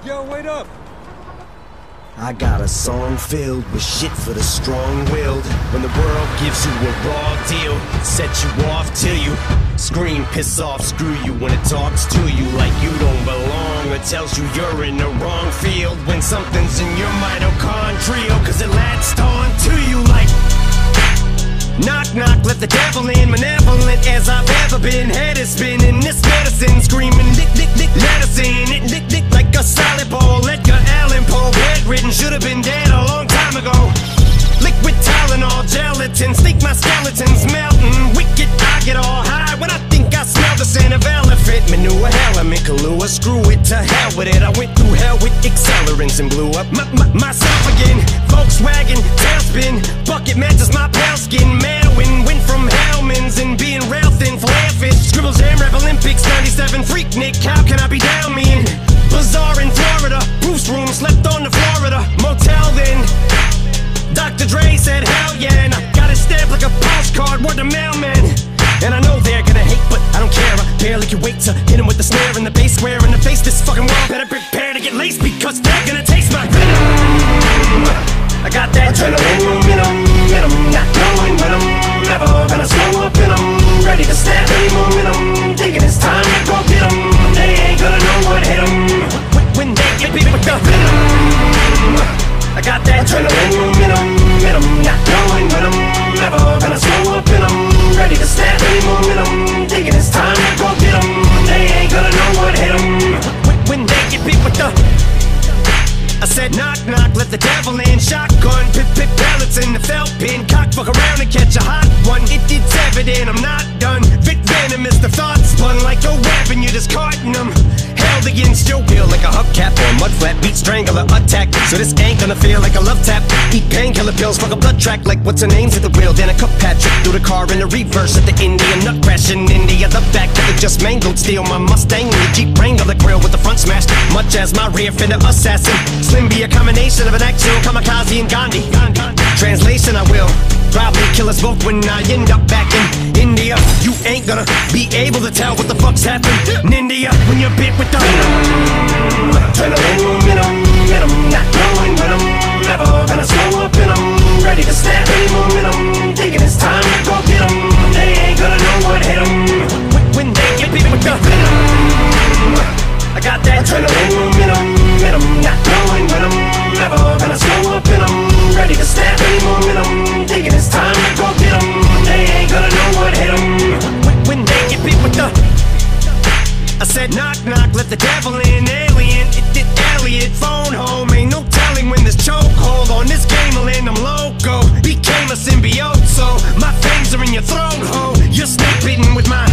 Yo, wait up! I got a song filled with shit for the strong-willed. When the world gives you a raw deal, set you off till you scream, piss off, screw you. When it talks to you like you don't belong, or tells you you're in the wrong field. When something's in your mitochondrial, cause it latched on to you like knock, knock, let the devil in. Malevolent as I've ever been. Head is spinning, this medicine screaming, dick, dick, dick, let us in. It dick, dick, like a salad bowl. Edgar Allan Poe, bedridden, should have been dead a long time ago. Liquid Tylenol, gelatin, sneak my skeletons melting. Wicked, I get all high when I think I smell the scent of elephant manure. Hell, I'm in Kahlua, screw it, to hell with it. I went through hell with accelerants and blew up myself again. Volkswagen, tailspin, bucket matches my pale skin. Mailwind, went from Hellman's and being rail thin, flare fish. Scribble Jam, Rap Olympics, 97, Freak Nick, how can I be down me in? Bazaar in Florida, Bruce room, slept on the Florida motel then. Dr. Dre said hell yeah, and I got it stamped like a postcard, word to mailman. And I know they're gonna hate, but I don't care. I barely can wait to hit 'em with the snare and the bass square in the face. This fucking world better prepare to get laced, because they're gonna taste my venom. I got that adrenaline in 'em, not knowing when I'm never gonna slow up in 'em. Ready to snap any momentum, thinking it's time to go get 'em. They ain't gonna know what hit 'em when they get beat with the venom. I got that adrenaline in 'em, not knowing when I'm never gonna slow up in 'em. Ready to snap any momentum, thinking it's time to go get 'em. They ain't gonna know what hit 'em when they get beat with the. I said knock, knock, let the devil in. Shotgun, pip, pip, pellets in the felt pin. Cock, fuck around and catch a hot one. It's evident I'm not done. Vic venom is the thought spun like a web and you're discarding them. Held against your will like a hubcap or a mud flap. Beat strangler attack, so this ain't gonna feel like a love tap. Eat painkiller pills, fuck a blood track like what's her name's at the wheel. Then a cup Patrick through the car in the reverse at the Indian nut crash in India. The back of it just mangled, steal my Mustang and the Jeep Wrangler. The grill with the front smashed, much as my rear fender assassin. Slim be a combination of an actual kamikaze and Gandhi. Translation, I will probably kill us both when I end up back in India. You ain't gonna be able to tell what the fuck's happened in India when you're bit with the adrenaline in 'em, not knowing when I'm never gonna slow up in 'em. Ready to snap any momentum, thinking it's time to go get 'em. They ain't gonna know what hit 'em when they get bit with the venom. I got that adrenaline in 'em, not knowing when I'm never gonna slow up in 'em. Ready to snap any momentum, thinking it's time to go get 'em. They ain't gonna know what hit 'em when they get beat with the. I said knock, knock, let the devil in. Alien, it Elliot, phone home. Ain't no telling when this chokehold on this game will end. I'm loco, became a symbiote, so my fangs are in your throat, ho. You're snake bitten with my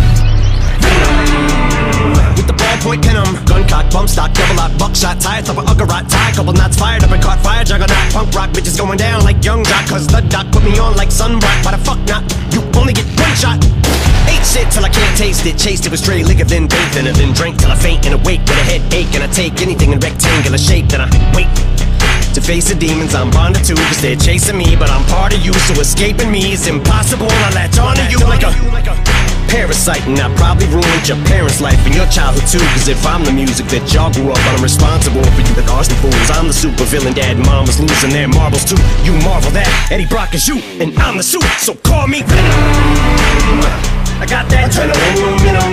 with the ballpoint pin 'em. Gun cock, bump stock, double lock, buckshot, tie top of Uggarot, tie couple knots fired up and caught fire, juggernaut, punk rock, bitches going down like young jock, cause the doc put me on like sunblock. Why the fuck not? You only get one shot. Ate shit till I can't taste it, chased it with stray liquor, then bathed in it, then drank till I faint and awake with a headache. And I take anything in rectangular shape, then I wait to face the demons I'm bonded to, cause they're chasing me, but I'm part of you, so escaping me is impossible. I latch onto you like a parasite, and I probably ruined your parents' life and your childhood too. Cause if I'm the music that y'all grew up on, I'm responsible for you, the Austin fools. I'm the super villain, dad and mom was losing their marbles too. You marvel that Eddie Brock is you, and I'm the suit, so call me Venom. I got that adrenaline in 'em,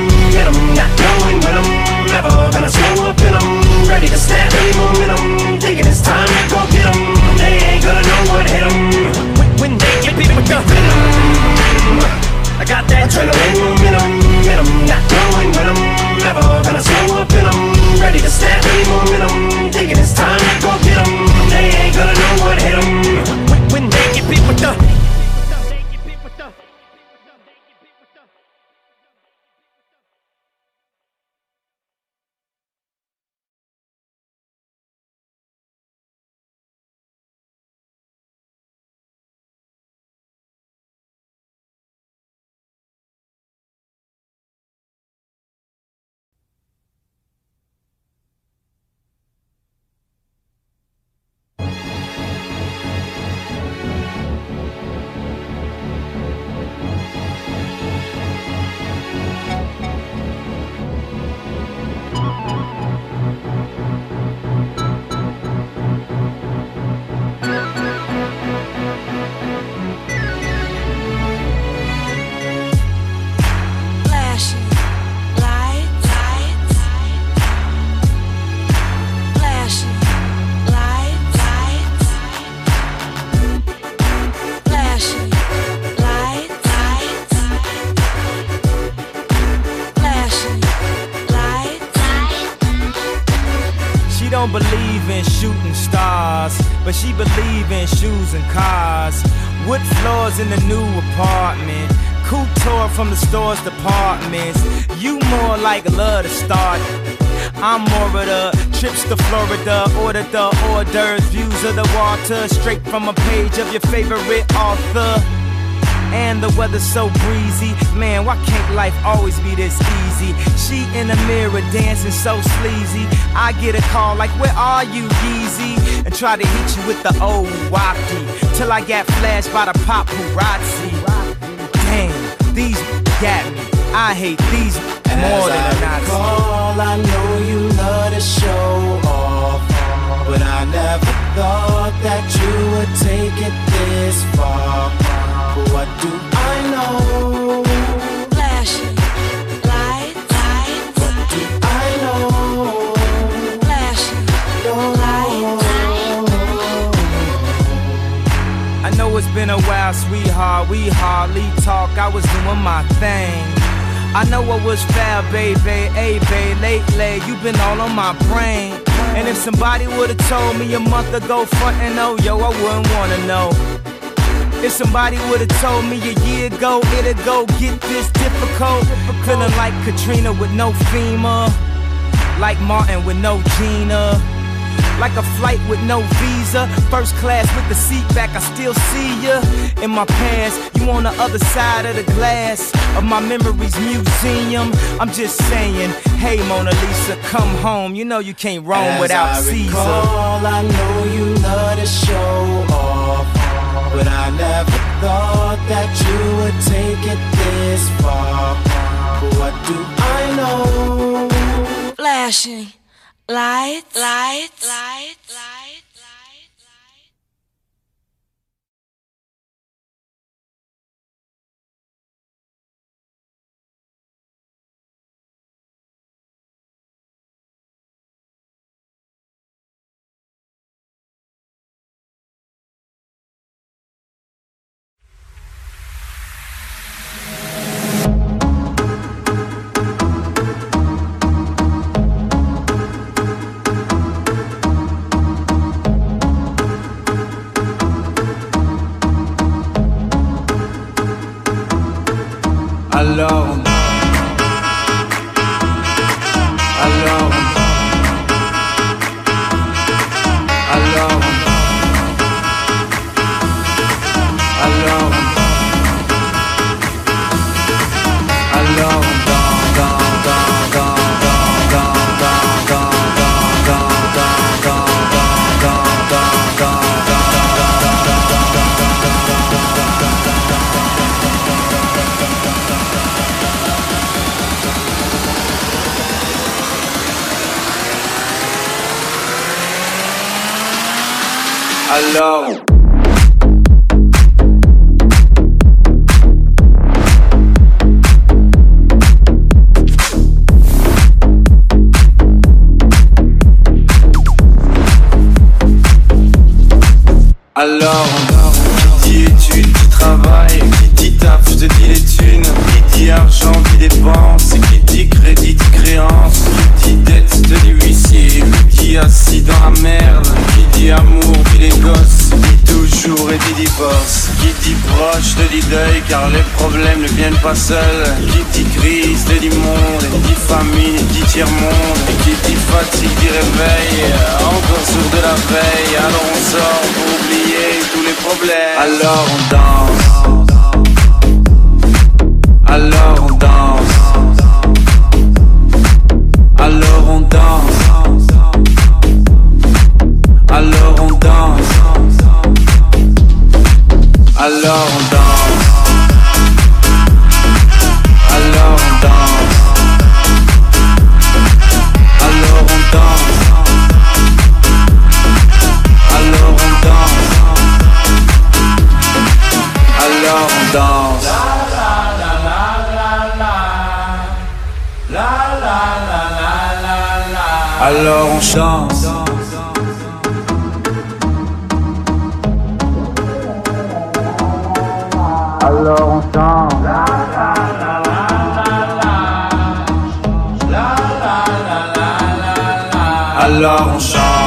not knowing when I'm never gonna slow up in 'em. Ready to snap any momentum, thinking it's time to go get 'em. They ain't gonna know what hit 'em when they get beat with the venom. I got that adrenaline in 'em, not knowing when I'm never gonna slow up in 'em. Ready to snap any momentum, thinking it's time to go get 'em. They ain't gonna know what hit 'em when they get beat with the don't believe in shooting stars, but she believe in shoes and cars. Wood floors in the new apartment, couture from the store's departments. You more like love to start. I'm more of the trips to Florida, order the hors d'oeuvres, views of the water, straight from a page of your favorite author. And the weather's so breezy, man, why can't life always be this easy? She in the mirror dancing so sleazy. I get a call like, where are you, Yeezy? And try to hit you with the old wacky, till I got flashed by the paparazzi. Damn, these got me. I hate these more than a Nazi. I know you love to show off, but I never thought that you would take it this far. But what do I know? Flashing lights, lights. What do I know? Flashing lights. I know it's been a while, sweetheart, we hardly talk. I was doing my thing. I know I was foul, baby, hey, babe, lately you've been all on my brain. And if somebody would've told me a month ago, frontin' oh, yo, I wouldn't wanna know. If somebody would've told me a year ago, it'd go get this difficult. Feeling like Katrina with no FEMA, like Martin with no Gina, like a flight with no visa, first class with the seat back, I still see ya. In my past, you on the other side of the glass of my memories museum. I'm just saying, hey Mona Lisa, come home. You know you can't roam without Caesar. I know you love to show off, but I never thought that you would take it this far. But what do I know? Flashing lights, lights, lights, lights. Alors, qui dit études, qui travaille, qui dit taf, je te dis les thunes, qui dit argent, qui dépense, qui dit crédit, dit créance, qui dit dette, te dit huissier, qui dit assis dans la merde, qui dit amour, dit les gosses, dit toujours et dit divorce, qui dit proche, te dit deuil, car les problèmes ne viennent pas seuls, qui dit crise, te dit monde, qui dit famine, dit tiers-monde, et qui dit fatigue, dit réveil, encore sourd de la veille, alors on sort pour oublier tous les problèmes. Alors on danse, alors on danse, alors on danse, alors on danse, alors on danse, alors on danse, alors on danse, alors on danse, alors on danse. Alors on chante. Alors on chante. Alors on chante.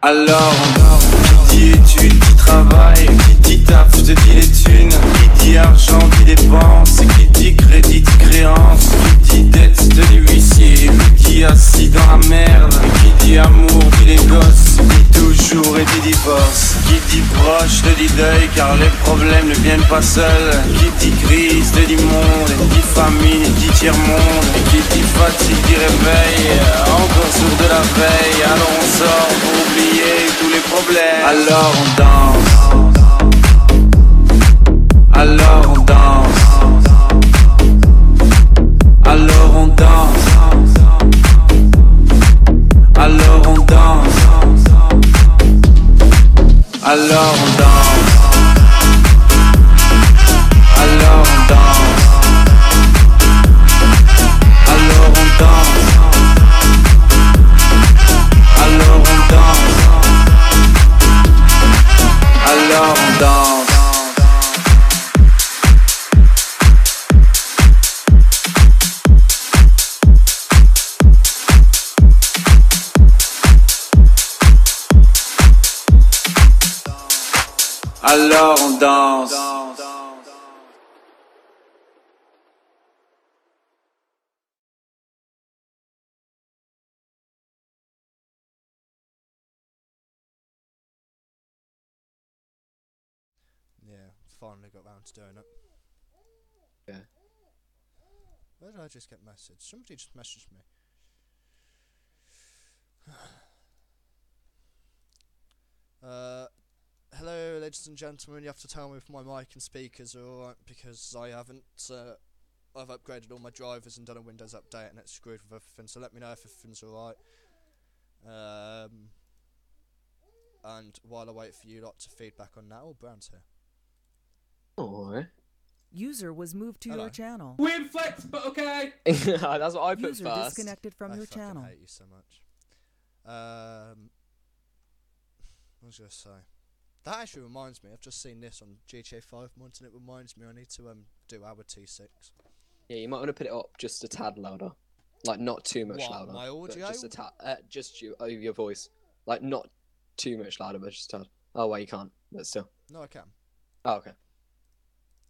Alors qui dit études, qui travaille, qui dit taf, te dit les thunes, qui dit argent, dit dépense, qui dit crédit, dit créance, qui dit dette, te dit huissier, qui dit assis dans la merde, qui dit amour, dit les gosses, dit toujours et dit divorce, qui dit proche, te dit deuil, car les problèmes ne viennent pas seuls, qui dit crise, te dit monde, dit famine, dit tiers-monde, qui dit fatigue, dit réveil, encore sourd de la veille, alors on sort pour oublier tous les problèmes. Alors on danse, alors on danse, alors on danse, alors on danse, alors on danse, alors on danse, alors on danse, alors on danse, alors on danse. Alors on danse. Yeah, finally got round to doing it. Yeah. Where did I just get messaged? Somebody just messaged me. Hello, ladies and gentlemen. You have to tell me if my mic and speakers are alright because I haven't. I've upgraded all my drivers and done a Windows update, and it's screwed with everything. So let me know if everything's alright. And while I wait for you lot to feedback on that, oh, Brown's here. Alright. User was moved to Hello. your channel. Weird flex, but okay. That's what I put User first. disconnected from I your fucking channel. hate you so much. What was I gonna say? That actually reminds me. I've just seen this on GTA 5 mods, and it reminds me I need to do our T6. Yeah, you might want to put it up just a tad louder, like not too much What, louder. my but audio? Just a tad, just your voice, like not too much louder, but just a tad. Oh wait, you can't. But still. No, I can. Oh, okay.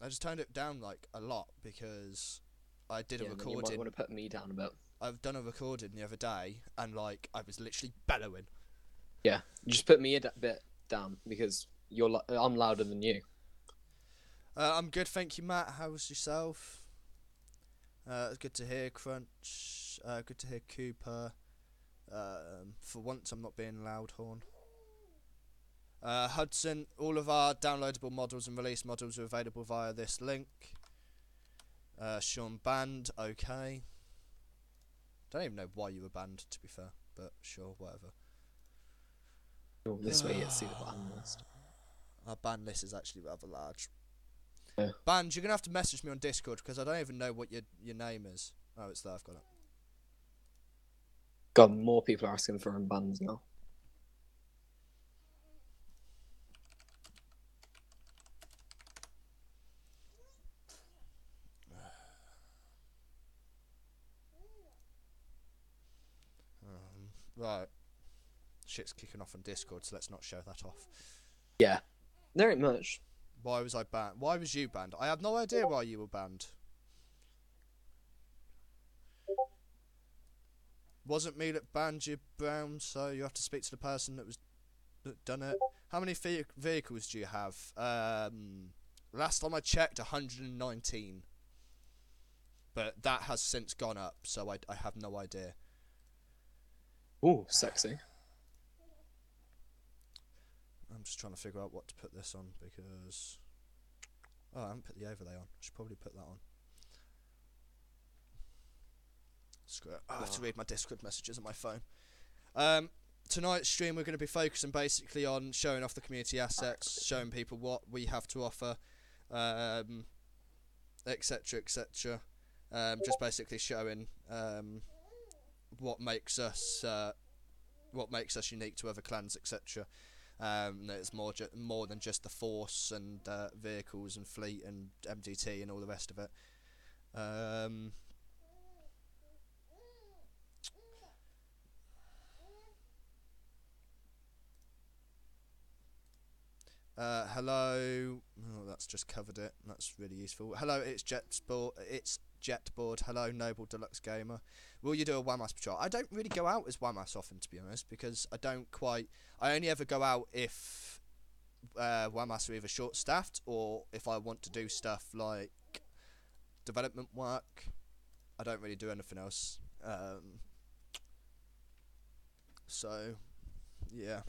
I just turned it down like a lot because I did a You recording. might want to put me down a bit. I've done a recording the other day, and like I was literally bellowing. Yeah, just put me a bit down because I'm louder than you. I'm good, thank you, Matt. How's yourself? Good to hear, Crunch. Good to hear, Cooper. For once, I'm not being loud horn. Hudson, all of our downloadable models and release models are available via this link. Sean banned, okay. Don't even know why you were banned, to be fair, but sure, whatever. Oh, this way you get to see the ban list. Our ban list is actually rather large. Yeah. Band, you're gonna have to message me on Discord because I don't even know what your name is. Oh, it's there. I've got it. God, more people are asking for bans now. Right. Shit's kicking off on Discord, so let's not show that off. Yeah, there ain't much. Why was I banned? Why was you banned? I have no idea why you were banned. Wasn't me that banned you, Brown, so you have to speak to the person that done it. How many vehicles do you have? Last time I checked, 119. But that has since gone up, so I have no idea. Ooh, sexy. I'm just trying to figure out what to put this on because... Oh, I haven't put the overlay on. I should probably put that on. Screw it. I have to read my Discord messages on my phone. Tonight's stream, we're going to be focusing basically on showing off the community assets, showing people what we have to offer, etc., etc. Just basically showing what makes us unique to other clans, etc. It's more than just the force and vehicles and fleet and MDT and all the rest of it. Hello. Oh, that's just covered it. That's really useful. Hello, it's Jetboard. Hello, Noble Deluxe Gamer. Will you do a WAMAS patrol? I don't really go out as WAMAS often, to be honest, because I only ever go out if WAMAS are either short-staffed or if I want to do stuff like development work. I don't really do anything else. So, yeah.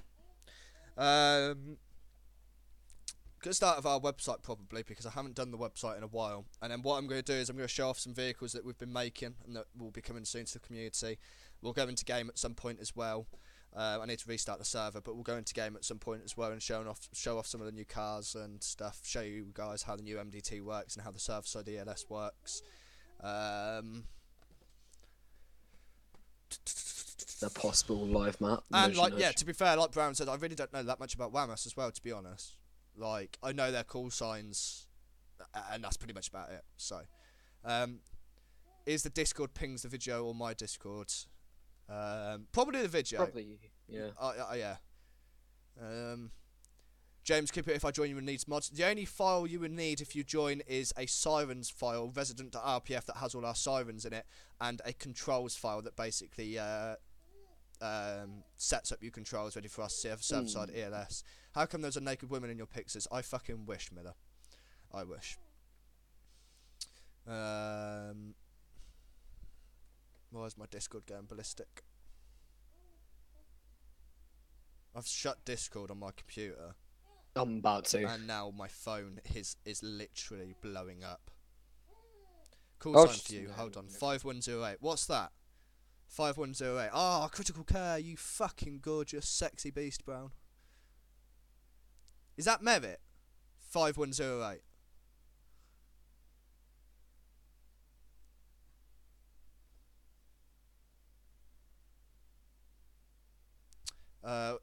Good start of our website probably, because I haven't done the website in a while. And then what I'm going to do is I'm going to show off some vehicles that we've been making and that will be coming soon to the community. We'll go into game at some point as well. I need to restart the server, but we'll go into game at some point as well and show off some of the new cars and stuff. Show you guys how the new MDT works and how the server side ELS works. The possible live map. And to be fair, like Brown said, I really don't know that much about WAMAS as well, to be honest. Like, I know their call signs, and that's pretty much about it. So, is the Discord pings the video or my Discord? Probably the video. Probably, yeah. Yeah. James Kipper, if I join you, needs mods. The only file you would need if you join is a sirens file, resident.rpf, that has all our sirens in it, and a controls file that basically sets up your controls ready for us to see server-side ELS. How come there's a naked woman in your pictures? I fucking wish, Miller. I wish. Why is my Discord going ballistic? I've shut Discord on my computer. I'm about to. And now my phone is literally blowing up. Call sign for you. Hold on. 5108. What's that? 5108. Ah, critical care. You fucking gorgeous, sexy beast, Brown. Is that Merit? 5108.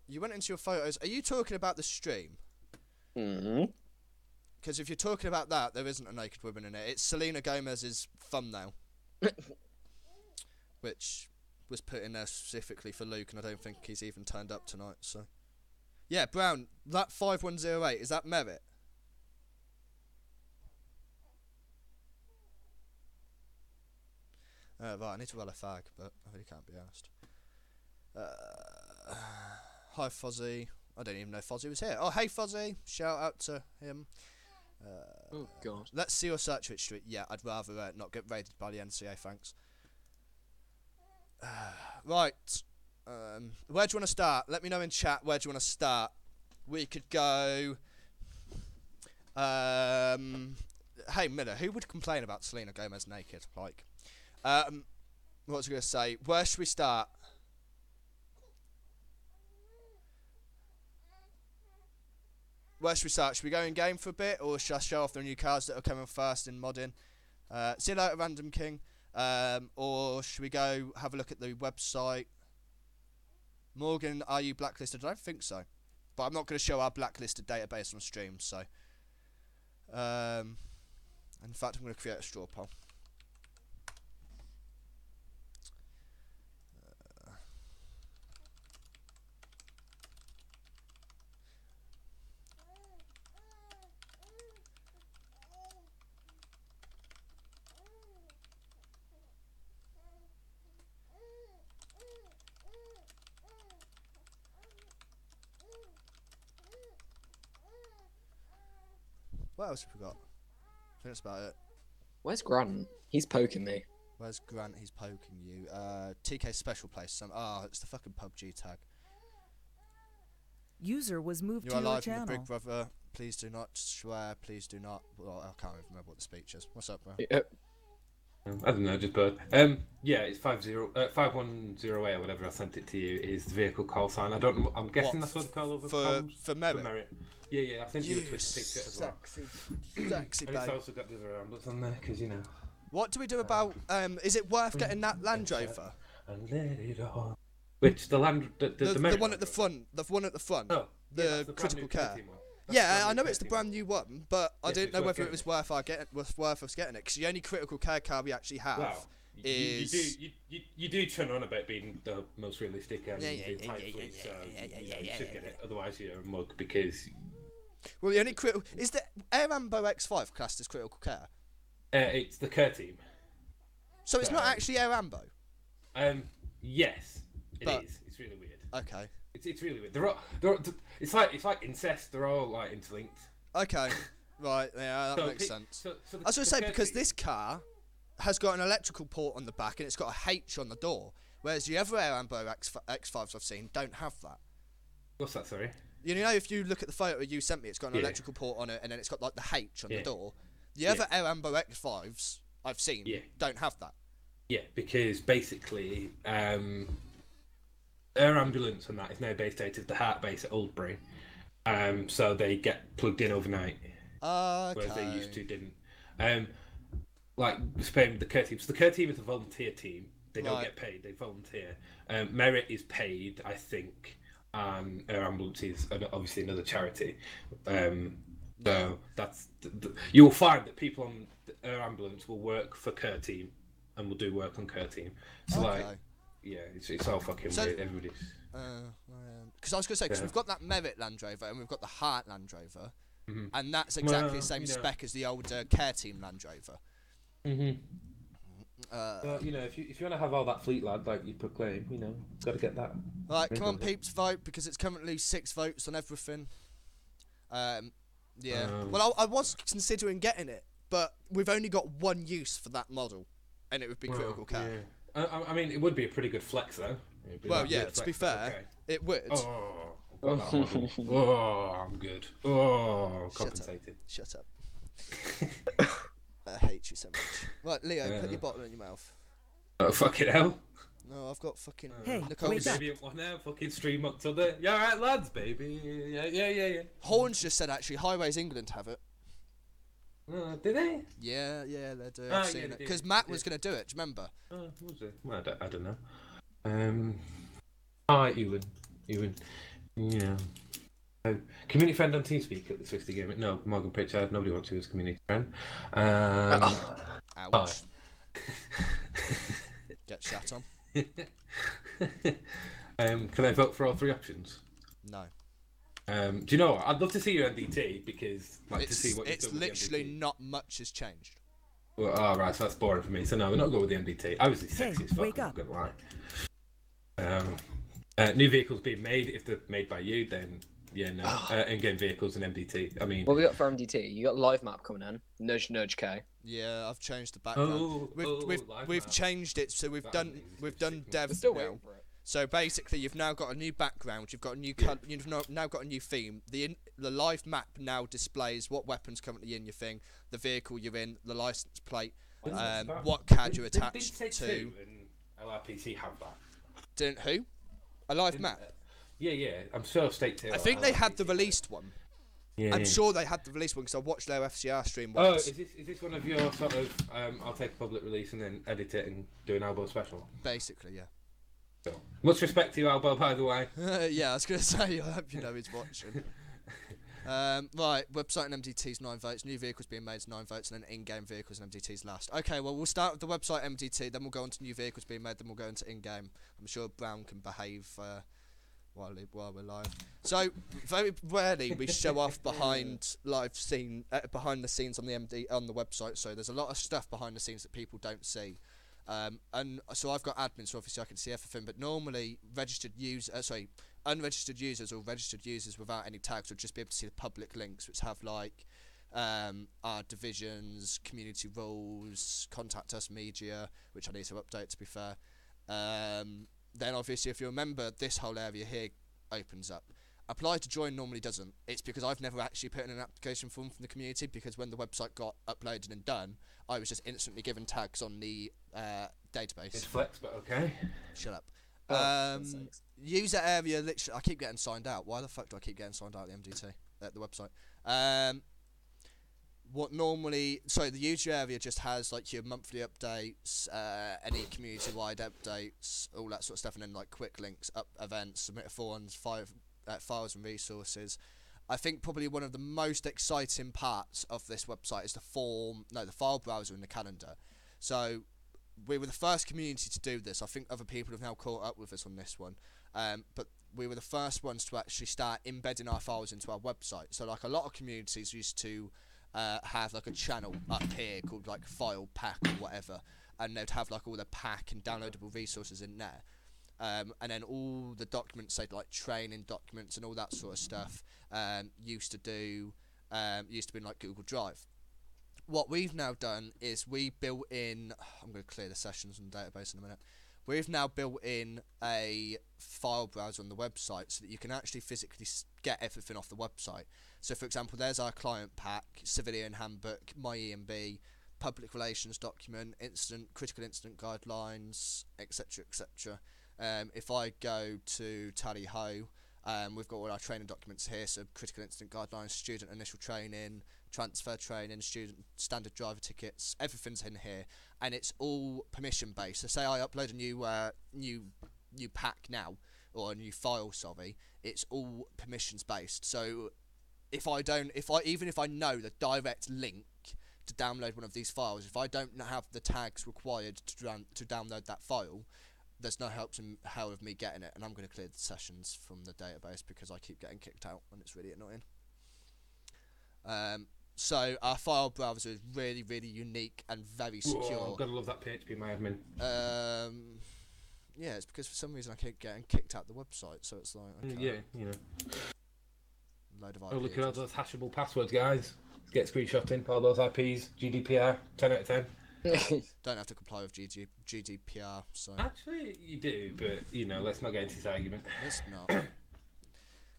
You went into your photos. Are you talking about the stream? Mm-hmm. Because if you're talking about that, there isn't a naked woman in it. It's Selena Gomez's thumbnail. Which was put in there specifically for Luke, and I don't think he's even turned up tonight, so... Yeah, Brown, that 5108, is that Merit? Right, I need to roll a fag, but I really can't be asked. Hi, Fozzie. I don't even know Fozzie was here. Oh, hey, Fozzie. Shout out to him. Oh, God. Let's see your search history. Yeah, I'd rather not get raided by the NCA, thanks. Right. Where do you want to start? Let me know in chat where do you want to start. We could go... hey, Miller, who would complain about Selena Gomez naked? Like, what was I going to say? Where should we start? Where should we start? Should we go in game for a bit, or should I show off the new cars that are coming first in modding? See you later, Random King. Or should we go have a look at the website? Morgan, are you blacklisted? I don't think so. But I'm not going to show our blacklisted database on stream, so... in fact, I'm going to create a straw poll. What else have we got? I think that's about it. Where's Grant? He's poking me. Where's Grant? He's poking you. TK special place. It's the fucking PUBG tag. User was moved You to are your live in the channel. Big Brother. Please do not swear. Please do not. Well, I can't even remember what the speech is. What's up, bro? I don't know, just bird. Yeah, it's 5108 or whatever I sent it to you is the vehicle call sign. I don't. I'm guessing that's what they call over for Merit. Yeah. I think you Twitter picture as well. Sexy, And it's babe. also got the other amblets on there because you know. What do we do about? Is it worth getting that Land Rover? And let it all. Which the The one at the front. The one at the front. Oh, the that's the critical brand new care. team one. Yeah, I know it's the brand new one, but I Yes, didn't it's know worth whether it getting. was worth us getting it. Because the only critical care car we actually have Well, is. you do turn on about being the most realistic and Yeah, you should get it. Otherwise, you're a mug because. Well, the only critical is the Air Ambo X5 classed as critical care. It's the Kerr team. So it's not actually Air Ambo. Yes, it But- is. It's really weird. Okay. It's really weird. They're all, it's like incest. They're all like interlinked. Okay. Right. Yeah, that So makes pe- sense. so the- I was going to the say Kerr because team- this car has got an electrical port on the back and it's got a H on the door, whereas the other Air Ambo X5s I've seen don't have that. What's that? Sorry. You know, if you look at the photo you sent me, it's got an Yeah. electrical port on it, and then it's got like the H on Yeah. the door. The Yeah. other Air Ambo X5s I've seen Yeah. don't have that. Yeah, because basically, Air Ambulance and that is now based out of the Heart base at Oldbury. So they get plugged in overnight, whereas they used to didn't. Like Spain, the Kerr team. So the Kerr team is a volunteer team. They don't Right. get paid. They volunteer. Merit is paid, I think. Air Ambulance is obviously another charity. So that's you'll find that people on the Air Ambulance will work for Kerr team and will do work on Kerr team. So like, Okay. yeah, it's all fucking So- weird. Everybody's. Because I was going to say, because Yeah. we've got that Merit Land Rover and we've got the Heart Land Rover, Mhm. and that's exactly the Well, same you know. spec as the older Care Team Land Rover. But, you know, if you want to have all that fleet, lad, like you proclaim, you know, got to get that. Right, come on, Okay. peeps, vote because it's currently 6 votes on everything. Yeah. Um, Well, I was considering getting it, but we've only got one use for that model, and it would be critical care. Yeah. I mean, it would be a pretty good flex, though. It'd be Well, that yeah. good To be flex, fair, okay. it would. Oh, I've got that model. Oh, I'm good. Oh, compensated. Shut up. I hate you so much. Right, Leo, put your bottle in your mouth. Oh, fucking hell. No, I've got fucking Hey, Nicole. wake up. Maybe one there, fucking stream up to the. Yeah, alright, lads, baby. Yeah. Horns just said actually Highways England have it. Did they? Yeah, they do. Ah, I've yeah, seen they it do, because they Matt do. was going to do it. Do you remember? Oh, what was it? Well, I don't know. Hi, Ewan. Yeah. Community friend on TeamSpeak at the 60 game. No, Morgan Pritchard. Nobody wants you as community friend. Ouch. Hi. Get shat on. Can I vote for all 3 options? No. Do you know what? I'd love to see your NDT because, like, to It's, see what you've it's done with the literally NDT. not much has changed. Well, right, so that's boring for me. So no, we're not going with the NDT. Obviously, sexy as fuck. wake I'm up. not gonna lie. New vehicles being made. If they're made by you, then yeah, no. In-game vehicles and MDT. I mean, What we got for MDT? You got live map coming in. Nudge, nudge, K. Yeah, I've changed the background. live We've map. changed it, so we've That done amazes we've me, done sick me. dev Still now. waiting for it. So basically, you've now got a new background. You've got a new you've now got a new theme. The live map now displays what weapons currently in your thing, the vehicle you're in, the license plate, what CAD you're attached Didn't to. Take-Two and LRPC have that? Didn't who? A live map. Yeah. I'm sure State 2. I think they had the released one. Yeah, I'm sure they had the released one because I watched their FCR stream Oh, once. is this one of your sort of? I'll take a public release and then edit it and do an Albo special. Basically, yeah. So, much respect to you, Albo, by the way. Yeah, I was going to say, I hope you know he's watching. Right, website and MDT's 9 votes, new vehicles being made is 9 votes, and then in-game vehicles and MDT's last. Okay, well, we'll start with the website MDT, then we'll go on to new vehicles being made, then we'll go into in-game. I'm sure Brown can behave while we're live. So, very rarely we show off behind behind the scenes on the website, so there's a lot of stuff behind the scenes that people don't see. And so I've got admin, so obviously I can see everything. But normally, unregistered users or registered users without any tags would just be able to see the public links, which have like our divisions, community rules, contact us, media, which I need to update to be fair. Then obviously, if you remember, this whole area here opens up. apply to join normally doesn't. It's because I've never actually put in an application form from the community, because when the website got uploaded and done, I was just instantly given tags on the database. It's flex, but okay. Shut up. Oh, for sakes. User area, literally, I keep getting signed out. Why the fuck do I keep getting signed out at the MDT, at the website? The user area just has like your monthly updates, any community-wide updates, all that sort of stuff, and then like quick links, up events, submit forms, files and resources. I think probably one of the most exciting parts of this website is the file browser and the calendar. So we were the first community to do this. I think other people have now caught up with us on this one, but we were the first ones to actually start embedding our files into our website. So like a lot of communities used to have like a channel up here called like file pack or whatever, and they'd have like all the pack and downloadable resources in there, and then all the documents, say like training documents and all that sort of stuff, used to be in like Google Drive. What we've now done is we built in, I'm going to clear the sessions and database in a minute. We've now built in a file browser on the website so that you can actually physically get everything off the website. So for example, there's our client pack, civilian handbook, my EMB, public relations document, critical incident guidelines, etc, etc. If I go to Tally Ho, we've got all our training documents here, so critical incident guidelines, student initial training, transfer training, student standard driver tickets, everything's in here, and it's all permission based. So say I upload a new pack now, or a new file, sorry, it's all permissions based. So even if I know the direct link to download one of these files, if I don't have the tags required to download that file, there's no help in hell of me getting it, and I'm going to clear the sessions from the database because I keep getting kicked out and it's really annoying. So our file browser is really, really unique and very secure. Whoa, gotta love that PHP my admin. Yeah, it's because for some reason I keep getting kicked out the website, so it's like, okay. Yeah, you know. Load of Oh, look at all IPs. those hashable passwords, guys. Let's get screenshotting all those IPs. GDPR, 10 out of 10. Don't have to comply with GDPR, so Actually, you do, but, you know, let's not get into this argument. it's not.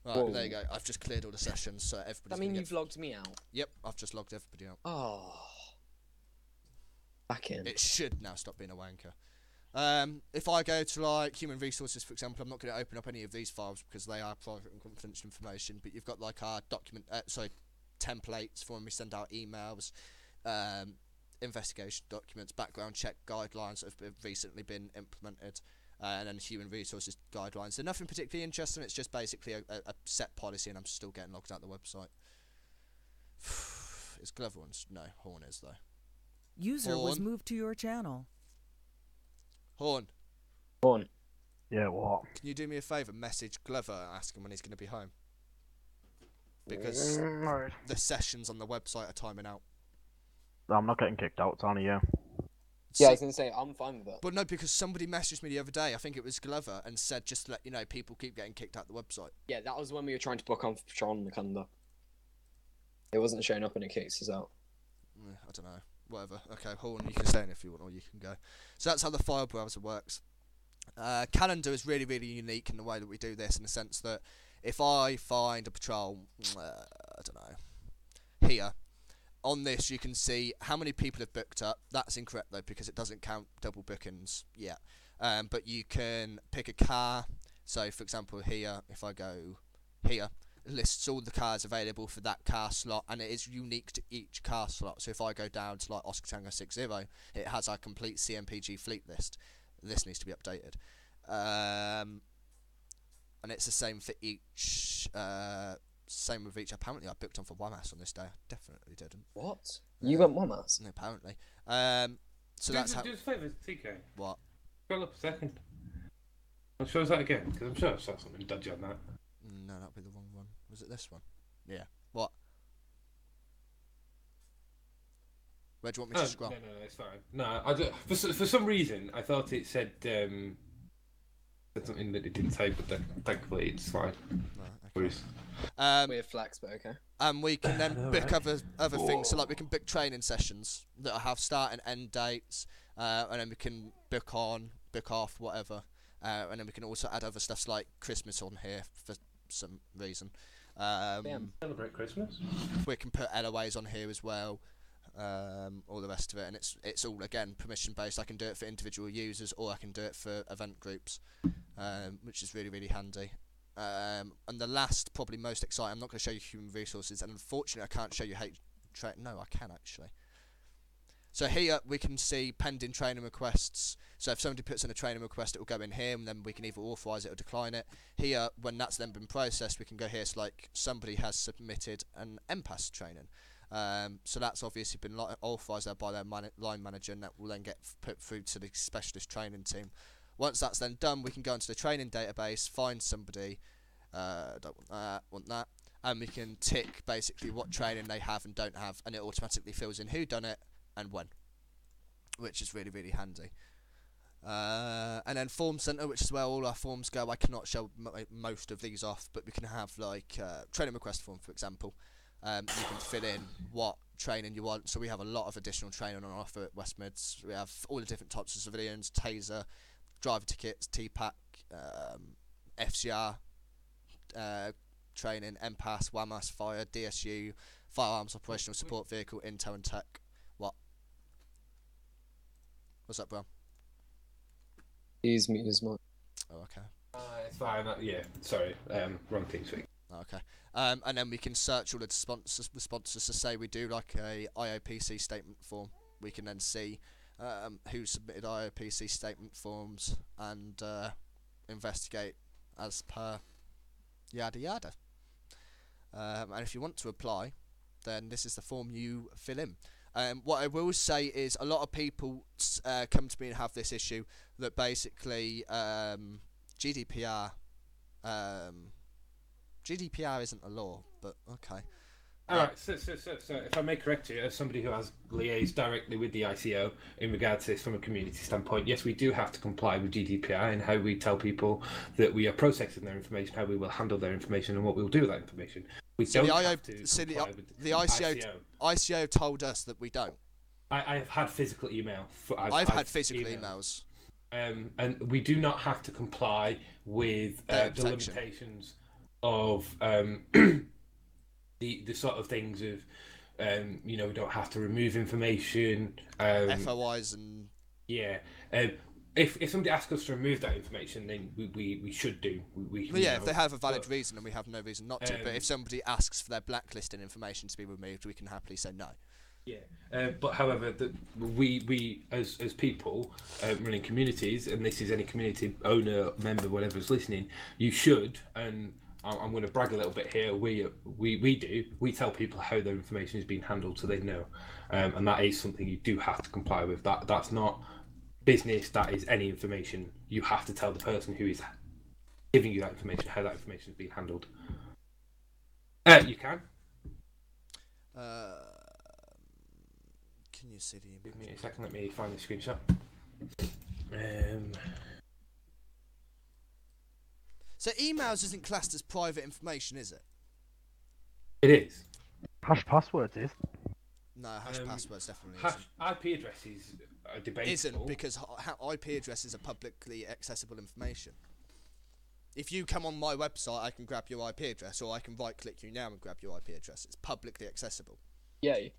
Right, there you go. I've just cleared all the sessions, so everybody's I mean, gonna you've logged me out. Yep, I've just logged everybody out. Oh. Back in. It should now stop being a wanker. If I go to like human resources, for example, I'm not going to open up any of these files because they are private and confidential information. But you've got like our templates for when we send out emails, investigation documents, background check guidelines that have recently been implemented, and then human resources guidelines. They're nothing particularly interesting. It's just basically a set policy, and I'm still getting logged out of the website. Is Glover ones? No, Horn is though. User was Horn. moved to your channel. Horn, On. Yeah, what? can you do me a favour? Message Glover, ask him when he's going to be home. Because No. the sessions on the website are timing out. I'm not getting kicked out, it's only you. Yeah, I was gonna say I'm fine with it. But no, because somebody messaged me the other day, I think it was Glover, and said just to let you know, people keep getting kicked out the website. Yeah, that was when we were trying to book on the calendar. It wasn't showing up and it kicks us out. I don't know. Whatever. Okay, Horn, you can stay in if you want, or you can go. So that's how the file browser works. Calendar is really, really unique in the way that we do this, in the sense that if I find a patrol, I don't know, here, on this you can see how many people have booked up. That's incorrect though, because it doesn't count double bookings yet. But you can pick a car. So for example here, if I go here, it lists all the cars available for that car slot, and it is unique to each car slot. So if I go down to like Oscar Tango 60, it has our complete CMPG fleet list. This needs to be updated. And it's the same for each. Same with each. Apparently, I booked on for WAMAS on this day. I definitely didn't. What? You went WAMAS? No, apparently. So that's how. Do us a favour, TK. What? Scroll up a second. I'll show us that again, because I'm sure I saw something dodgy on that. No, that'll be the wrong one. Was it this one? Yeah. What? Where do you want me to scroll? No, it's fine. No, for some reason, I thought it said something that it didn't say, but then thankfully it's fine. Right, okay. Weird flex, but okay. And we can then book other things. So like we can book training sessions that have start and end dates, and then we can book on, book off, whatever. And then we can also add other stuff like Christmas on here for some reason. Celebrate Christmas. We can put LOAs on here as well, all the rest of it, and it's all again permission based. I can do it for individual users, or I can do it for event groups, which is really, really handy. And the last, probably most exciting, I'm not going to show you human resources, and unfortunately I can't show you no, I can actually. So here we can see pending training requests. So if somebody puts in a training request, it will go in here, and then we can either authorise it or decline it. Here, when that's then been processed, we can go here. So like somebody has submitted an MPAS training. So that's obviously been authorised there by their line manager, and that will then get put through to the specialist training team. Once that's then done, we can go into the training database, find somebody, don't want that, and we can tick basically what training they have and don't have, and it automatically fills in who done it and when, which is really, really handy. And then form center, which is where all our forms go. I cannot show most of these off, but we can have like training request form, for example. You can fill in what training you want. So we have a lot of additional training on offer at West Mids. We have all the different types of civilians: taser, driver tickets, TPAC, FCR training, MPAS, WAMAS, fire, DSU, firearms operational support vehicle, intel and tech. What? What's up, bro? He's muted his mic. Oh, okay. It's fine. Yeah, sorry. Wrong team speak. Okay. And then we can search all the responses to say we do like a IOPC statement form. We can then see who submitted IOPC statement forms and investigate as per yada yada. And if you want to apply, then this is the form you fill in. What I will say is a lot of people come to me and have this issue that basically GDPR isn't a law, but okay. Alright, so if I may correct you, as somebody who has liaised directly with the ICO in regards to this from a community standpoint, yes, we do have to comply with GDPR and how we tell people that we are processing their information, how we will handle their information, and what we'll do with that information. We don't have to comply with the ICO told us that we don't. I have had physical email. I've had physical emails. And we do not have to comply with the limitations of the sort of things of we don't have to remove information, FOIs and if somebody asks us to remove that information, then we should do. If they have a valid reason, and we have no reason not to. But if somebody asks for their blacklisting information to be removed, we can happily say no. Yeah, but however, we as people running communities, and this is any community owner, member, whatever is listening, you should, and I'm going to brag a little bit here. We tell people how their information is being handled, so they know, and that is something you do have to comply with. That's not business. That is any information. You have to tell the person who is giving you that information how that information is being handled. You can. Can you see the image? Give me a second. Let me find the screenshot. So emails isn't classed as private information, is it? It is. Hash passwords is. No, hash passwords definitely IP addresses are debatable. Isn't, because IP addresses are publicly accessible information. If you come on my website, I can grab your IP address, or I can right-click you now and grab your IP address. It's publicly accessible. Yay.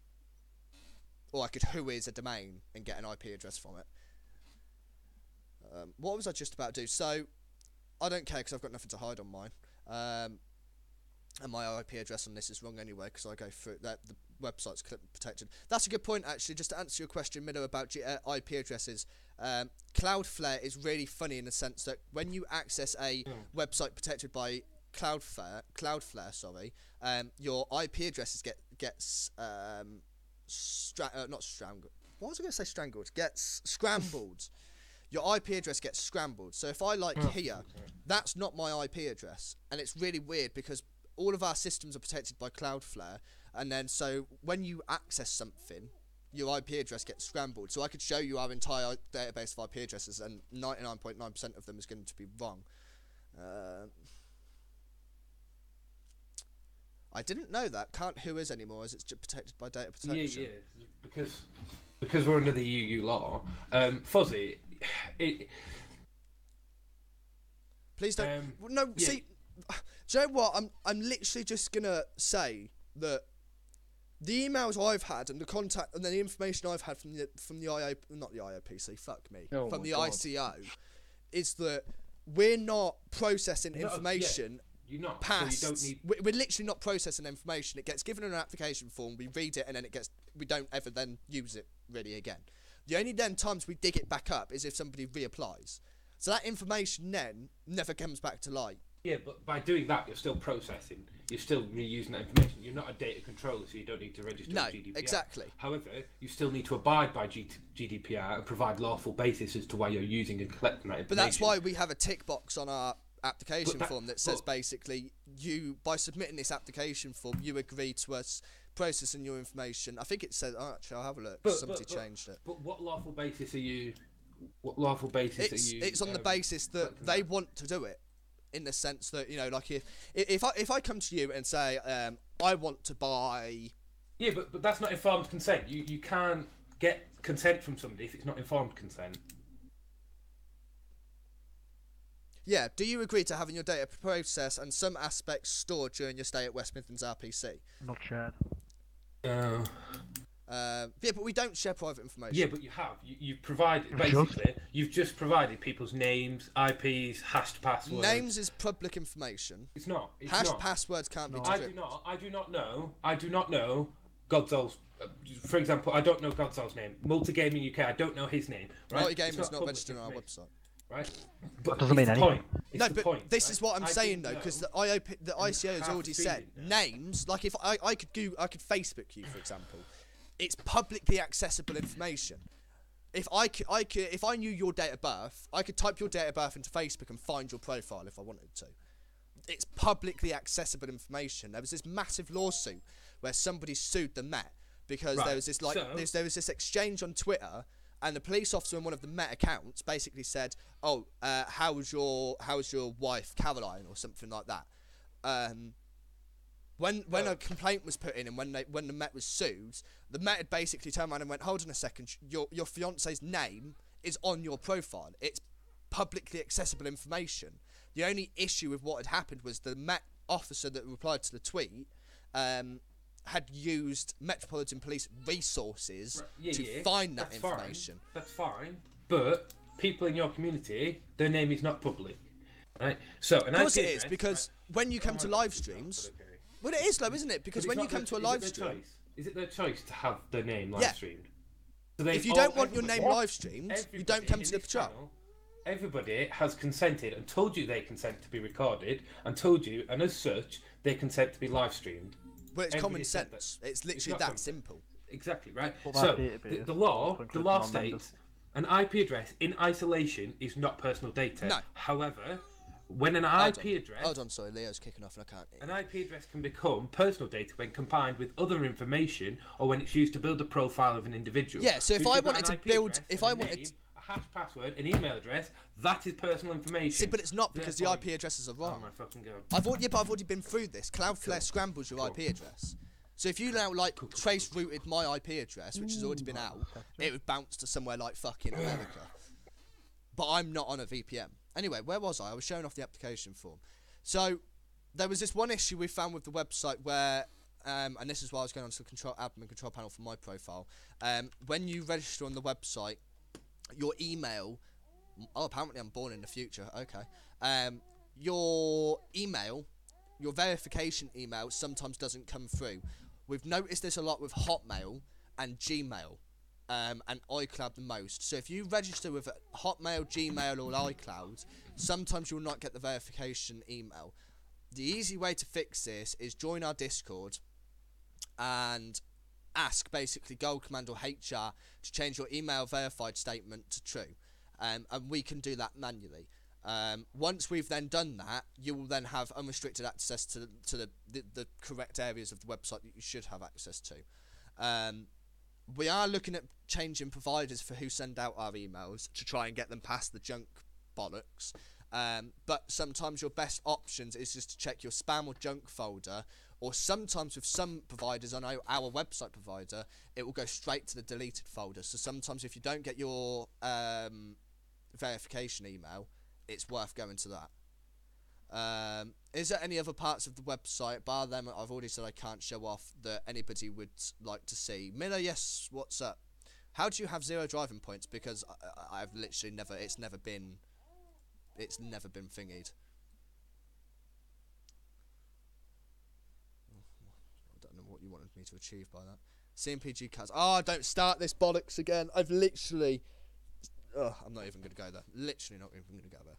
Or I could whois a domain and get an IP address from it. What was I just about to do? So, I don't care because I've got nothing to hide on mine. And my IP address on this is wrong anyway because I go through that. The website's protected. That's a good point, actually. Just to answer your question, Miller, about IP addresses. Cloudflare is really funny in the sense that when you access a website protected by Cloudflare, your IP addresses gets not strangled. What was I going to say? Strangled. Gets scrambled. Your IP address gets scrambled. So if I here, that's not my IP address, and it's really weird because all of our systems are protected by Cloudflare, and then so when you access something, your IP address gets scrambled. So I could show you our entire database of IP addresses, and 99.9% of them is going to be wrong. I didn't know that. Can't whois anymore, as it's protected by data protection. Yeah, because we're under the UU law. Fuzzy, please don't. See, Do you know what? I'm literally just gonna say that the emails I've had and the contact and the information I've had from the not the IOPC, fuck me, from the ICO, is that we're not processing information. You're not. Past, so you don't need. we're literally not processing information. It gets given in an application form. We read it and then we don't ever then use it really again. The only then times we dig it back up is if somebody reapplies. So that information then never comes back to light. Yeah, but by doing that, you're still processing. You're still reusing that information. You're not a data controller, so you don't need to register with GDPR. Exactly. However, you still need to abide by GDPR and provide lawful basis as to why you're using and collecting that information. But that's why we have a tick box on our application form that says basically, by submitting this application form, you agree to us processing your information. I think it says, actually, I'll have a look. Somebody changed it. But what lawful basis are you? What lawful basis are you? It's on the basis that they want to do it. In the sense that, you know, like if I come to you and say I want to buy, yeah, but that's not informed consent. You can't get consent from somebody if it's not informed consent. Yeah, do you agree to having your data processed and some aspects stored during your stay at West Midlands RPC? Not shared. Yeah, but we don't share private information. Yeah, but you have. You've provided, basically, you've just provided people's names, IPs, hashed passwords. Names is public information. It's not. Hashed passwords can't be decrypted. I do not know Godzall's, for example, I don't know Godzall's name. Multigaming UK, I don't know his name. Right? Multigaming is not registered on our website. Right? But that doesn't mean anything. No, but this is what I'm saying though, because the ICO has already said names. Like if I could Facebook you, for example. It's publicly accessible information. If I knew your date of birth, I could type your date of birth into Facebook and find your profile if I wanted to. It's publicly accessible information. There was this massive lawsuit where somebody sued the Met because there was this there was this exchange on Twitter, and the police officer in one of the Met accounts basically said, "Oh, how's your wife Caroline?" or something like that. When a complaint was put in and when the Met was sued, the Met had basically turned around and went, hold on a second, your fiance's name is on your profile. It's publicly accessible information. The only issue with what had happened was the Met officer that replied to the tweet had used Metropolitan Police resources to find that information. That's fine, but people in your community, their name is not public, right? So, of course it is, because when you come to live streams... Well, it is though, isn't it? Because when you come to a live stream... Is it their choice to have their name live streamed? So if you don't want your name live streamed, you don't come to the patrol. Everybody has consented and told you they consent to be recorded and told you, and as such, they consent to be live streamed. Well, it's common sense. It's literally that simple. Exactly, right? So, the law states an IP address in isolation is not personal data. No. However... When an IP address... Hold on, sorry, Leo's kicking off and I can't... An IP address can become personal data when combined with other information or when it's used to build a profile of an individual. Yeah, so if I wanted to build... A hash password, an email address, that is personal information. See, but it's not because the IP addresses are wrong. Oh my fucking God. I've already been through this. Cloudflare scrambles your IP address. So if you now, trace routed my IP address, which has already been out, it would bounce to somewhere like fucking America. But I'm not on a VPN. Anyway, where was I? I was showing off the application form. So, there was this one issue we found with the website where, and this is why I was going on to the admin control panel for my profile. When you register on the website, your email... Oh, apparently I'm born in the future. Okay. Your email, your verification email sometimes doesn't come through. We've noticed this a lot with Hotmail and Gmail. And iCloud the most. So if you register with Hotmail, Gmail or iCloud, sometimes you'll not get the verification email. The easy way to fix this is join our Discord and ask basically Gold Command or HR to change your email verified statement to true. And we can do that manually. Once we've then done that, you will then have unrestricted access to the correct areas of the website that you should have access to. We are looking at changing providers for who send out our emails to try and get them past the junk bollocks. But sometimes your best options is just to check your spam or junk folder, or sometimes with some providers, on our website provider, it will go straight to the deleted folder. So sometimes if you don't get your verification email, it's worth going to that. Is there any other parts of the website, bar them I've already said I can't show off, that anybody would like to see? Miller, yes, what's up? How do you have 0 driving points? Because I've literally never, it's never been thingied. I don't know what you wanted me to achieve by that. CMPG cards. Oh, don't start this bollocks again. I've literally... Oh, I'm not even going to go there. Literally not even going to go there.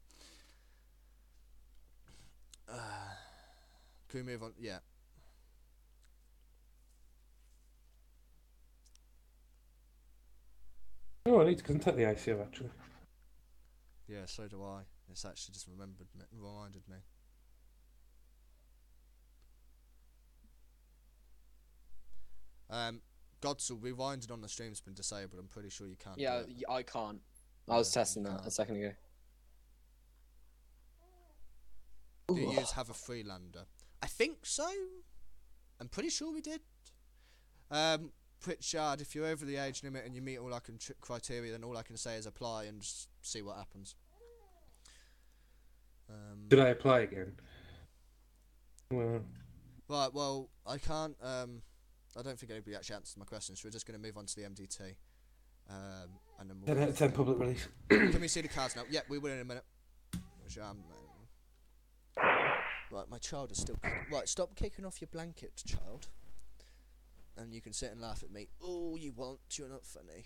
Can we move on? Yeah. Oh, I need to contact the ICO actually. Yeah, so do I. It's actually just reminded me. Godsall, rewinding on the stream's been disabled. I'm pretty sure you can't. Yeah, do it. I can't. I was testing that can't. a second ago. Do you have a Freelander? I think so. I'm pretty sure we did. Pritchard, if you're over the age limit and you meet all our criteria, then all I can say is apply and just see what happens. Did I apply again? Well, Right, well, I can't, I don't think anybody actually answered my question, so we're just going to move on to the MDT. And then 10 out of 10 public release. Can we see the cards now? Yep, we will in a minute. Right, my child is still... Right, stop kicking off your blanket, child. And you can sit and laugh at me. Oh, you won't. You're not funny.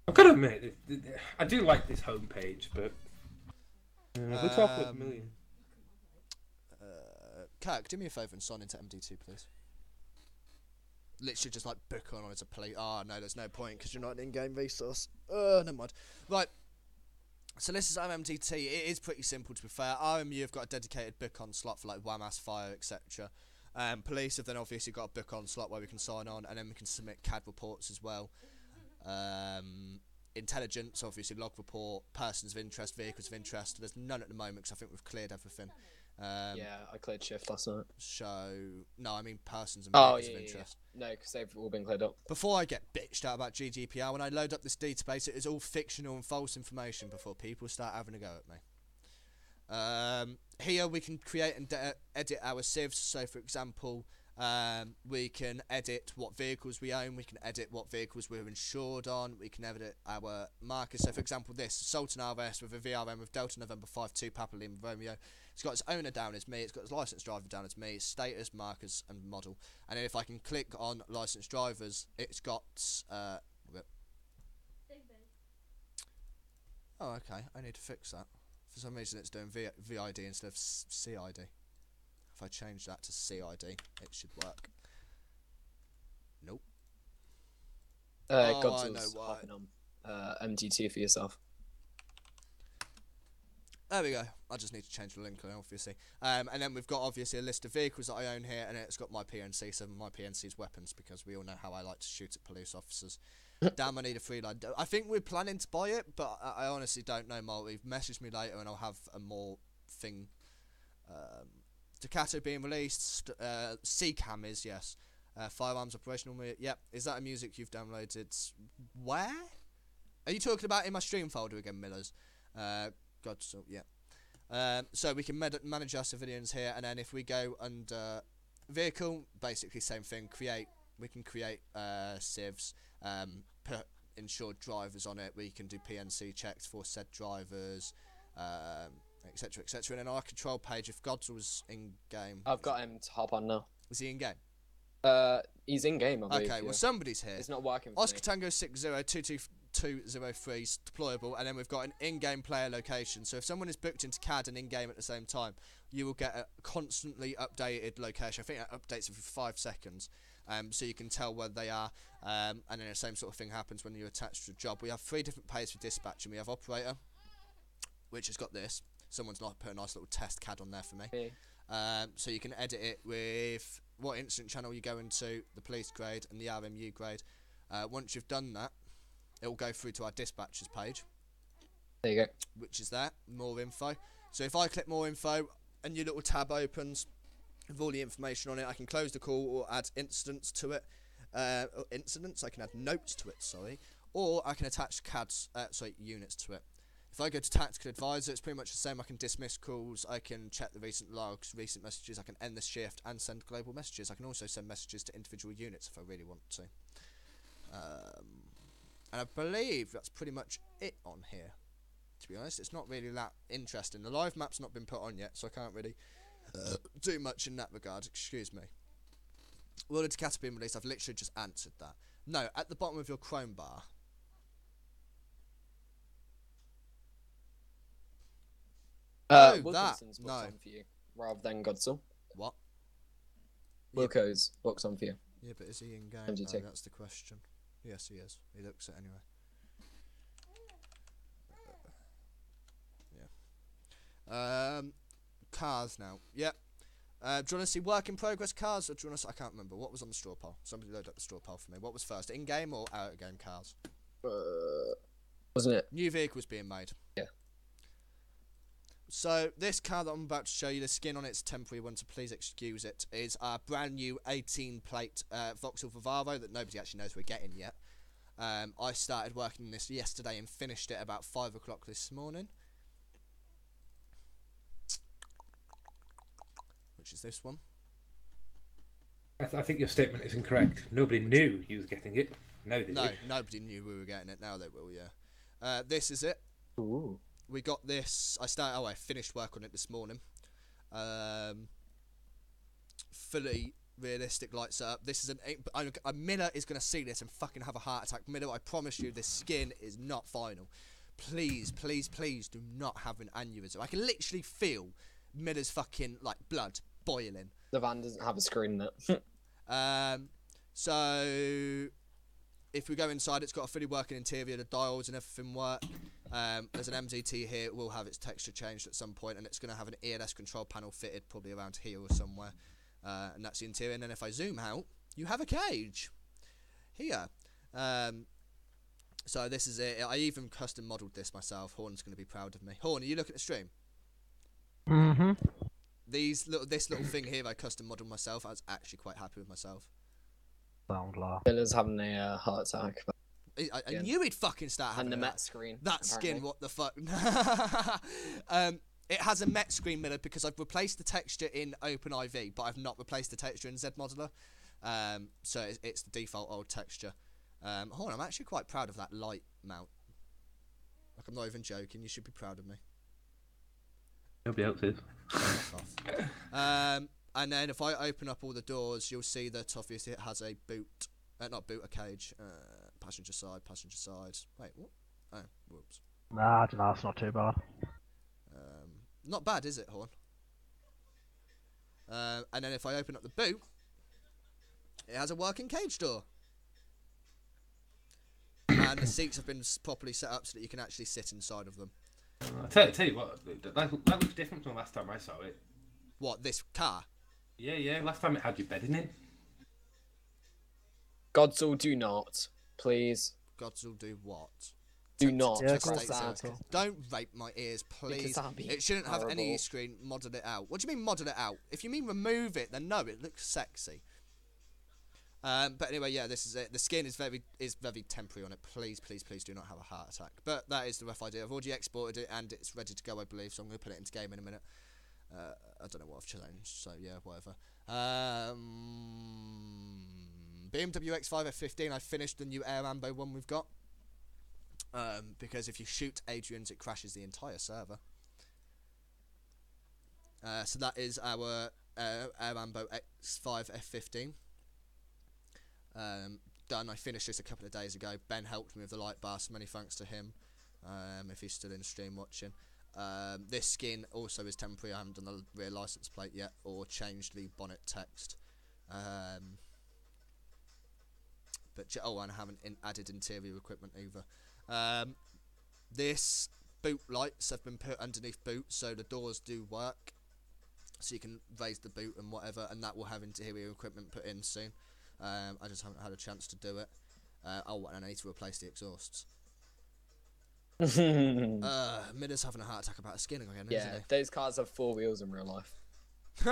I've got to admit, I do like this homepage, but looks awfully familiar. Kirk, do me a favour and sign into MD2, please. Literally just like book on as a play. Ah, no, there's no point because you're not an in-game resource. Never mind. Right. So this is MDT. It is pretty simple, to be fair. RMU have got a dedicated book on slot for like WAMAS, fire, etc. Police have then obviously got a book on slot where we can sign on, and then we can submit CAD reports as well. Intelligence, obviously log report, persons of interest, vehicles of interest. There's none at the moment because I think we've cleared everything. Yeah, I cleared shift last night. So no, I mean persons and vehicles of interest. No, because they've all been cleared up. Before I get bitched out about GDPR, when I load up this database, it is all fictional and false information before people start having a go at me. Here we can create and edit our civs. So, for example, we can edit what vehicles we own. We can edit what vehicles we're insured on. We can edit our markers. So, for example, this Sultan RS with a VRM with Delta November 52 Papa Lima Romeo. It's got its owner down as me. It's got its licensed driver down as me. Status, markers, and model. And then if I can click on licensed drivers, it's got. Oh, okay. I need to fix that. For some reason, it's doing VID instead of CID. If I change that to CID, it should work. Nope. Godzill's hopping on MT2 for yourself. There we go. I just need to change the link, obviously. And then we've got, obviously, a list of vehicles that I own here, and it's got my PNC, so my PNC's weapons, because we all know how I like to shoot at police officers. Damn, I need a Freelander. I think we're planning to buy it, but I honestly don't know, Multi. Message me later, and I'll have a more thing. Staccato being released. CCAM is, yes. Firearms operational. Yep. Is that a music you've downloaded? Where? Are you talking about in my stream folder again, Millers? God, so yeah. So we can manage our civilians here, and then if we go under vehicle, basically same thing. We can create civs, put insured drivers on it. We can do PNC checks for said drivers, etc., etc. And then our control page, if Godzill's in game, I've got him to hop on now. Is he in game? He's in game. I believe, Okay, well somebody's here. It's not working. For Oscar me. Tango 6022203 is deployable, and then we've got an in-game player location. So if someone is booked into CAD and in-game at the same time, you will get a constantly updated location. I think it updates every 5 seconds, so you can tell where they are. And then the same sort of thing happens when you're attached to a job. We have 3 different pays for dispatch, and we have operator, which has got this. Someone's not put a nice little test CAD on there for me. Yeah. So you can edit it with what incident channel you go into, the police grade and the RMU grade. Once you've done that, it will go through to our dispatchers page. There you go. Which is there, more info. So if I click more info and your little tab opens with all the information on it, I can close the call or add incidents to it. Or incidents, I can add notes to it, sorry. Or I can attach units to it. If I go to Tactical Advisor, it's pretty much the same. I can dismiss calls, I can check the recent logs, recent messages, I can end the shift and send global messages. I can also send messages to individual units if I really want to. And I believe that's pretty much it on here. To be honest, it's not really that interesting. The live map's not been put on yet, so I can't really do much in that regard. Excuse me. Will the Takata be released? I've literally just answered that. No, at the bottom of your Chrome bar. Wilkinson's book's No. on for you, rather than Godzilla. What? Wilco's book's on for you. Yeah, but is he in game? MGT. No, that's the question. Yes, he is. He looks it anyway. Yeah. Cars now. Yep. Do you want to see work in progress cars, or do you want to? I can't remember what was on the straw poll. Somebody load up the straw poll for me. What was first, in game or out of game cars? Wasn't it? New vehicles being made. Yeah. So this car that I'm about to show you, the skin on it's temporary one, so please excuse it, is our brand new 18 plate Vauxhall Vivaro that nobody actually knows we're getting yet. I started working on this yesterday and finished it about 5 o'clock this morning. Which is this one. I think your statement is incorrect. Nobody knew you was getting it. Now they do. Nobody knew we were getting it. Now they will, yeah. This is it. Ooh. We got this. I finished work on it this morning. Fully realistic light setup. This is a Miller is going to see this and fucking have a heart attack. Miller, I promise you, this skin is not final. Please, please, please do not have an aneurysm. I can literally feel Miller's fucking like blood boiling. The van doesn't have a screen in it. So if we go inside, it's got a fully working interior, the dials and everything work. There's an MZT here, it will have its texture changed at some point, and it's going to have an ELS control panel fitted probably around here or somewhere. And that's the interior. And then if I zoom out, you have a cage here. So this is it. I even custom modelled this myself. Horn's going to be proud of me. Horn, are you looking at the stream? Mm-hmm. This little thing here I custom modelled myself. I was actually quite happy with myself. Sound laugh. Miller's having a heart attack. I knew he'd fucking start having And the that. Met screen. That apparently. skin, what the fuck? It has a Met screen, Miller, because I've replaced the texture in OpenIV, but I've not replaced the texture in ZModeler. So it's the default old texture. Hold on, I'm actually quite proud of that light mount. Like, I'm not even joking. You should be proud of me. Nobody else is. And then if I open up all the doors, you'll see that obviously it has a boot. A cage. Passenger side. Wait, what? Oh, whoops. Nah, I don't know, it's not too bad. Not bad, is it, Horn? And then if I open up the boot, it has a working cage door. And the seats have been properly set up so that you can actually sit inside of them. I'll tell you what, that looks different from last time I saw it. What, this car? Yeah, last time it had your bedding in. Godzilla, do not, please. Godzilla do what? Do not. Yeah, Text of state course zero. that. Don't rape my ears, please. that'd be It shouldn't have any horrible. screen. Model it out. What do you mean model it out? If you mean remove it, then no, it looks sexy. But anyway, yeah, this is it. The skin is very temporary on it. Please, please, please do not have a heart attack. But that is the rough idea. I've already exported it and it's ready to go, I believe. So I'm going to put it into game in a minute. I don't know what I've changed. So yeah, whatever. BMW X5 F15. I finished the new Air Ambo one we've got. Because if you shoot Adrian's, it crashes the entire server. So that is our Air Ambo X5 F15. Done. I finished this a couple of days ago. Ben helped me with the light bar, so many thanks to him. If he's still in stream watching. This skin also is temporary. I haven't done the rear license plate yet or changed the bonnet text. And I haven't added interior equipment either. This boot lights have been put underneath boot, so the doors do work. So you can raise the boot and whatever, and that will have interior equipment put in soon. I just haven't had a chance to do it. And I need to replace the exhausts. Miller's having a heart attack about a skin again, Yeah, isn't those cars have 4 wheels in real life. he?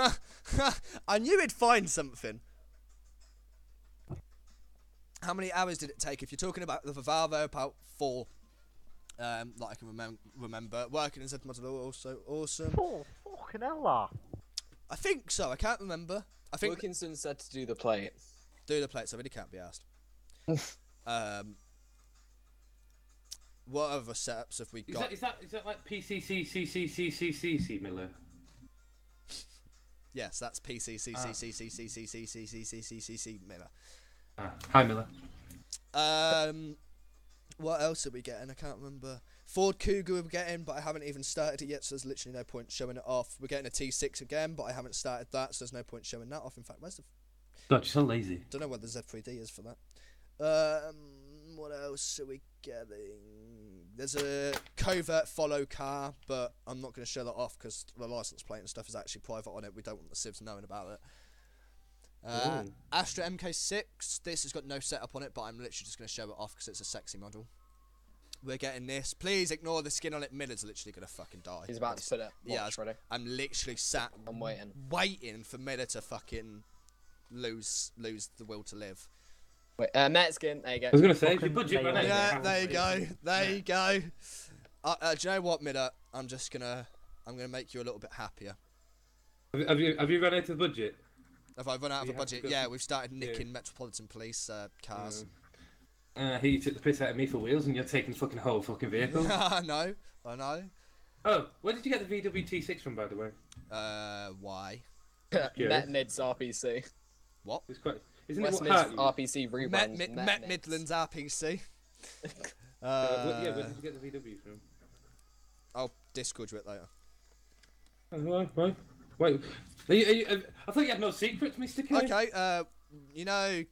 I knew he'd find something. How many hours did it take? If you're talking about the Vivalvo, about 4. Like I can remember. Working in Z Mods are also awesome. Oh, fucking hell, I think so. I can't remember. I think Wilkinson said to do the plate. do the plates. I really can't be asked. What other setups have we got? Is that like PCCCCCCCC Miller? Yes, that's PCCCCCCCCCCCCCC Miller. Hi Miller. What else are we getting? I can't remember. Ford Cougar we're getting, but I haven't even started it yet, so there's literally no point showing it off. We're getting a T6 again, but I haven't started that, so there's no point showing that off. In fact, where's the... God, you're so lazy. Don't know what the Z3D is for that. What else are we getting? There's a covert follow car, but I'm not going to show that off because the license plate and stuff is actually private on it. We don't want the civs knowing about it. Astra MK6. This has got no setup on it, but I'm literally just going to show it off because it's a sexy model. We're getting this. Please ignore the skin on it. Miller's literally going to fucking die. He's about to put it. Yeah, Ready. I'm literally sat. I'm waiting. Waiting for Miller to fucking lose the will to live. Wait, Met skin. There you go. I was gonna say, if your budget ran out, Yeah, there you go. There you go. Do you know what, Miller? I'm gonna make you a little bit happier. Have you run out of budget? Have I run out of a You have to budget? go Yeah, for- we've started nicking Metropolitan Police cars. He took the piss out of me for wheels, and you're taking fucking whole fucking vehicle. I know. Oh, where did you get the VW-T6 from, by the way? Why? Met Mids RPC. What? It's quite. Isn't West it Mids what hurt you? RPC rebrand. Met Midlands RPC. Yeah, where did you get the VW from? I'll Discord you it later. Oh, right. Wait, I thought you had no secrets, Mr. K. Okay. You know,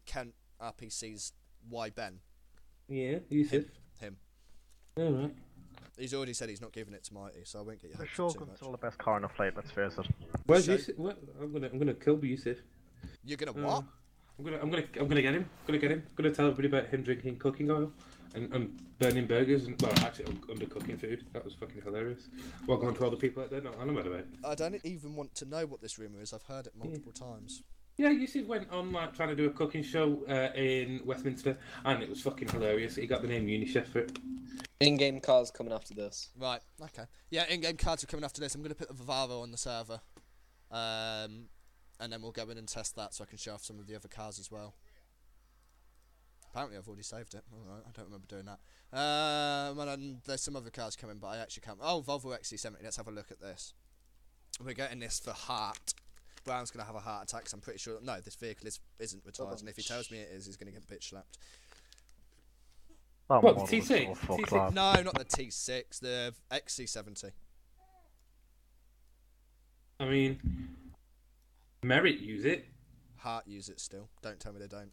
Kent RPC's Y Ben. Yeah, Yusuf. Him. All right. He's already said he's not giving it to Mighty, so I won't get you The hopes too Shogun's much. still the best car in the fleet, let's face it. Where's So- Yusuf? What? I'm gonna kill Yusuf. You're gonna what? I'm gonna get him. I'm gonna tell everybody about him drinking cooking oil and burning burgers and actually undercooking food. That was fucking hilarious. Well, going to all the people out there. No, I know about it. I don't even want to know what this rumour is. I've heard it multiple times. Yeah, Yusuf went on like trying to do a cooking show in Westminster, and it was fucking hilarious. He got the name Unicef for it. In-game cars coming after this. Right, okay. Yeah, in-game cards are coming after this. I'm going to put the Vivalvo on the server. And then we'll go in and test that so I can show off some of the other cars as well. Apparently I've already saved it. Alright, I don't remember doing that. And then there's some other cars coming, but I actually can't... Oh, Volvo XC70. Let's have a look at this. We're getting this for Heart. Brown's going to have a heart attack, 'cause I'm pretty sure... No, this vehicle isn't retired, and if he tells me it is, he's going to get bitch slapped. That What, the model was T6? so fucked, T6? lad. No, not the T6, the XC70. I mean, Merit use it. Heart use it still. Don't tell me they don't.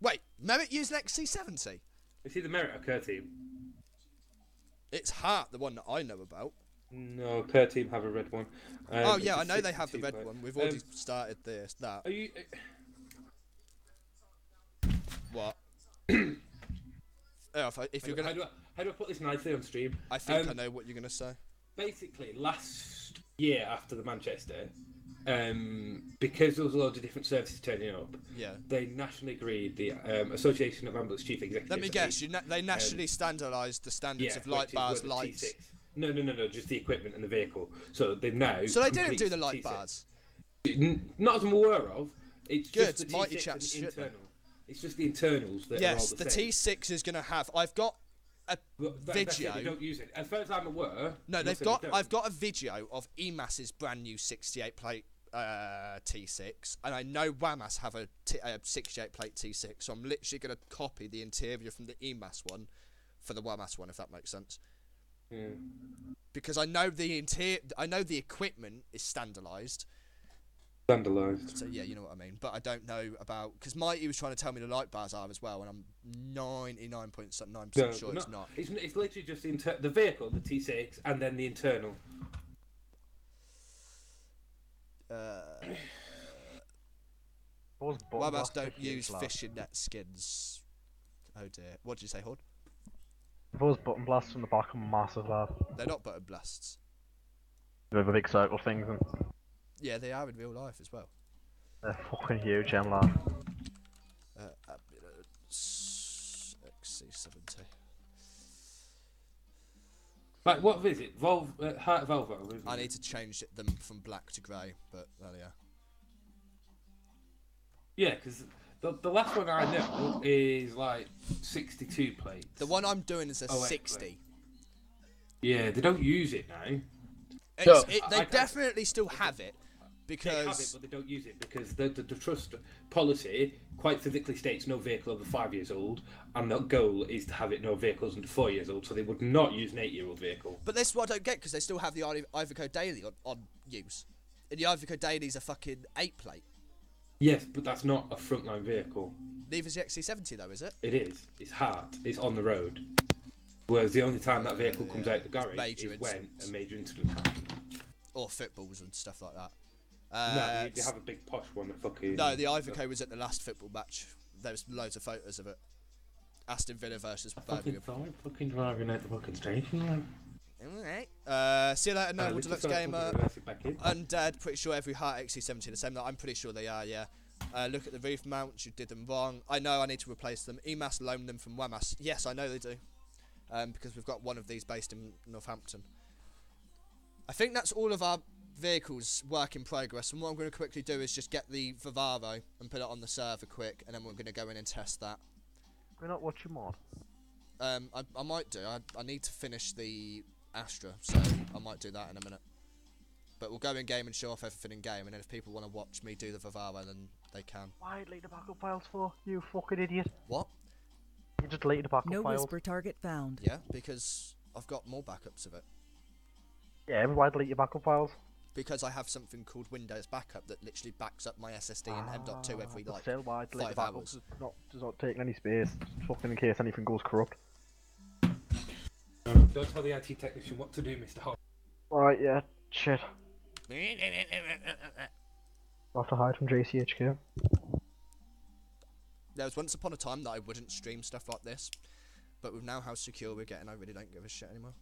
Wait, Merritt used an XC70? Is he the Merit or Kerr team? It's Heart, the one that I know about. No, Kerr team have a red one. Oh yeah, it's a I know they have the 62 red plate. one. We've already started that. Are you? What? If you're gonna, How do I put this nicely on stream? I think I know what you're gonna say. Basically, last year after the Manchester, because there was loads of different services turning up, Yeah. they nationally agreed, the Association of Ambulance Chief Executives. Let me guess. They nationally standardised the standards of light which is bars, where the lights. T6 No, just the equipment and the vehicle. So they've now. So they didn't complete do the light T6. bars. Not as I'm aware of. It's Good, just the mighty T6 chaps and the should know. internal. It's just the internals that are all Yes, the the same. T6 is gonna have. I've got a That's it, video. they don't use it. As far as I'm aware. No, I'm not they've saying got. they don't. I've got a video of EMAS's brand new 68 plate T6, and I know WAMAS have a 68 plate T6. So I'm literally gonna copy the interior from the EMAS one for the WAMAS one, if that makes sense. Yeah. Because I know the I know the equipment is standardised. Standardised. So yeah, you know what I mean. But I don't know about, because Mighty was trying to tell me the light bars are as well, and I'm 99.9% sure it's not. It's literally just the vehicle, the T6, and then the internal. Suppose button Wabas blasts are don't huge, use lad. fishing net skins. Oh dear. What did you say, Horde? Those button blasts on the back are massive, lad. They're not button blasts. They're the big circle things, and Yeah, they are in real life as well. they're fucking huge, lad. XC70. Like, what is it? Heart Volvo, isn't I it? need to change them from black to grey, but there we are. Yeah, because the last one I know is like 62 plates. The one I'm doing is a Oh, wait, 60. Yeah, they don't use it now. They definitely still have it, because... They have it, but they don't use it because the trust policy quite physically states no vehicle over 5 years old, and the goal is to have it no vehicles under 4 years old, so they would not use an 8-year-old vehicle. But this is what I don't get, because they still have the Ivoco Daily on use. And the Ivoco Daily's a fucking 8 plate. Yes, but that's not a frontline vehicle. Neither's the XC70 though, is it? It is. It's hard. It's on the road. Whereas the only time that vehicle comes out the garage Major is when incidents. a major incident happens. Or footballs and stuff like that. No, they have a big posh one that fucking... No, the Ivoco was at the last football match. There was loads of photos of it. Aston Villa versus Birmingham. Fucking driving out the fucking station, man. Alright. See you later, Noble Deluxe Gamer. Back in. Undead, pretty sure every Heart XC70 the same. I'm pretty sure they are, yeah. Look at the roof mounts, you did them wrong. I know I need to replace them. EMAS loaned them from WAMAS. Yes, I know they do. Because we've got one of these based in Northampton. I think that's all of our vehicles work in progress, and what I'm going to quickly do is just get the Vivaro and put it on the server quick, and then we're going to go in and test that. We're not watching mod. I might do. I need to finish the Astra, so I might do that in a minute. But we'll go in game and show off everything in game, and then if people want to watch me do the Vivaro, then they can. Why delete the backup files for? You fucking idiot. What? You just deleted the backup No files. whisper target found. Yeah, because I've got more backups of it. Yeah, but why delete your backup files? Because I have something called Windows Backup that literally backs up my SSD and M.2 every But like still, why delete the 5 backups? hours. It's not taking any space. Fucking in case anything goes corrupt. Don't tell the IT technician what to do, Mr. Hall. Alright, yeah, shit. I'll have to hide from JCHQ. There was once upon a time that I wouldn't stream stuff like this, but with now how secure we're getting, I really don't give a shit anymore.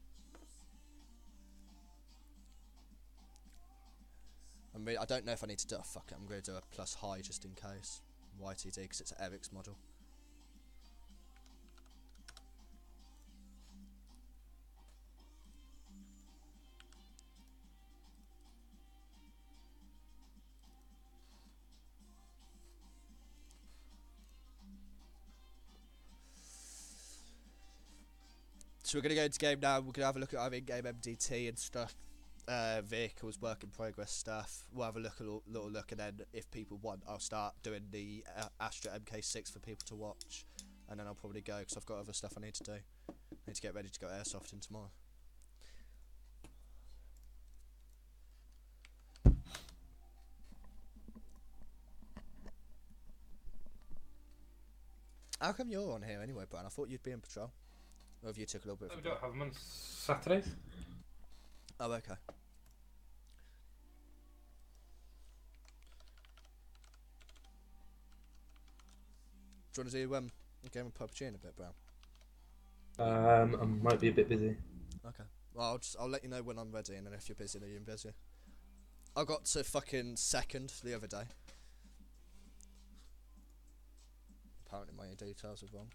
I don't know if I need to do a fuck it. I'm going to do a plus high just in case. YTD, because it's an Eric's model. So we're going to go into game now. We're going to have a look at our in-game MDT and stuff. Vehicles, work in progress stuff. We'll have a little look, and then if people want, I'll start doing the Astra MK6 for people to watch, and then I'll probably go because I've got other stuff I need to do. I need to get ready to go airsofting tomorrow. How come you're on here anyway, Brian? I thought you'd be in patrol. Or have you took a little bit of We a don't break? have them on Saturdays. Oh, okay. Do you want to do a game of PUBG in a bit, Brown? I might be a bit busy. Okay. Well, I'll let you know when I'm ready, and then if you're busy, then you're busy. I got to fucking second the other day. Apparently my details are wrong.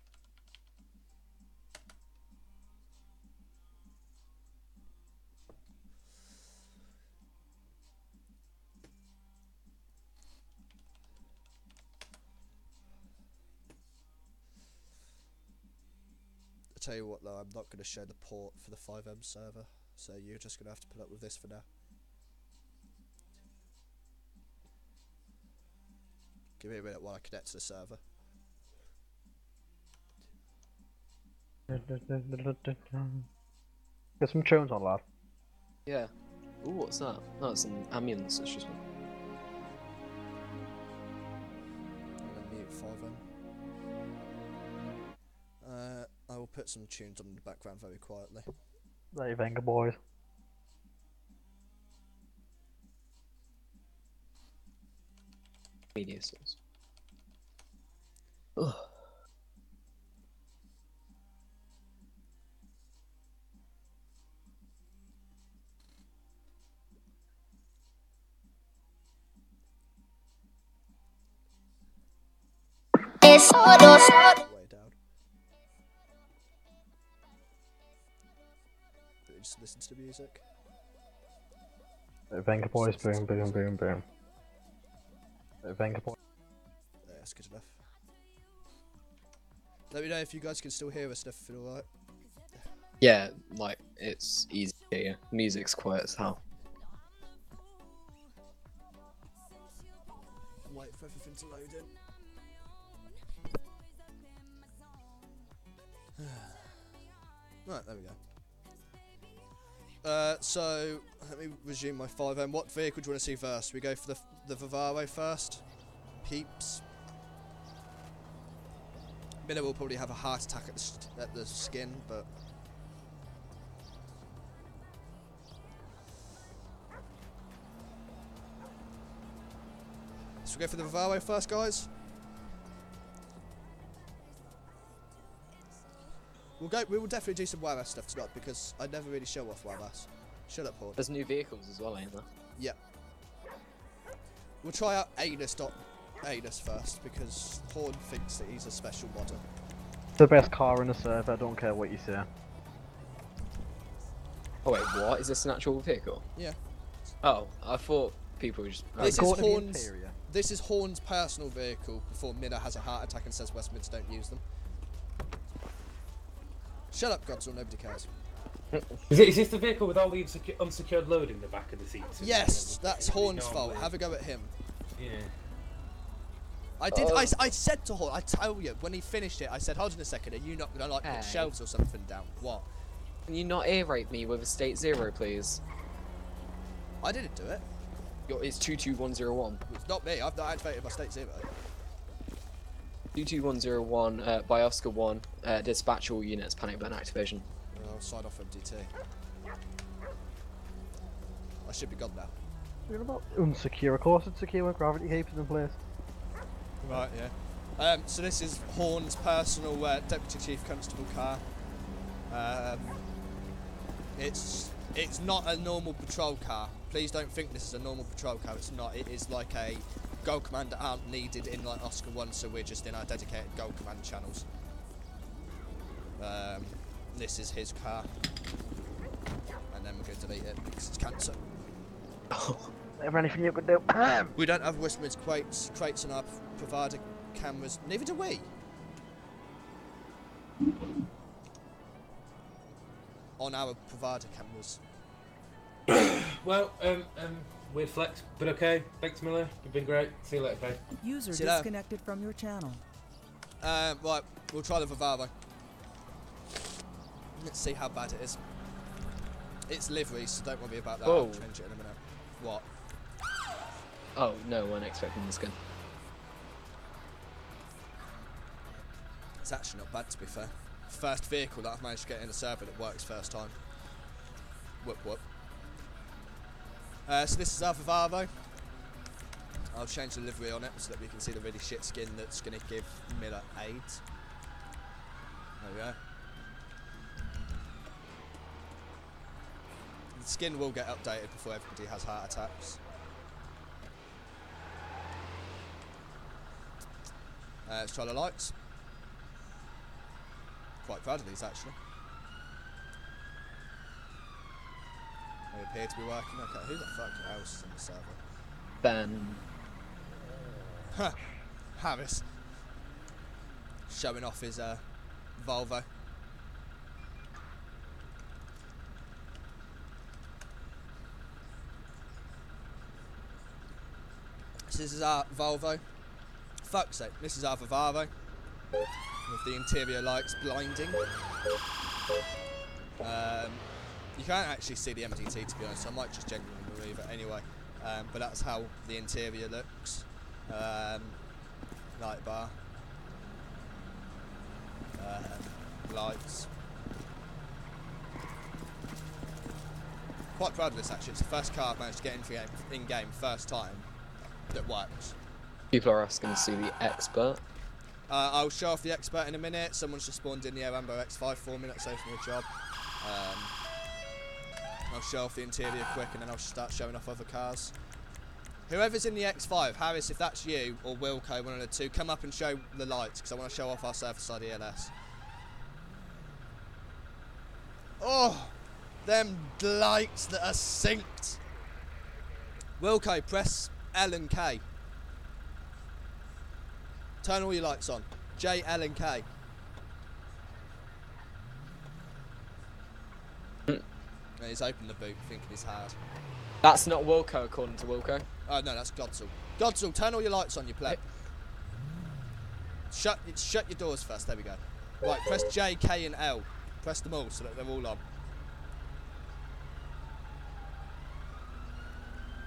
I tell you what though, I'm not going to show the port for the 5M server, so you're just going to have to put up with this for now. Give me a minute while I connect to the server. Get some tunes on, lad. Yeah. Ooh, what's that? No, it's an ambulance. It's just one. I'm going to mute 5M. I will put some tunes on in the background very quietly. They Venga boys. Media source. Ugh. Way down. But we just listen to the music. Venga boys, boom, boom, boom, boom. Venga boys. Yeah, that's good enough. Let me know if you guys can still hear us and everything alright. Yeah, like, it's easy to hear. Music's quiet as hell. I'm waiting for everything to load in. Right, there we go. So, let me resume my 5M. What vehicle do you want to see first? We go for the Vivaro first. Peeps. Miller will probably have a heart attack at the skin, but... So we go for the Vivaro first, guys. We will definitely do some Waras stuff tonight because I never really show off Waras. Shut up, Horn. There's new vehicles as well, ain't there? Yep. We'll try out Anus first because Horn thinks that he's a special modder. The best car in the server, I don't care what you say. Oh wait, what? Is this an actual vehicle? Yeah. Oh, I thought people were just... This is Horn's personal vehicle before Miller has a heart attack and says West Mids don't use them. Shut up, Godzilla, nobody cares. Is this the vehicle with all the unsecured load in the back of the seats? Yes, that's Horn's fault. Have a go at him. Yeah. I said to Horn, I tell you, when he finished it, I said, hold on a second, are you not going to like put shelves or something down? What? Can you not air rape me with a state 0, please? I didn't do it. It's 22101. It's not me, I've not activated my state 0. 22101 by Oscar 1, dispatch all units, panic burn activation. I'll sign off MDT. I should be gone now. What about unsecure? Of course it's secure, gravity keeps it in place. Right, yeah. So this is Horn's personal Deputy Chief Constable car. It's not a normal patrol car. Please don't think this is a normal patrol car. It's not. It is like a Gold Commander aren't needed in like Oscar 1, so we're just in our dedicated Gold Command channels. This is his car. And then we're going to delete it because it's cancer. Ever anything you could do? We don't have West Mids crates on our provider cameras. Neither do we. On our provider cameras. Well, weird flex, but okay. Thanks, Miller. You've been great. See you later, babe. User disconnected from your channel. Right, we'll try the Vivaro. Let's see how bad it is. It's livery, so don't worry about that. Whoa. I'll change it in a minute. What? Oh, no, weren't expecting this gun. It's actually not bad, to be fair. First vehicle that I've managed to get in a server that works first time. Whoop whoop. So this is our Vivaro. I'll change the livery on it so that we can see the really shit skin that's going to give Miller AIDS. There we go. The skin will get updated before everybody has heart attacks. Let's try the lights. Quite proud of these actually. They appear to be working. Okay, who the fuck else is in the server? Ben. Huh. Harris. Showing off his Volvo. So this is our Volvo. Fuck's sake, this is our Vivaro. With the interior lights blinding. You can't actually see the MDT, to be honest, so I might just genuinely remove it anyway. But that's how the interior looks. Light bar. Lights. Quite proud of this actually. It's the first car I've managed to get in game first time that works. People are asking to see the expert. I'll show off the expert in a minute. Someone's just spawned in the Rambo X5 for me. That's saved me a job. I'll show off the interior quick, and then I'll start showing off other cars. Whoever's in the X5, Harris, if that's you, or Wilco, one of the two, come up and show the lights, because I want to show off our surface side ELS. Oh, them lights that are synced. Wilco, press L and K. Turn all your lights on. J, L and K. He's opened the boot, thinking he's hard. That's not Wilco, according to Wilco. Oh no, that's Godzall. Godzall, turn all your lights on, you pleb. Shut your doors first. There we go. Right, press J, K, and L. Press them all so that they're all on.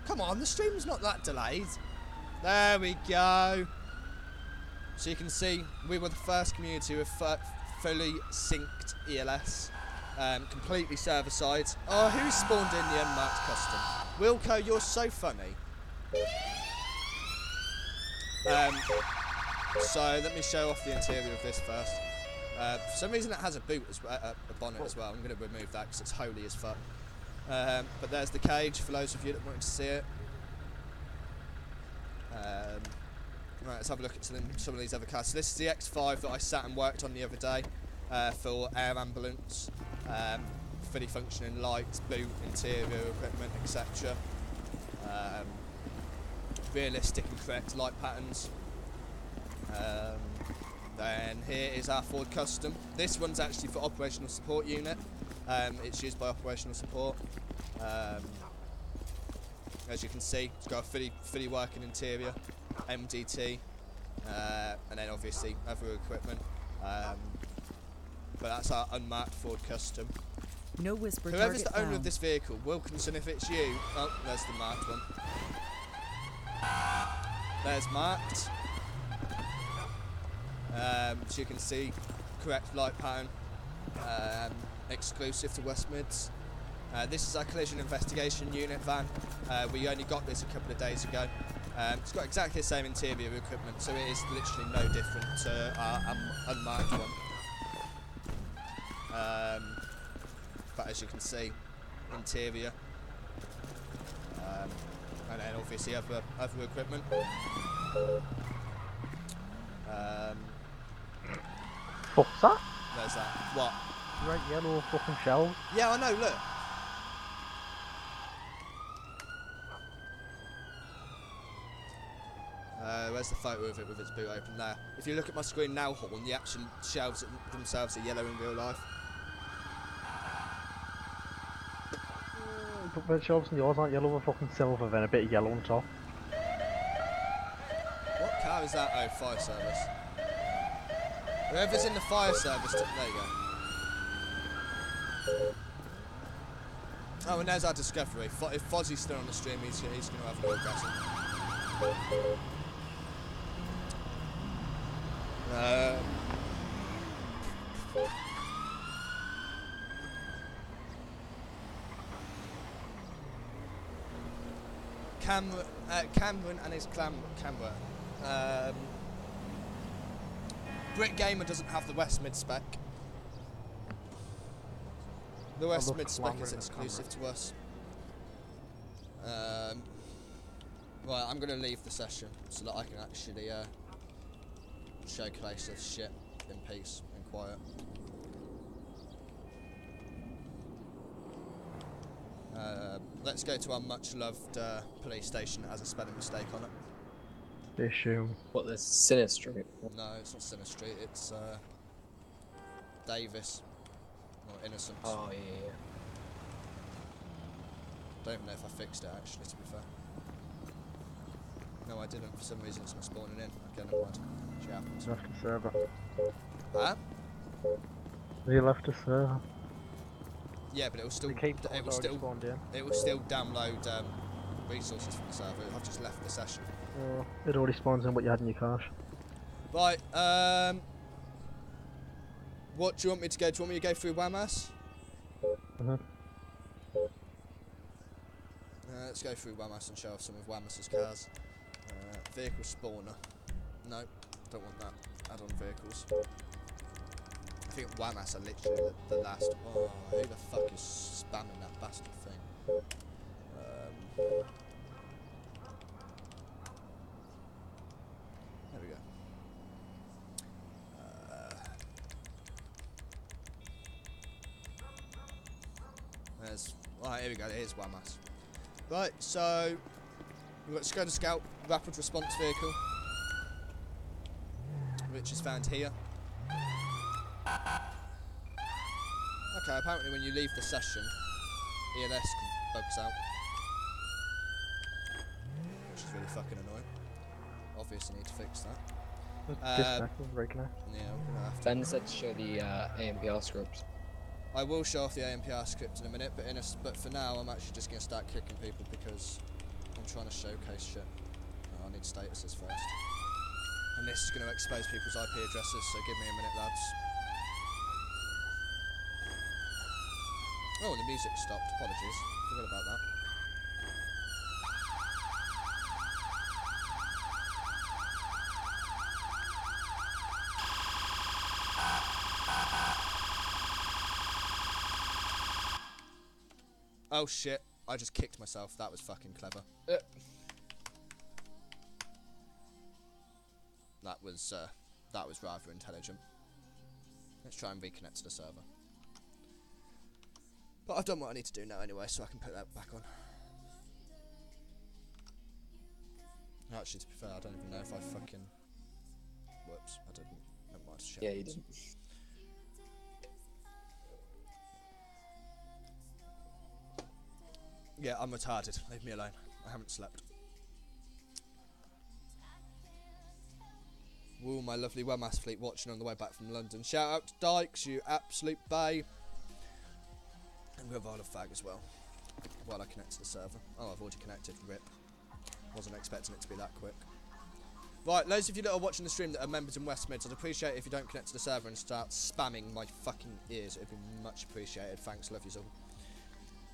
Come on, the stream's not that delayed. There we go. So you can see we were the first community with fully synced ELS. Completely server-side. Oh, who's spawned in the unmarked custom? Wilco, you're so funny. So let me show off the interior of this first. For some reason it has a boot as well, a bonnet as well. I'm going to remove that because it's holy as fuck. But there's the cage for those of you that wanted to see it. Right, let's have a look at some of these other cars. So this is the X5 that I sat and worked on the other day for air ambulance. Fully functioning lights, boot, interior equipment, etc. Realistic and correct light patterns. Then here is our Ford Custom. This one's actually for operational support unit. It's used by operational support. As you can see, it's got a fully working interior, MDT, and then obviously other equipment. But that's our unmarked Ford Custom. No whisper. Whoever's the owner of this vehicle, Wilkinson, if it's you. Oh, there's the marked one. There's marked. So you can see correct light pattern, exclusive to West Mids. This is our collision investigation unit van. We only got this a couple of days ago. It's got exactly the same interior equipment, so it is literally no different to our unmarked one. But as you can see, interior, and then obviously other equipment. Fuck's that? There's that. What? Right, yellow fucking shells. Yeah, I know, look. Where's the photo of it with its boot open there? If you look at my screen now, Horn, the actual shelves themselves are yellow in real life. But the shelves and yours aren't yellow, they're fucking silver, then a bit of yellow on top. What car is that? Oh, fire service. Whoever's in the fire service, there you go. Oh, and there's our discovery. If Fozzie's still on the stream, he's going to have a orgasm. Cameron and his camera. Brit Gamer doesn't have the West Mid spec. The West Mid spec is exclusive to us. Right, I'm going to leave the session so that I can actually showcase this shit in peace and quiet. Let's go to our much loved police station that has a spelling mistake on it. Issue. What, there's Sinner Street? No, it's not Sinner Street, it's Davis. Or Innocence. Oh, yeah. Don't even know if I fixed it actually, to be fair. No, I didn't. For some reason it's not spawning in. Okay, never mind. Shit happens. Left the server. Huh? They left the server. Yeah, but it will still it will still download resources from the server. I've just left the session. Oh, it already spawns in what you had in your cache. Right, what do you want me to go? Do you want me to go through WAMAS? Let's go through WAMAS and show off some of WAMAS's cars. Vehicle spawner. No. Don't want that. Add-on vehicles. I think WAMAS are literally the last. Oh, who the fuck is spamming that bastard thing? There we go. Right, here we go. Here's WAMAS. Right, so we've got Skoda Scout Rapid Response Vehicle, which is found here. Okay, apparently when you leave the session, ELS bugs out, which is really fucking annoying. Obviously need to fix that. Regular. Yeah, we're gonna have to. Ben said to show the ANPR script. I will show off the ANPR script in a minute, but for now I'm actually just gonna start kicking people because I'm trying to showcase shit. I need statuses first, and this is gonna expose people's IP addresses. So give me a minute, lads. Oh, the music stopped. Apologies. Forgot about that. Oh shit, I just kicked myself. That was fucking clever. That was rather intelligent. Let's try and reconnect to the server. But I've done what I need to do now anyway, so I can put that back on. Actually, to be fair, I don't even know if I fucking... Whoops, I didn't. Never mind. Shit. Yeah, you didn't. Yeah, I'm retarded. Leave me alone. I haven't slept. Woo, my lovely WAMAS fleet watching on the way back from London. Shout out to Dykes, you absolute bae. And we'll roll a fag as well. While I connect to the server. Oh, I've already connected. RIP. Wasn't expecting it to be that quick. Right, those of you that are watching the stream that are members in West Mids, I'd appreciate it if you don't connect to the server and start spamming my fucking ears. It'd be much appreciated. Thanks, love you all.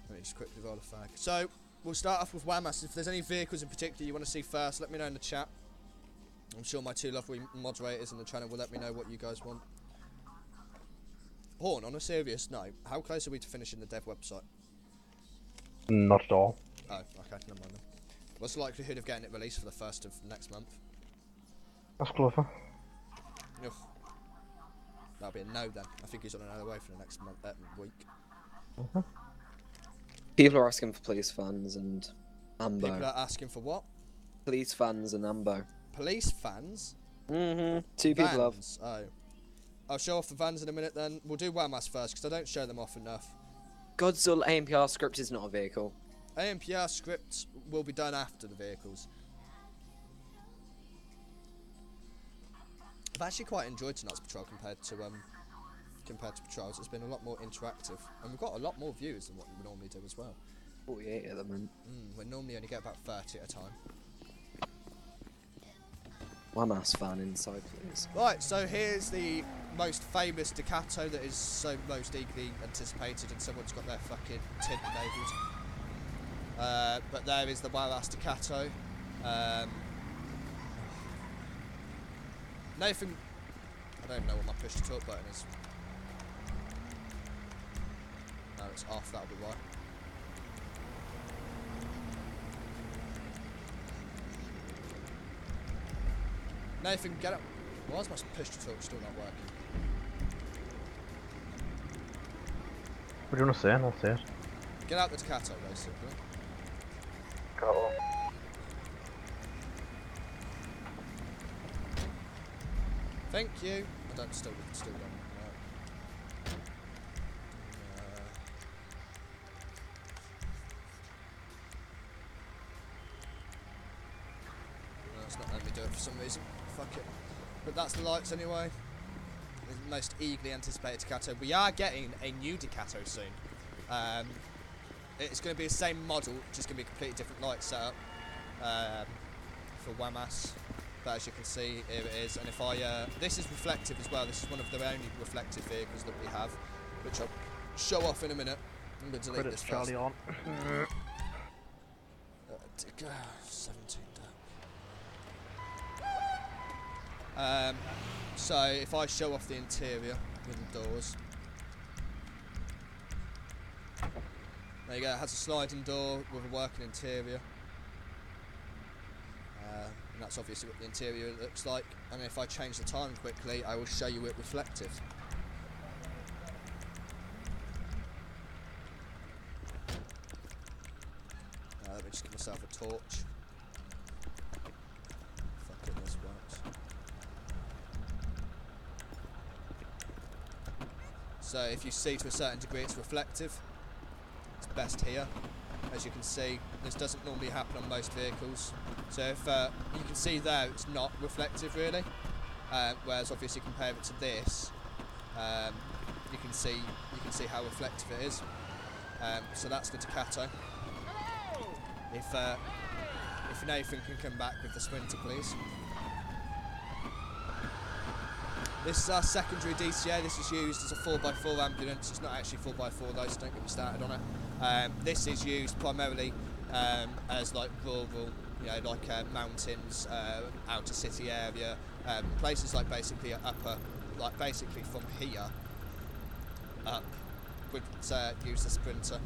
Let me just quickly roll a fag. So, we'll start off with WAMAS. If there's any vehicles in particular you want to see first, let me know in the chat. I'm sure my two lovely moderators in the channel will let me know what you guys want. Horn, on a serious note, how close are we to finishing the dev website? Not at all. Oh, okay, never mind then. What's the likelihood of getting it released for the 1st of next month? That's clever. Ugh. That'll be a no then. I think he's on another way for the next month, week. People are asking for police fans and Ambo. People are asking for what? Police fans and Ambo. Police fans? Mm-hmm. Two people have. Oh. I'll show off the vans in a minute then. We'll do WAMAS first because I don't show them off enough. Godzilla ANPR script is not a vehicle. ANPR scripts will be done after the vehicles. I've actually quite enjoyed tonight's patrol compared to patrols. It's been a lot more interactive, and we've got a lot more views than what we normally do as well. 48 at the moment. We normally only get about 30 at a time. WAMAS fan inside, please. Right, so here's the most famous Ducato that is so most eagerly anticipated, and someone's got their fucking tint enabled. But there is the WAMAS Ducato. Nathan, I don't know what my push to talk button is. No, it's off, that'll be why. Nathan, get up. Why is my push to talk still not working? What do you want to say? I'll say it. Get out the Ducato, basically. Go. Thank you. I don't still don't. Right. No, it's not letting me do it for some reason. Fuck it. But that's the lights anyway. The most eagerly anticipated Ducato. We are getting a new Ducato soon. It's going to be the same model, just going to be a completely different light setup for WAMAS. But as you can see, here it is. And if I, this is reflective as well. This is one of the only reflective vehicles that we have, which I'll show off in a minute. I'm going to delete this first. Charlie on. 17 down. So if I show off the interior with the doors, there you go. It has a sliding door with a working interior, and that's obviously what the interior looks like. And if I change the time quickly, I will show you it reflective. Let me just give myself a torch. Fuck it, this works. So if you see to a certain degree it's reflective, it's best here. As you can see, this doesn't normally happen on most vehicles. So if you can see there, it's not reflective really. Whereas obviously compare it to this, you can see how reflective it is. So that's the Ducato. If Nathan can come back with the Sprinter, please. This is our secondary DCA. This is used as a 4x4 ambulance. It's not actually 4x4 though, so don't get me started on it. This is used primarily as like rural, like mountains, outer city area, places like basically basically from here up would use the Sprinter.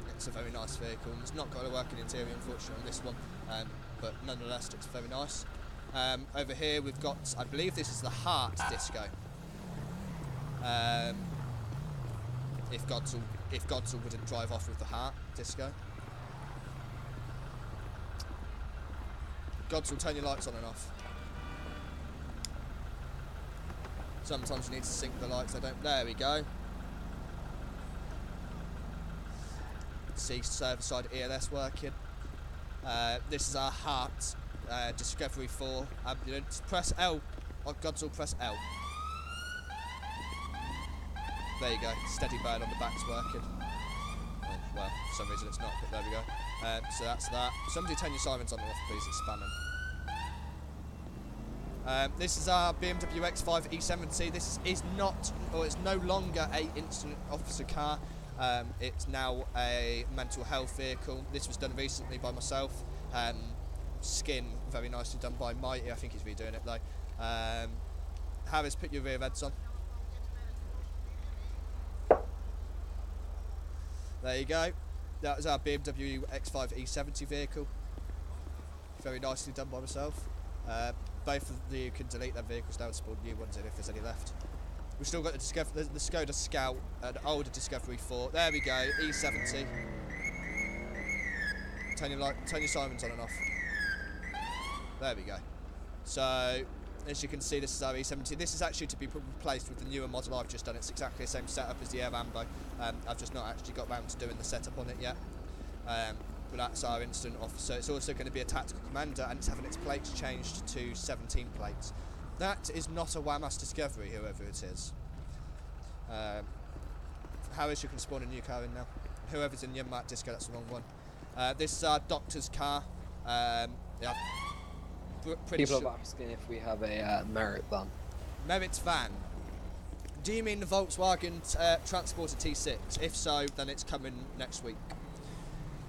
It's a very nice vehicle. It's not got a working interior, unfortunately, on this one, but nonetheless, it's very nice. Over here, we've got, I believe this is the Heart Disco. If Godsall wouldn't drive off with the Heart Disco. Godsall, turn your lights on and off. Sometimes you need to sync the lights. They don't. There we go. See server side ELS working. This is our Heart Discovery 4 ambulance. Press L. Oh, Godsall, press L. There you go. Steady burn on the back's working. Oh, well, for some reason it's not, but there we go. So that's that. Somebody turn your sirens on and off, please. It's spamming. This is our BMW X5 E70. This is not, or it's no longer a incident officer car. It's now a mental health vehicle. This was done recently by myself. Skin, very nicely done by Mighty. I think he's redoing it though. Harris, put your rear heads on. There you go. That was our BMW X5 E70 vehicle. Very nicely done by myself. Both of you can delete their vehicles now and spawn new ones in if there's any left. We've still got the Skoda Scout, an older Discovery 4. There we go, E70. Turn your sirens on and off. There we go. So, as you can see, this is our E70. This is actually to be replaced with the newer model I've just done. It's exactly the same setup as the Air Rambo. I've just not actually got round to doing the setup on it yet. But that's our incident officer. It's also going to be a tactical commander, and it's having its plates changed to 17 plates. That is not a WAMAS Discovery, whoever it is. Harris, you can spawn a new car in now. Whoever's in your Mark Disco, that's the wrong one. This is our doctor's car. Yeah, People are asking if we have a Merit van. Merit's van. Do you mean the Volkswagen Transporter T6? If so, then it's coming next week.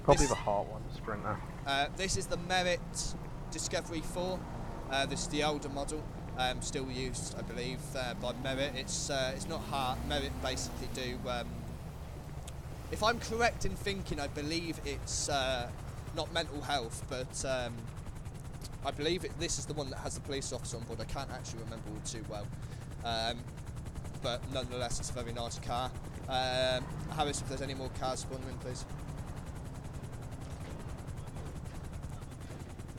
Probably the Heart one, Sprinter. This is the Merit Discovery 4. This is the older model. Still used, I believe, by Merit. It's not Heart. Merit basically do. If I'm correct in thinking, I believe it's not mental health, but I believe this is the one that has the police officer on board. I can't actually remember all too well, but nonetheless, it's a very nice car. Harris, if there's any more cars spawning in, please.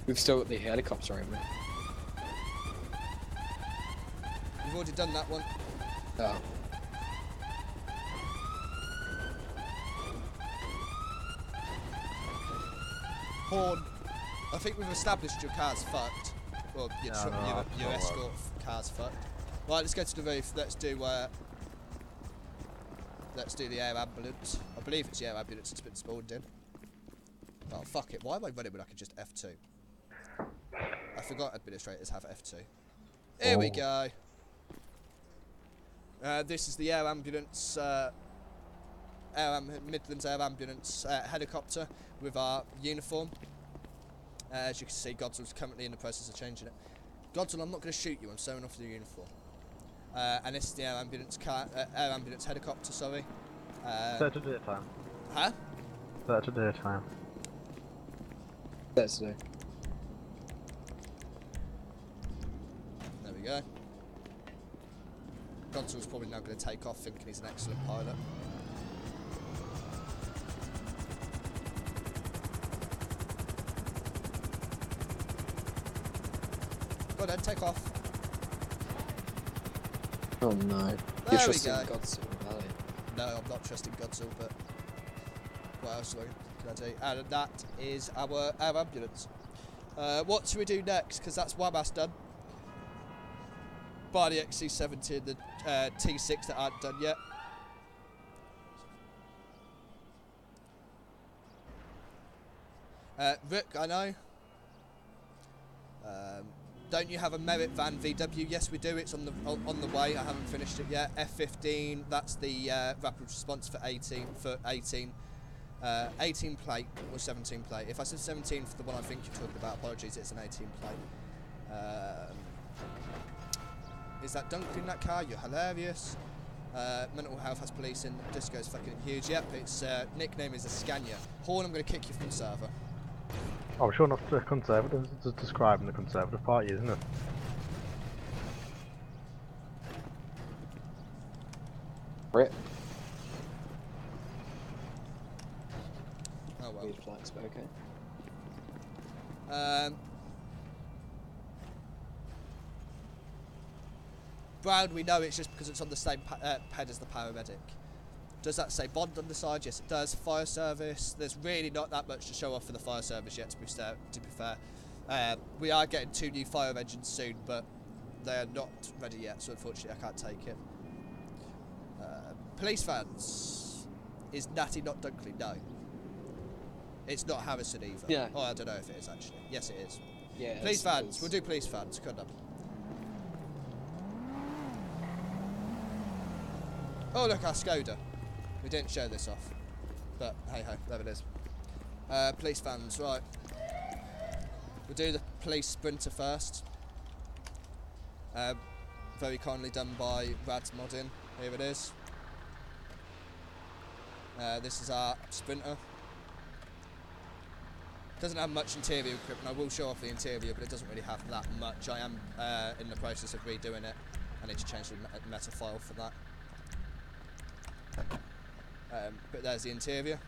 We've still got the helicopter, haven't we? We've already done that one. Oh. Horn. I think we've established your car's fucked. Well, your escort car's fucked. Right, let's go to the roof. Let's do the air ambulance. I believe it's the air ambulance that's been spawned in. Oh, fuck it. Why am I running when I can just F2? I forgot administrators have F2. Here we go. This is the air ambulance, Midlands air ambulance helicopter with our uniform. As you can see, Godzill's currently in the process of changing it. Godzilla, I'm not going to shoot you. I'm sewing off the uniform. And this is the air ambulance helicopter. Sorry. Set to daytime. Huh? Set to daytime. That's today. There we go. Godzilla's probably now going to take off, thinking he's an excellent pilot. Go then, take off. Oh no. There You're we trusting go. Godzilla, are you? No, I'm not trusting Godzilla, but what else can I do? And that is our ambulance. What should we do next? Because that's Wabas done. By the XC70 and the T6 that aren't done yet. Rick, I know. Don't you have a Merit van VW? Yes, we do. It's on the way. I haven't finished it yet. F15. That's the rapid response for 18 18 plate or 17 plate. If I said 17 for the one I think you're talking about, apologies. It's an 18 plate. Is that Dunkley in that car? You're hilarious. Mental health has police in. Disco's fucking huge. Yep. Its nickname is a Scania. Horn, I'm going to kick you from the server. Oh, sure enough, the Conservatives is describing the Conservative Party, isn't it? Rip. Oh well. Weird flags, but okay. Brown, we know it's just because it's on the same ped as the paramedic. Does that say Bond on the side? Yes, it does. Fire service. There's really not that much to show off for the fire service yet, to be fair. We are getting 2 new fire engines soon, but they are not ready yet, so unfortunately I can't take it. Police vans. Is Natty not Dunkley? No. It's not Harrison either. Yeah. Oh, I don't know if it is actually. Yes, it is. Yeah. Police vans. We'll do police vans. Come on. Oh, look, our Skoda. We didn't show this off. But, hey-ho, there it is. Police vans, right. We'll do the police Sprinter first. Very kindly done by Rad's Modding. Here it is. This is our Sprinter. Doesn't have much interior equipment. I will show off the interior, but it doesn't really have that much. I am in the process of redoing it. I need to change the meta file for that. But there's the interior.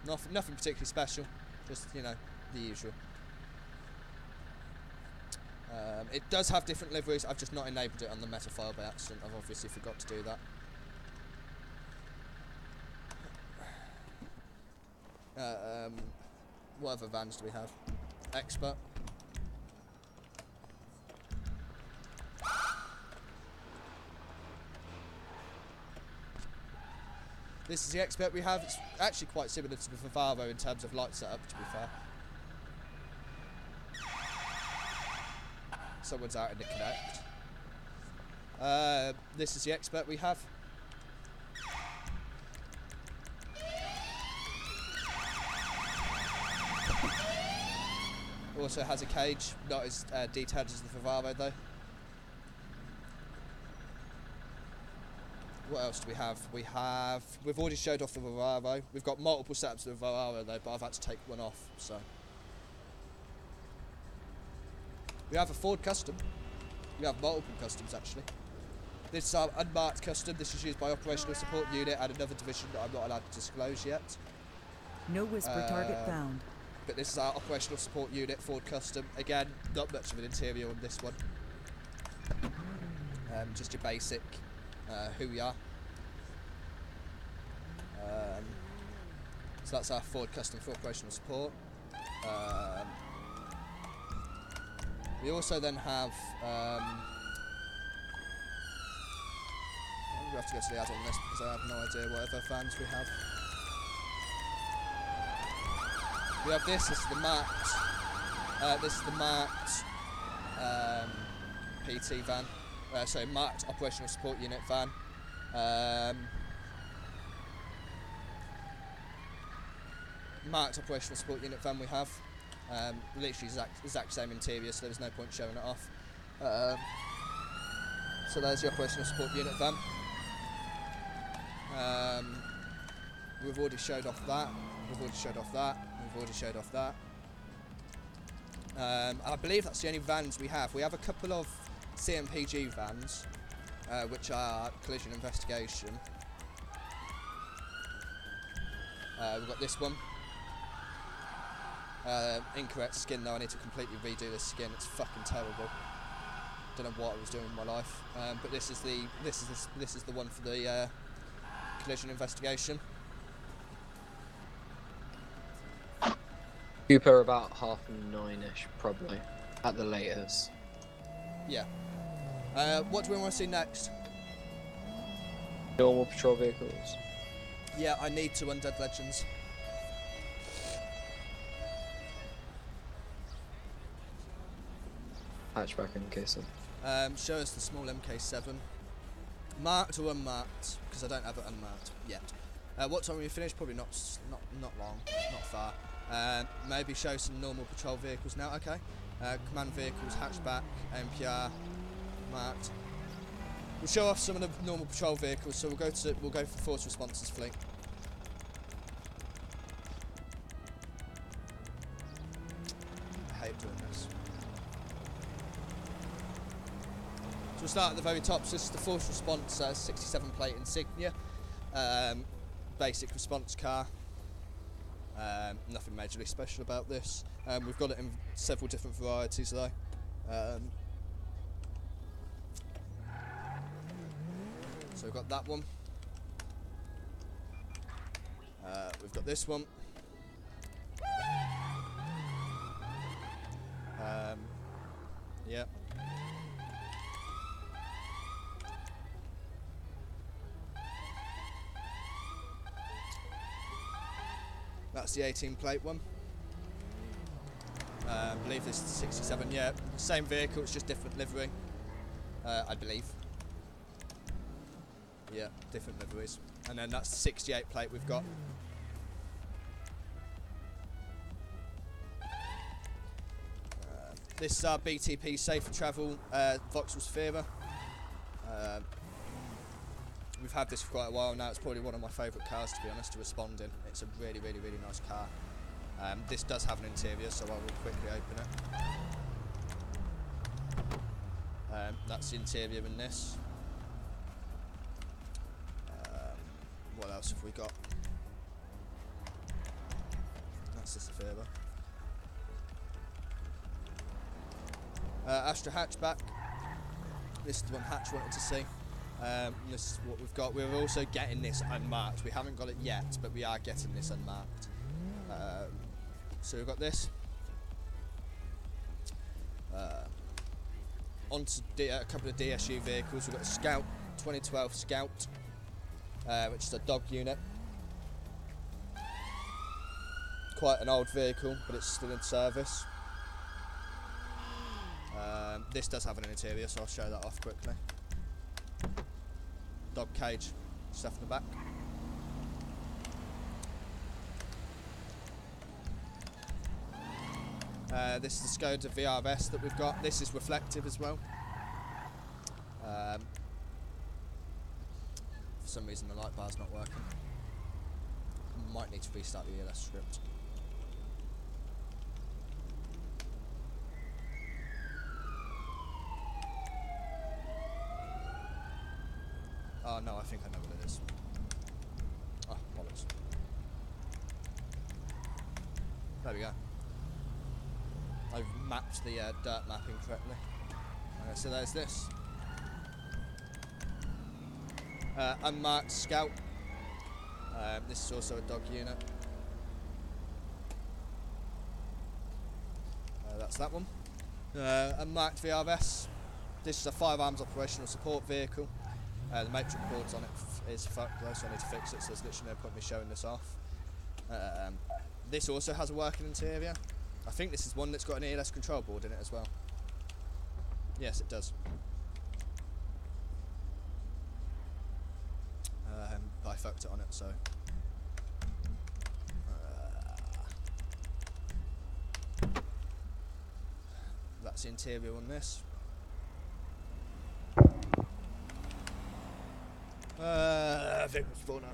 Nothing particularly special. Just, you know, the usual. It does have different liveries. I've just not enabled it on the meta file by accident. I've obviously forgot to do that. What other vans do we have? Expert. This is the Expert we have. It's actually quite similar to the Vivaro in terms of light setup, to be fair. Someone's out in the Connect. This is the Expert we have. Also has a cage, not as detailed as the Vivaro though. What else do we have? We've already showed off the Vivaro. We've got multiple setups of the Vivaro though, but I've had to take one off, so. We have a Ford Custom. We have multiple customs actually. This is our unmarked custom. This is used by Operational Support Unit and another division that I'm not allowed to disclose yet. No whisper target found. But this is our Operational Support Unit Ford Custom. Again, not much of an interior on this one. Just your basic who we are. So that's our Ford Custom for Operational Support. We also then have we have to go to the add-on list because I have no idea what other fans we have. We have this is the marked PT van. Sorry, marked Operational Support Unit van. Marked Operational Support Unit van we have. Literally exact same interior, so there's no point showing it off. So there's the operational support unit van. We've already showed off that. We've already showed off that. We've already showed off that. I believe that's the only vans we have. We have a couple of CMPG vans, which are collision investigation. We've got this one. Incorrect skin though. I need to completely redo this skin. It's fucking terrible. Don't know what I was doing with my life. But this is the one for the collision investigation. Cooper about 9:30ish, probably, at the latest. Yeah. What do we want to see next? Normal patrol vehicles. Yeah, I need 2 Undead Legends. Hatchback in case of. Show us the small MK7. Marked or unmarked? Because I don't have it unmarked yet. What time will you finish? Probably not long, not far. Maybe show some normal patrol vehicles now. Okay. Command vehicles, hatchback, MPR, marked. We'll show off some of the normal patrol vehicles. So we'll go for force responses fleet. I hate doing this. So we'll start at the very top. So this is the force response 67 plate insignia. Basic response car. Nothing majorly special about this. We've got it in several different varieties though. So we've got that one. We've got this one. Yeah. That's the 18 plate one. I believe this is the 67, yeah. Same vehicle, it's just different livery. I believe. Yeah, different liveries. And then that's the 68 plate we've got. This is our BTP Safer Travel Vauxhall Sphera. We've had this for quite a while now. It's probably one of my favourite cars, to be honest, to respond in. It's a really, really, really nice car. This does have an interior, so I will quickly open it. That's the interior in this. What else have we got? That's the Sphera. Astra hatchback. This is the one Hatch wanted to see. This is what we've got. We're also getting this unmarked. We haven't got it yet, but we are getting this unmarked. So we've got this. Onto a couple of DSU vehicles. We've got a Scout, 2012 Scout, which is a dog unit. Quite an old vehicle, but it's still in service. This does have an interior, so I'll show that off quickly. Dog cage, stuff in the back. This is the Skoda VRS that we've got. This is reflective as well. For some reason the light bar's not working. Might need to restart the ELS script. Oh no, I think I know what it is. Oh, bollocks. There we go. I've mapped the dirt map incorrectly. So there's this. Unmarked Scout. This is also a dog unit. That's that one. Unmarked VRS. This is a firearms operational support vehicle. The matrix boards on it is fucked though, so I need to fix it, so there's literally no point in me showing this off. This also has a working interior. I think this is one that's got an ELS control board in it as well. Yes, it does. But I fucked it on it, so... that's the interior on this. Vehicle spawner.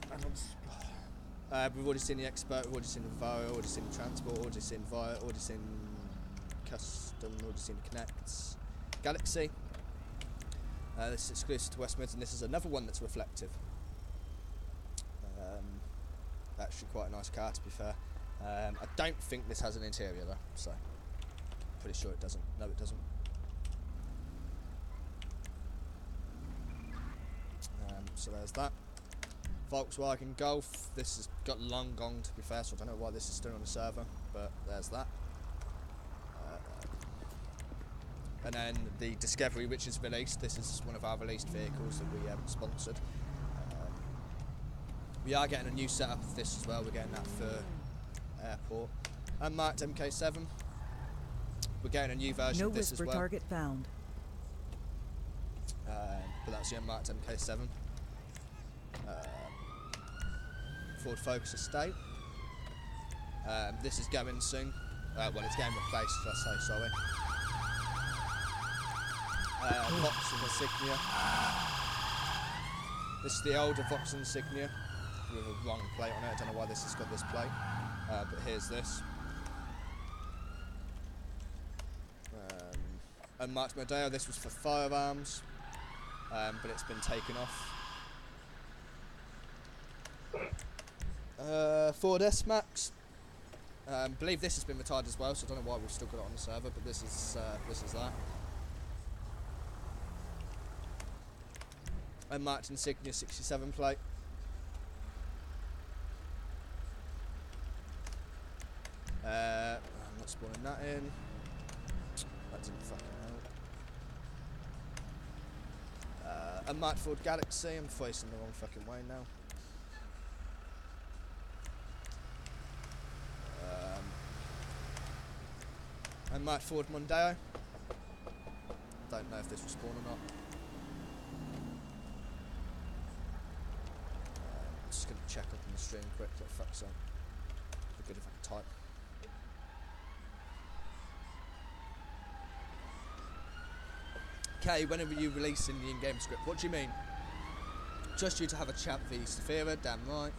We've already seen the expert, we've already seen the Varo, already seen the transport, already seen Vio, already seen custom, already seen the Connects. Galaxy. This is exclusive to West Mids, and this is another one that's reflective. Actually quite a nice car, to be fair. I don't think this has an interior though, so pretty sure it doesn't. No, it doesn't. So there's that. Volkswagen Golf. This has got long gone, to be fair, so I don't know why this is still on the server, but there's that. And then the Discovery, which is released. This is one of our released vehicles that we sponsored. We are getting a new setup of this as well. We're getting that for airport. Unmarked MK7. We're getting a new version of this as well. No whisper target found. But that's the unmarked MK7. Ford Focus Estate. This is going soon. Well, it's getting replaced, should I say, sorry. Vauxhall Insignia. This is the older Vauxhall Insignia with a wrong plate on it. I don't know why this has got this plate, but here's this. Unmarked Modeo. This was for firearms, but it's been taken off. Ford S-Max. Believe this has been retired as well, so I don't know why we've still got it on the server, but this is that. Unmarked Insignia 67 plate. I'm not spawning that in. That didn't fucking help. Unmarked Ford Galaxy. I'm facing the wrong fucking way now. Unmarked Ford Mondeo. Don't know if this will spawn or not. I'm just going to check up on the stream quick. What the fuck's on? It'd be good if I could type. Okay, when are you releasing the in-game script? What do you mean? Just you to have a chat with Saphira, damn right.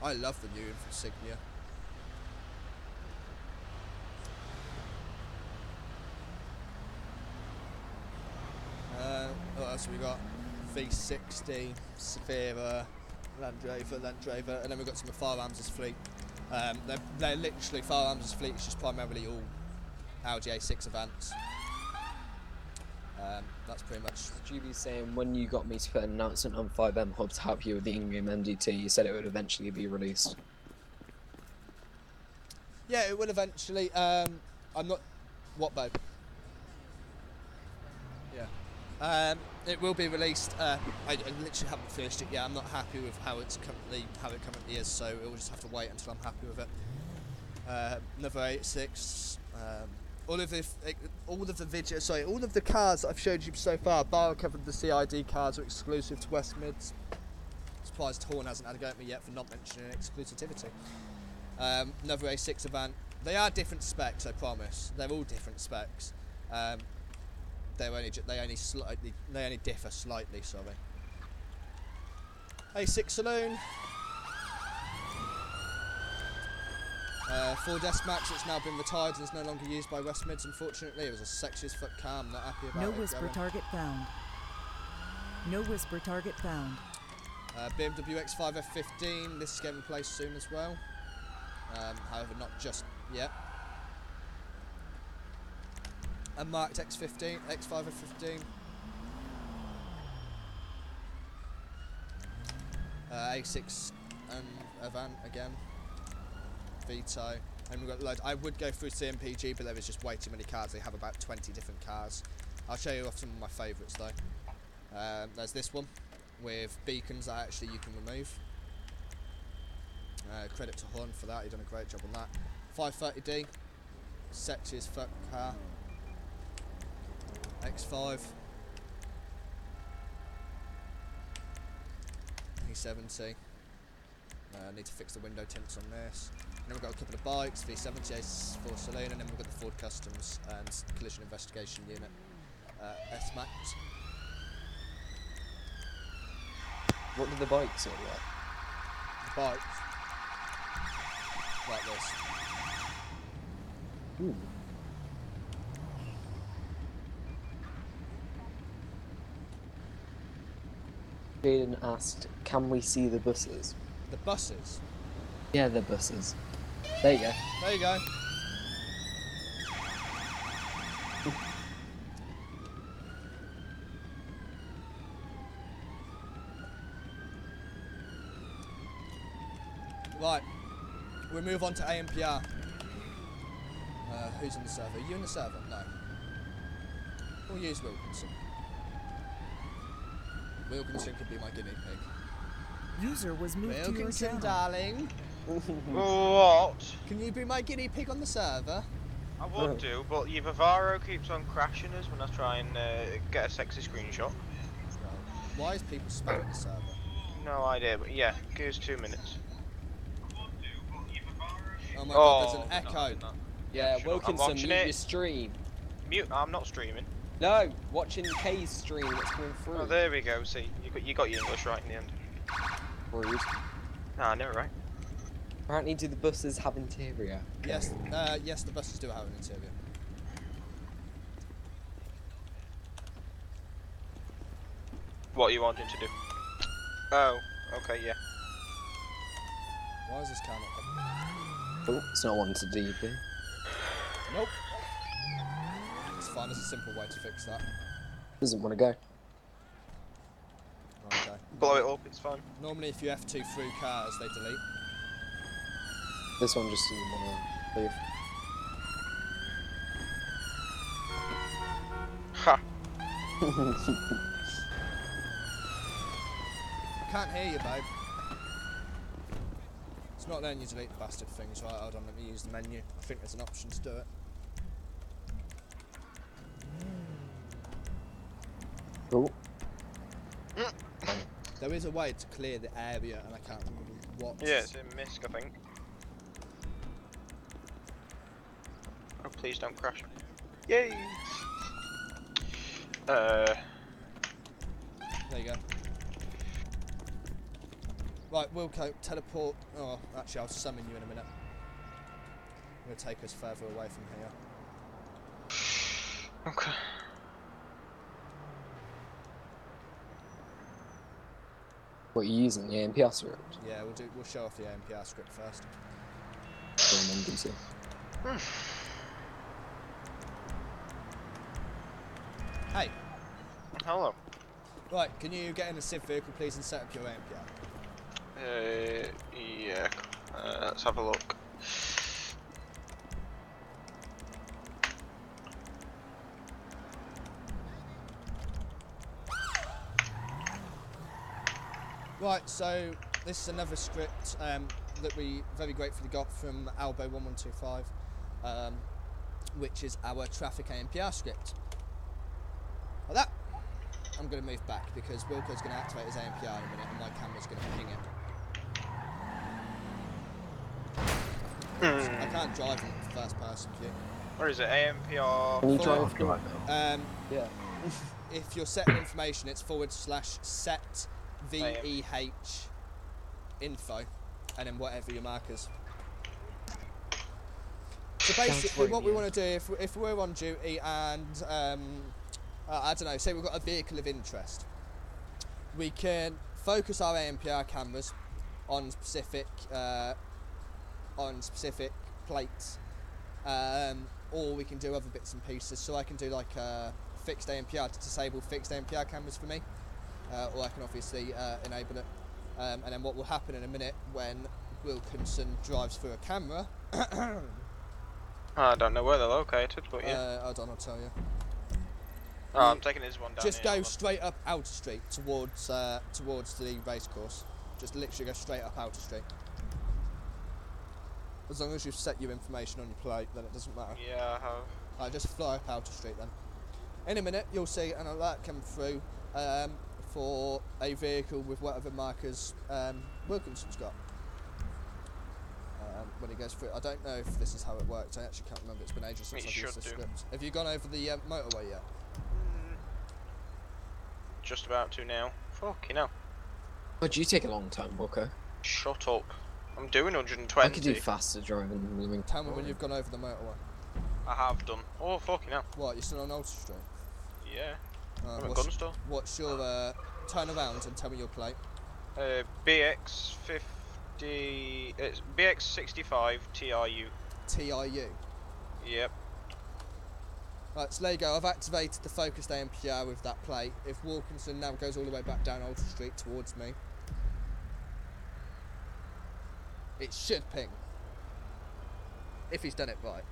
I love the new Insignia. What else have we got? V60, Saphira, Land Rover, and then we've got some of Firearms' fleet. They're literally Firearms' fleet. It's just primarily all Audi A6 Avants. That's pretty much. Would you be saying when you got me to put an announcement on 5M Hub to help you with the in-game MDT, you said it would eventually be released? Yeah, it will eventually. I'm not. What, babe? Yeah. It will be released. I literally haven't finished it yet. I'm not happy with how it currently is, so we'll just have to wait until I'm happy with it. Another 86. All of the videos, all of the cars that I've showed you so far, bar covered the CID cars, are exclusive to West Mids. Surprised Horn hasn't had a go at me yet for not mentioning exclusivity. Another A6 Avant. They are different specs, I promise. They're all different specs. They only differ slightly. Sorry. A6 Saloon. Ford S-Max, it's now been retired and is no longer used by West Mids, unfortunately. It was a sexy as fuck car, I'm not happy about it. No whisper target found. No whisper target found. BMW X5 F15, this is getting replaced soon as well. However, not just yet. Unmarked X5 F15. A6 Avant again. Vito, and we've got loads. I would go through CMPG, but there is just way too many cars. They have about 20 different cars. I'll show you off some of my favourites though. There's this one with beacons that actually you can remove. Credit to Horn for that, he's done a great job on that. 530D, sexy as fuck car. X5. E70. Need to fix the window tints on this. then we've got a couple of bikes, V70, A4 Saloon, and then we've got the Ford Customs and Collision Investigation Unit, S-Max. What do the bikes look like? The bikes, like this. Ooh. Jaden asked, can we see the buses? The buses. Yeah, the buses. There you go. There you go. Right, we move on to AMPR. Who's in the server? Are you in the server? No. We'll use Wilkinson. Wilkinson could be my guinea pig. User was moved to your Wilkinson, channel. darling. What? Can you be my guinea pig on the server? I would do, but your Vivaro keeps on crashing us when I try and get a sexy screenshot. Why is people spamming the server? No idea, but yeah, give us 2 minutes. Oh my god, there's an echo. Yeah, Sure, I'm Wilkinson, watching mute it. your stream. Mute. I'm not streaming. No, watching Kay's stream that's coming through. Oh, there we go. See, you got your English right in the end. Rude. Nah, no, right. Apparently, do the buses have interior? Yes, yes, the buses do have an interior. What are you wanting to do? Oh, okay, yeah. Why is this car not coming? Oh, it's not wanted to DP. Nope. It's fine, there's a simple way to fix that. Doesn't want to go. Okay. Blow it up, it's fine. Normally if you F2 through cars, they delete. This one just doesn't want to leave. Ha! I can't hear you, babe. It's not letting you delete the bastard things. Right, hold on, let me use the menu. I think there's an option to do it. Cool. There is a way to clear the area, and I can't remember what. Yeah, it's in MISC, I think. Oh, please don't crash. Yay! There you go. Right, Wilco, teleport. Oh, actually, I'll summon you in a minute. It'll take us further away from here. Okay. What are you using? The AMPR script? Yeah, we'll show off the AMPR script first. And then do so. Hey. Hello. Right, can you get in a Civ vehicle, please, and set up your AMPR? Yeah. Let's have a look. Right, so this is another script that we very gratefully got from Albo1125, which is our traffic AMPR script. Like that. I'm going to move back because Wilco's going to activate his AMPR in a minute and my camera's going to ping it. I can't drive in first person view. Where is it? AMPR. Can you drive? Yeah. If you're setting information, it's /set VEH info and then whatever your markers. So basically what we want to do if we're on duty and I don't know, say we've got a vehicle of interest, we can focus our AMPR cameras on specific plates, or we can do other bits and pieces. So I can do like fixed AMPR to disable fixed AMPR cameras for me, or I can obviously enable it. And then what will happen in a minute when Wilkinson drives through a camera. I don't know where they're located, but yeah. Hold on, I'll tell you. Oh, I'm taking this one down. Just here, go straight up Outer Street towards the race course. Just literally go straight up Outer Street. As long as you've set your information on your plate, then it doesn't matter. Yeah, I have. Alright, just fly up Outer Street then. In a minute, you'll see an alert come through for a vehicle with whatever markers Wilkinson's got. when it goes through. I don't know if this is how it works. I actually can't remember. It's been ages since I've used the script. Have you gone over the motorway yet? Just about to now. Fucking hell. Oh, do you take a long time, Booker? Shut up. I'm doing 120. I could do faster driving than living. Tell me when you've gone over the motorway. I have done. Oh, fucking hell. What, you're still on Ultra Street? Yeah. I'm at gun store. What's your, turn around and tell me your plate. BX50, it's BX65 TRU. TRU? Yep. Right, so there you go. I've activated the focused AMPR with that plate. If Wilkinson now goes all the way back down Ultra Street towards me, it should ping. If he's done it right.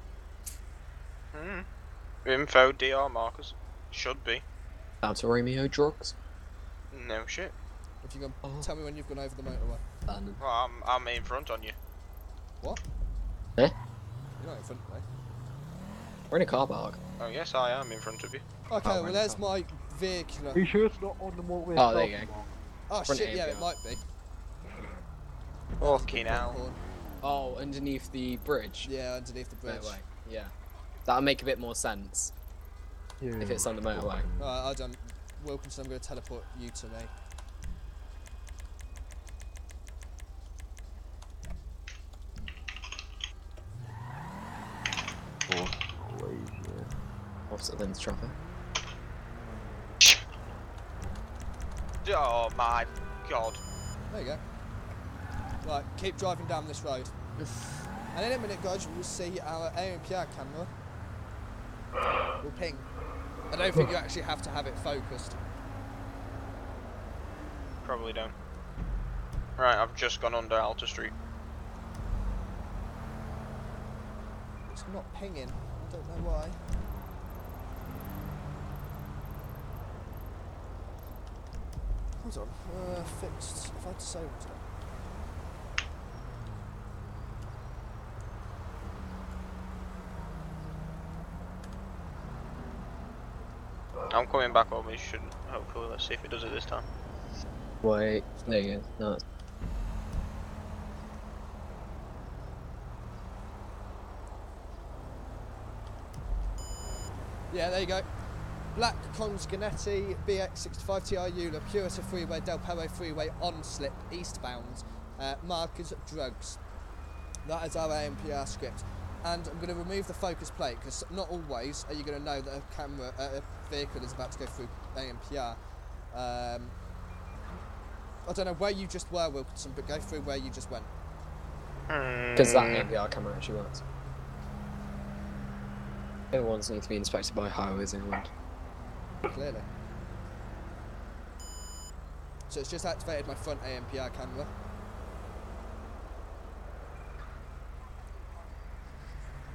Info DR markers. Should be. Down to Romeo drugs. No shit. If you can tell me when you've gone over the motorway. Well, I'm in front on you. What? Eh? You're not in front of me. We're in a car park. Oh yes, I am in front of you. Okay, well there's my vehicle. Are you sure it's not on the motorway? Oh, there you go. Oh Front shit, yeah, AMPR. it might be. Fucking hell. Oh, underneath the bridge? Yeah, underneath the bridge. Motorway, yeah. That'll make a bit more sense. Yeah. If it's on the motorway. Right, I done. Wilkinson, I'm going to teleport you to me. Opposite lens traffic. Oh my god. There you go. Right, keep driving down this road. And in a minute, guys, we'll see our AMPR camera will ping. I don't think you actually have to have it focused. Probably don't. Right, I've just gone under Alta Street. It's not pinging. I don't know why. Hold on. Fixed. If I disabled it. I'm coming back over, you should hopefully. Let's see if it does it this time. Wait, there you go. No. Yeah, there you go. Black Consganetti, BX65 TRU, La Purita Freeway, Del Perro Freeway, on slip, eastbound, markers, drugs. That is our AMPR script. And I'm going to remove the focus plate, because not always are you going to know that a camera, a vehicle is about to go through AMPR. I don't know where you just were, Wilkinson, but go through where you just went. Because that AMPR camera actually works. The other ones need to be inspected by highways England. Clearly. So it's just activated my front AMPR camera.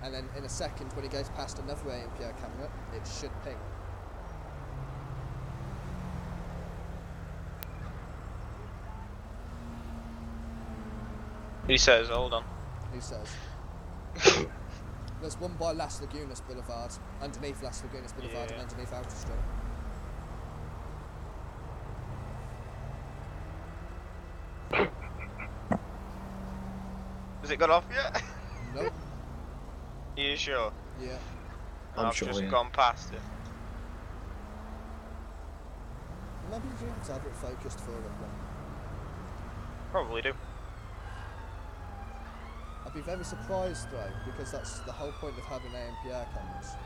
And then in a second, when it goes past another AMPR camera, it should ping. He says, hold on. Who says? There's one by Las Lagunas Boulevard, underneath Las Lagunas Boulevard and underneath Outer Street. Has it got off yet? Nope. Are you sure? Yeah. I've sure, just yeah. gone past it. Maybe you do have to have it focused for it. Probably do. I'd be very surprised though, because that's the whole point of having AMPR cameras.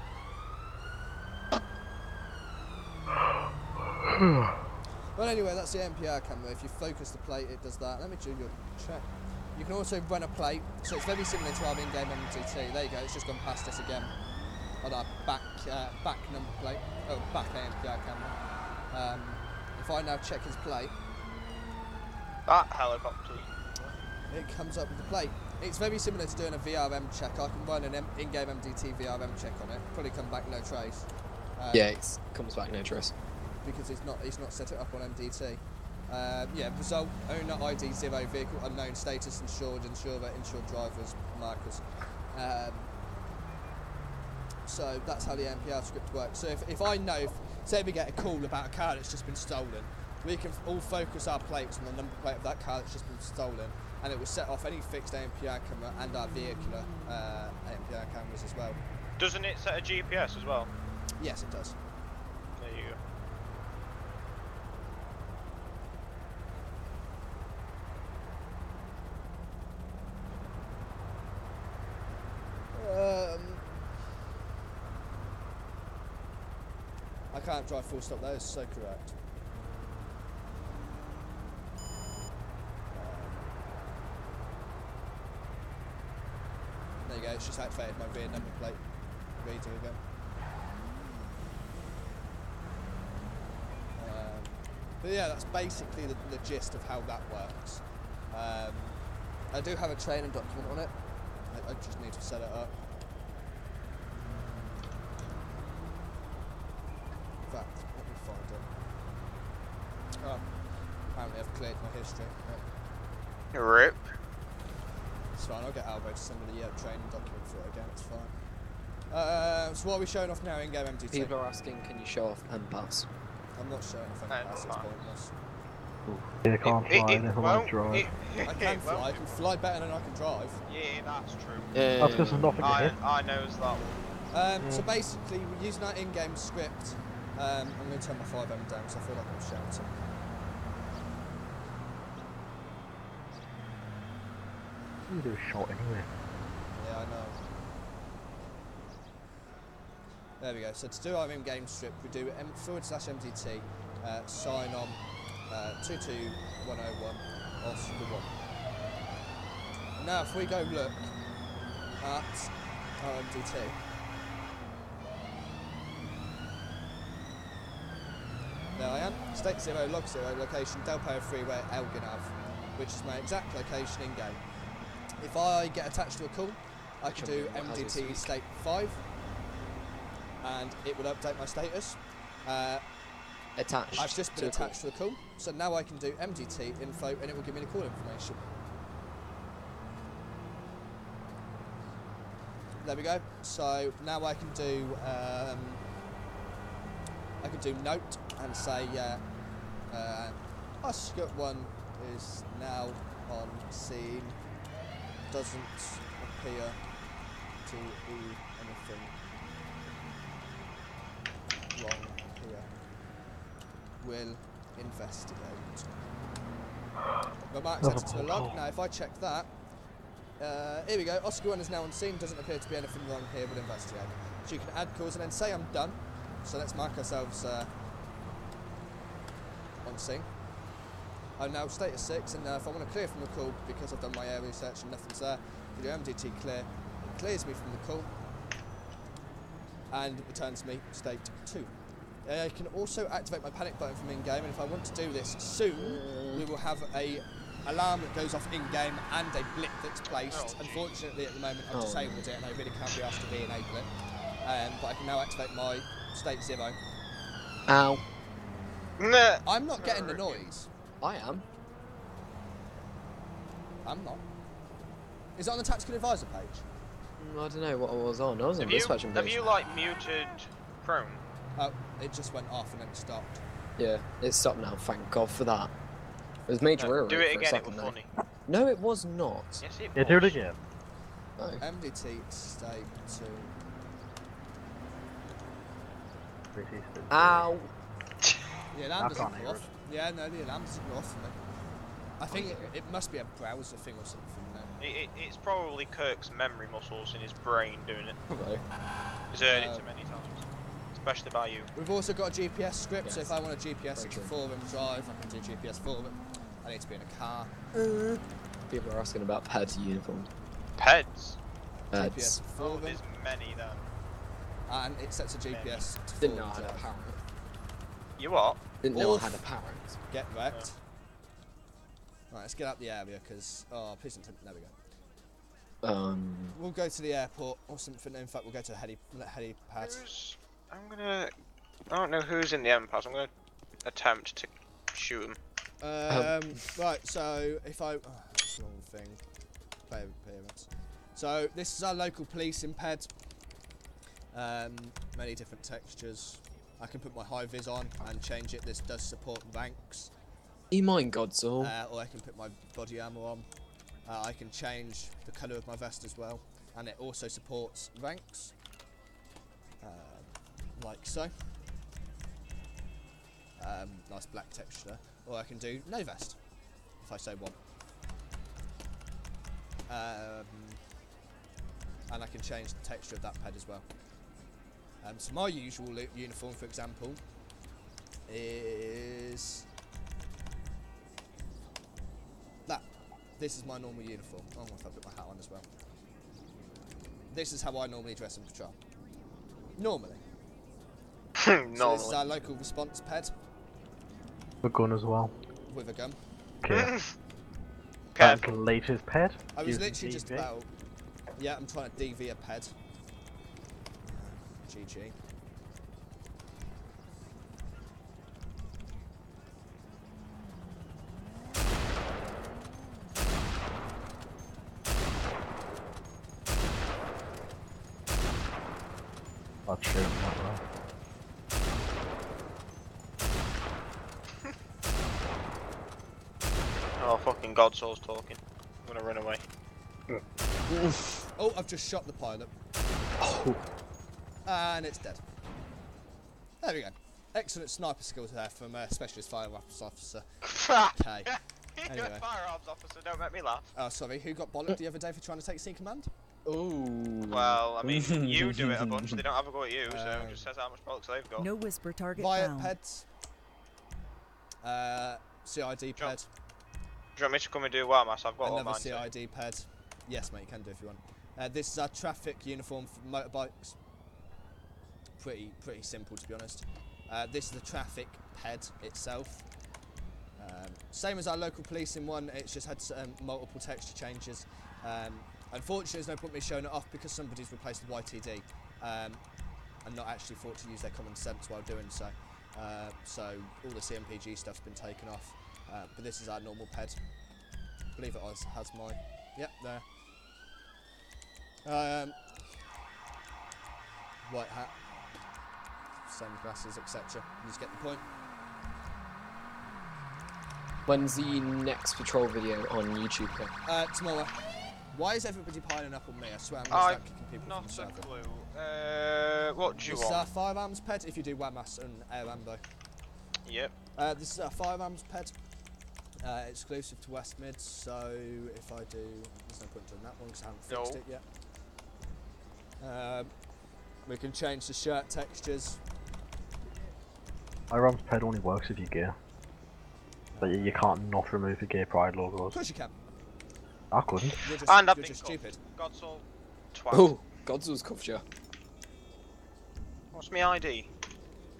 Well, anyway, that's the AMPR camera. If you focus the plate, it does that. Let me do your check. You can also run a plate, so it's very similar to our in-game MDT. There you go, it's just gone past us again on our back number plate, back AMPR camera. If I now check his plate, That helicopter. it comes up with the plate. It's very similar to doing a VRM check. I can run an in-game MDT VRM check on it. Probably come back no trace. Yeah, it comes back no trace. Because he's not set it up on MDT. Yeah, result, owner ID 0, vehicle unknown, status insured, insurer, insured drivers, markers. So that's how the MPR script works. So if I know, say we get a call about a car that's just been stolen, we can all focus our plates on the number plate of that car that's just been stolen, and it will set off any fixed AMPR camera and our vehicular AMPR cameras as well. Doesn't it set a GPS as well? Yes, it does. There you go. I can't drive full stop, that is so correct. There you go, it's just activated my rear number plate reader again. But yeah, that's basically the gist of how that works. I do have a training document on it. I just need to set it up. In fact, let me find it. Oh, apparently I've cleared my history. Right. Rip. It's fine, I'll get Albo to send me the training document for it again, it's fine. So what are we showing off now in-game MDT? People are asking, can you show off M-Pass? I'm not showing off M-Pass, it's pointless. You can't fly, never mind drive. I can fly, I can fly better than I can drive. Yeah, that's true. That's because there's nothing in it. I knows that one. So basically, we're using our in-game script. I'm going to turn my 5M down because I feel like I'm shouting. You do a shot anyway. Yeah, I know. There we go. So to do our in-game script, we do /MDT, sign on 22101 Oscar 1. Now, if we go look at our MDT, there I am, state 0, log 0, location Delpire Freeway, Elgin Ave, which is my exact location in-game. If I get attached to a call, I can do MDT state 5, and it will update my status. Attached. I've just been attached to a call, so now I can do MDT info, and it will give me the call information. There we go. So now I can do note and say Oscar 1 is now on scene. Doesn't appear to be anything wrong here. Will investigate. My mark set it to the log. Now if I check that, here we go. Oscar 1 is now on scene. Doesn't appear to be anything wrong here. Will investigate. So you can add calls and then say I'm done. So let's mark ourselves on scene. I'm now status 6, and if I want to clear from the call, because I've done my area search and nothing's there, if you do MDT clear, it clears me from the call and returns me state 2. I can also activate my panic button from in-game, and if I want to do this soon, we will have a alarm that goes off in-game and a blip that's placed. Unfortunately, at the moment, I've disabled it, and I really can't be asked to re-enable it. But I can now activate my state 0. Ow. I'm not getting the noise. I am. I'm not. Is it on the tactical advisor page? I don't know what I was on. I was on dispatching page. Have you like muted Chrome? Oh, it just went off and then it stopped. Yeah, it's stopped now. Thank God for that. It was major error. Do it for a again. It second was there. funny. No, it was not. Yes, it was. Yeah, do it again. No. MDT state 2. Ow. The alarm doesn't can't go hear off. Yeah, no, the alarm doesn't go off for me. I think it must be a browser thing or something now. It's probably Kirk's memory muscles in his brain doing it. Probably. He's heard it too many times. Especially by you. We've also got a GPS script, Yes. so if I want a GPS to 4-wheel drive, I can do GPS 4-wheel. I need to be in a car. People are asking about pads uniforms. Peds? Pads. GPS Oh, 4-wheel. there's many then. And it sets a GPS to 4-wheel Didn't know I had a drive. parrot. You what? Didn't know I Oof. had a parrot. Get wrecked. Right, let's get out the area because please don't. There we go. We'll go to the airport or something. In fact, we'll go to helipad. I don't know who's in the M-Pass. I'm gonna attempt to shoot him. Right, so if I that's the wrong thing. Player appearance. So this is our local police in Ped. Many different textures. I can put my high vis on and change it. This does support ranks. You mind, Godzall? Or I can put my body armor on. I can change the colour of my vest as well, and it also supports ranks, like so. Nice black texture, or I can do no vest, if I so want. And I can change the texture of that ped as well. So my usual uniform, for example, is that. This is my normal uniform. Oh, if I put my hat on as well. This is how I normally dress in patrol. Normally. So this is our local response ped. A gun as well. With a gun. Okay. That's the latest ped. I was literally just about... Yeah, I'm trying to DV a ped. GG. I'll shoot him that well. Oh, fucking Godsoul's talking. I'm gonna run away. Oh, I've just shot the pilot. Oh. And it's dead. There we go. Excellent sniper skills there from Specialist Firearms Officer. Okay. Anyway. Firearms officer, don't make me laugh. Oh, sorry. Who got bollocked the other day for trying to take C command? Ooh. Well, I mean, you do it a bunch. They don't have a go at you, so it just says how much bollocks they've got. No whisper target Riot found. peds. CID ped. Do you want me to come and do Warmas? I've got all Another mine. CID ped. Yes, mate, you can do if you want. This is our traffic uniform for motorbikes. Pretty simple, to be honest. This is the traffic ped itself. Same as our local policing one, it's just had multiple texture changes. Unfortunately, there's no point me showing it off because somebody's replaced the YTD and not actually thought to use their common sense while doing so. So all the CMPG stuff's been taken off. But this is our normal ped. I believe it has my... Yep, there. White hat. Sunglasses, etc. You just get the point. When's the next patrol video on YouTube? Tomorrow. Why is everybody piling up on me? I swear I'm going to start kicking people from the server. Not a clue. What do you want? This is our firearms ped if you do WAMAS and air ambo. Yep. This is our firearms ped. Exclusive to West Mids, so if I do... There's no point doing that one because I haven't fixed it yet. We can change the shirt textures. Firearms ped only works if you gear. But you can't not remove the gear pride logos. Of course you can. I couldn't. You're just stupid. Godsoul. Oh, Godsoul's cuffed you. What's my ID?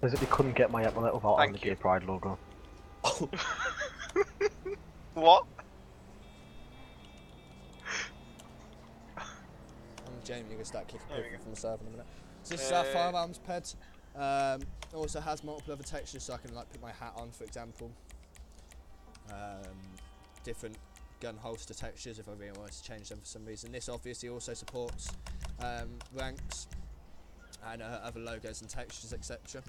Says you couldn't get my epaulet without having the gear pride logo. What? I'm Jamie, you're going to start kicking people from the server in a minute. So this is our firearms ped. Also has multiple other textures, so I can like put my hat on, for example. Different gun holster textures if I really wanted to change them for some reason. This obviously also supports ranks and other logos and textures, etc.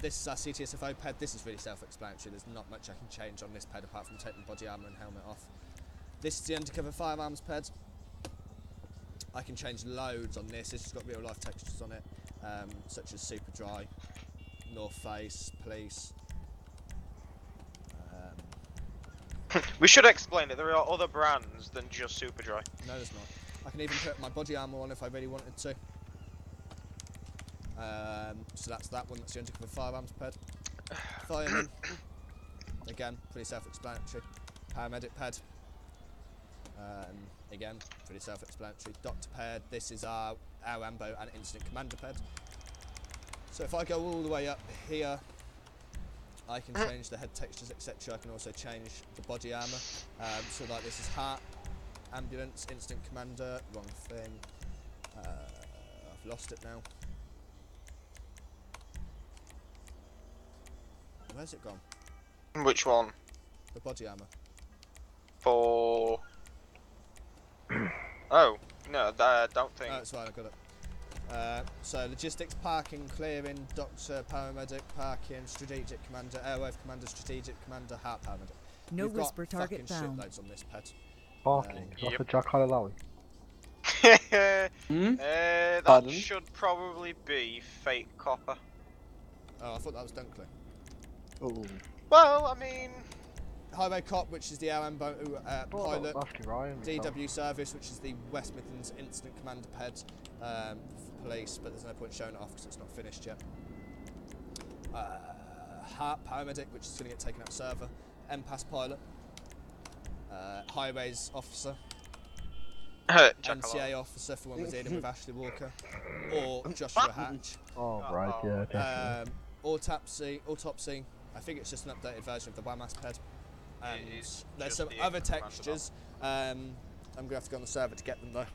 This is our CTSFO ped. This is really self-explanatory. There's not much I can change on this ped apart from taking the body armour and helmet off. This is the undercover firearms ped. I can change loads on this. It's just got real life textures on it, such as Super Dry, North Face, Police. We should explain it. There are other brands than just Superdry. No, there's not. I can even put my body armour on if I really wanted to. So that's that one. That's the undercover firearms ped. Fireman. Again, pretty self-explanatory. Paramedic ped. Again, pretty self-explanatory. Doctor ped. This is our Ambo and Incident Commander ped. So if I go all the way up here, I can change the head textures, etc. I can also change the body armour. So like this is heart, ambulance, Incident Commander. Wrong thing. I've lost it now. Where's it gone? Which one? The body armour. For... Oh, no, I don't think... Oh, that's right, I got it. So logistics, parking, clearing, doctor, paramedic, parking, strategic commander, airwave commander, strategic commander, heart paramedic. No We've got whisper target fucking found. shitloads on this ped. Parking. Is that Yep. for Jack Halalawi? That Pardon? should probably be fake copper. Oh, I thought that was Dunkley. Oh. Well, I mean, Highway Cop, which is the LM pilot. Ashley Ryan. himself. DW Service, which is the West Midlands Incident Commander ped for police, but there's no point showing it off because it's not finished yet. Heart Paramedic, which is going to get taken out server. MPAS Pilot. Highways Officer. NCA Officer for when we're dealing with Ashley Walker. Or Joshua Hatch. Oh, right, yeah, definitely. Autopsy. I think it's just an updated version of the WAMAS ped. And is there's just some the other Commander textures. I'm going to have to go on the server to get them though.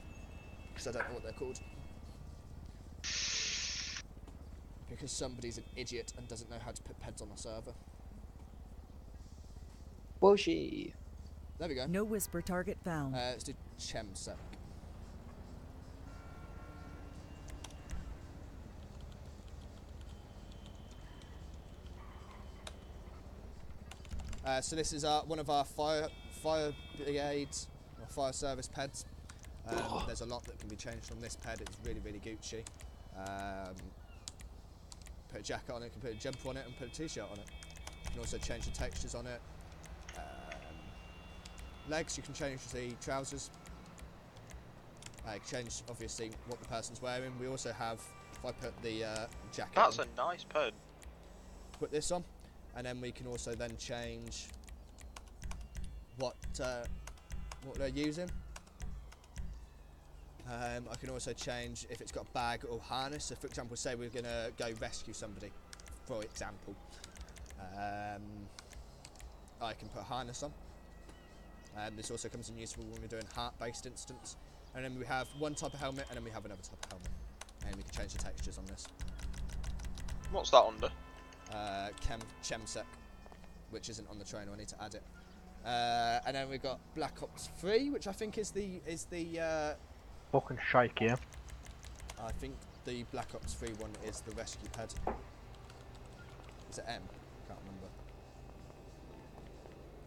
Because I don't know what they're called. Because somebody's an idiot and doesn't know how to put peds on the server. Woshi. There we go. No whisper target found. Let's do Chemsec. So this is one of our fire brigades or fire service peds. There's a lot that can be changed on this ped. It's really, really Gucci. Put a jacket on it, can put a jumper on it, and put a t-shirt on it. You can also change the textures on it. Legs, you can change the trousers. You can change, obviously, what the person's wearing. We also have, if I put the jacket that's on, a nice ped. put this on, and then we can also then change what they're using. I can also change if it's got a bag or harness. So, for example, say we're going to go rescue somebody, for example. I can put a harness on. This also comes in useful when we're doing heart-based incidents. And then we have one type of helmet, and then we have another type of helmet. And we can change the textures on this. What's that under? Chemsec, which isn't on the trainer. I need to add it. And then we've got Black Ops 3, which I think is the Fucking shake, yeah. I think the Black Ops 3 one is the rescue ped. Is it M? Can't remember.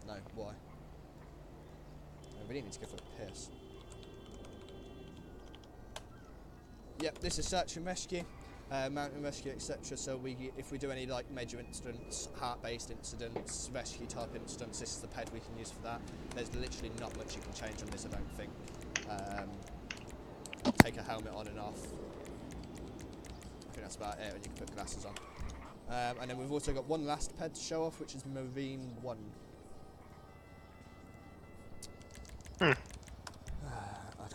No, Y. I really need to go for a piss. Yep, this is search and rescue, mountain rescue, etc. So if we do any like major incidents, heart-based incidents, rescue type incidents, this is the ped we can use for that. There's literally not much you can change on this, I don't think. Take a helmet on and off. I think that's about it, and you can put glasses on. And then we've also got one last ped to show off, which is Marine 1. I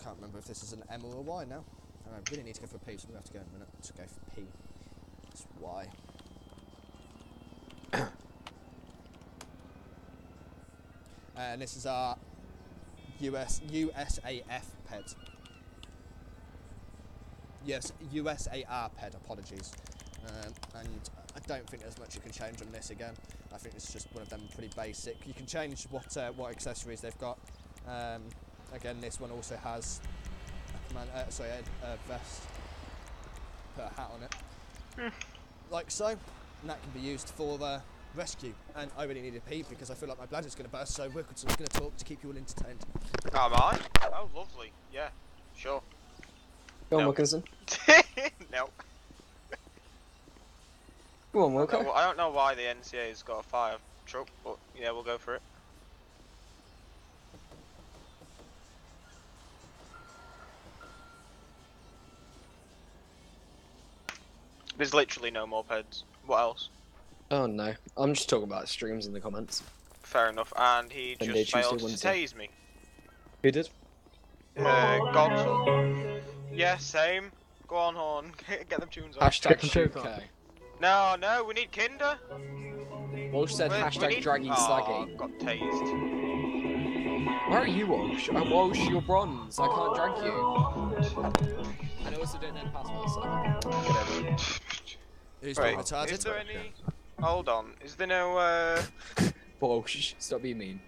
can't remember if this is an M or a Y now. I really need to go for a P, so I'm going to have to go in a minute to go for P. It's Y. And this is our USAF ped. Yes, USAR ped, apologies. And I don't think there's much you can change on this again. I think it's just one of them pretty basic. You can change what accessories they've got. Again, this one also has a vest. Put a hat on it. Like so. And that can be used for rescue. And I really need a pee because I feel like my bladder's going to burst, so we're just going to talk to keep you all entertained. Am I? Oh, lovely. Yeah, sure. Go on, Wilkinson. No. Go on, Wilco. I don't know why the NCA's got a fire truck, but yeah, we'll go for it. There's literally no more peds. What else? Oh no, I'm just talking about streams in the comments. Fair enough, and he Monday, just failed to Tuesday, tase me. Who did? Godson. Yeah, same. Go on, Horn. Get them tunes on. Hashtag Shukai. No, no, we need Kinder. Walsh said hashtag dragging slaggy. Got tased. Where are you, Walsh? Walsh, you're bronze. I can't drag you. And I also don't know the password, so get over it. Who's Right, retarded? is there any... Hold on, is there no, Walsh, stop being mean.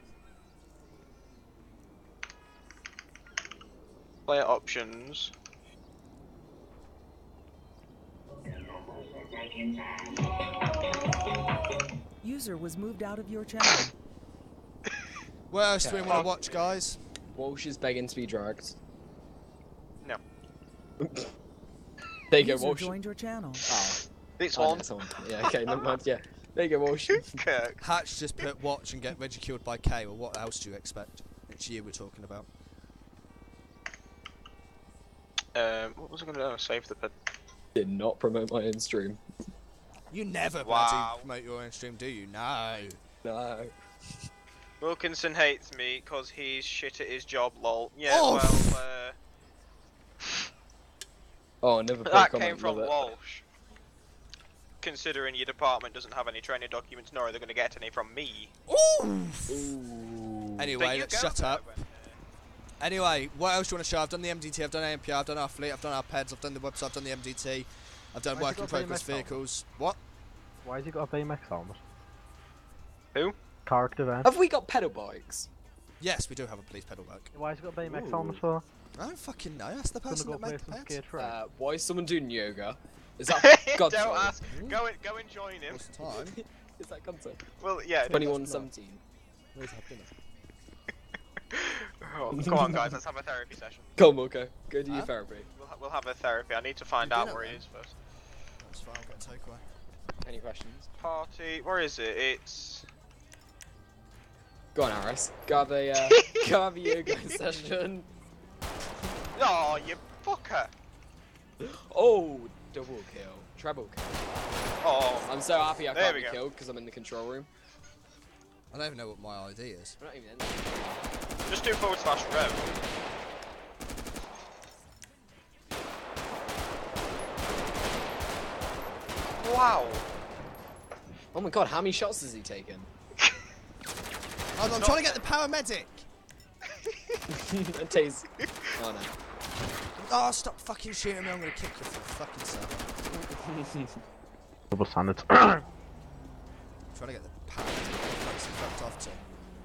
Player options. User was moved out of your channel. What else do we want to watch, guys? Walsh is begging to be dragged. No. There you go, User Walsh. joined your channel. It's Oh, on. no, it's on. Yeah, okay, never mind. Yeah. There you go, Walsh. Kirk. Hatch just put watch and get ridiculed by K, or what else do you expect? It's you we're talking about. What was I going to do? Save the pen. Did not promote my own stream. You never Wow. bloody promote your own stream, do you? No. No. Wilkinson hates me because he's shit at his job, lol. Yeah, Oh. well, Oh, another pro that comment, came from love it. Walsh. Considering your department doesn't have any training documents, nor are they going to get any from me. Ooh. Ooh. Anyway, let's shut up. Anyway, what else do you want to show? I've done the MDT, I've done AMPR, I've done our fleet, I've done our PEDs, I've done the website, I've done the MDT, I've done Why's work he in got a progress BMX helmet? vehicles. What? Why has he got a BMX helmet? Who? Character then. Have we got pedal bikes? Yes, we do have a police pedal work. Why has he got a BMX Ooh. helmet for? I don't fucking know, that's the Gonna person go that play made the some PEDs. skate free. Why is someone doing yoga? Is that God's Don't fault? ask. Go and join him. What's the time? Is that concept? Well, yeah. 21:17. Where's have dinner? Oh, come on, guys. Let's have a therapy session. Come, okay. Go do your Huh? therapy. We'll have a therapy. I need to find You out do where that he is first. That's fine, I'll get a takeaway. Any questions? Party. Where is it? It's. Go on, Harris. Go have a, go have a yoga session. Oh, you fucker! Oh, double kill. Treble kill. Oh. I'm so happy I There can't we be go. killed because I'm in the control room. I don't even know what my ID is. I'm not even in there. Just do /rev. Wow. Oh my god, how many shots has he taken? Oh, I'm trying to get the paramedic! It tastes. Oh no. Oh, stop fucking shooting me, I'm gonna kick you for fucking self. Double standards. Trying to get the paramedic. That's fucked off to.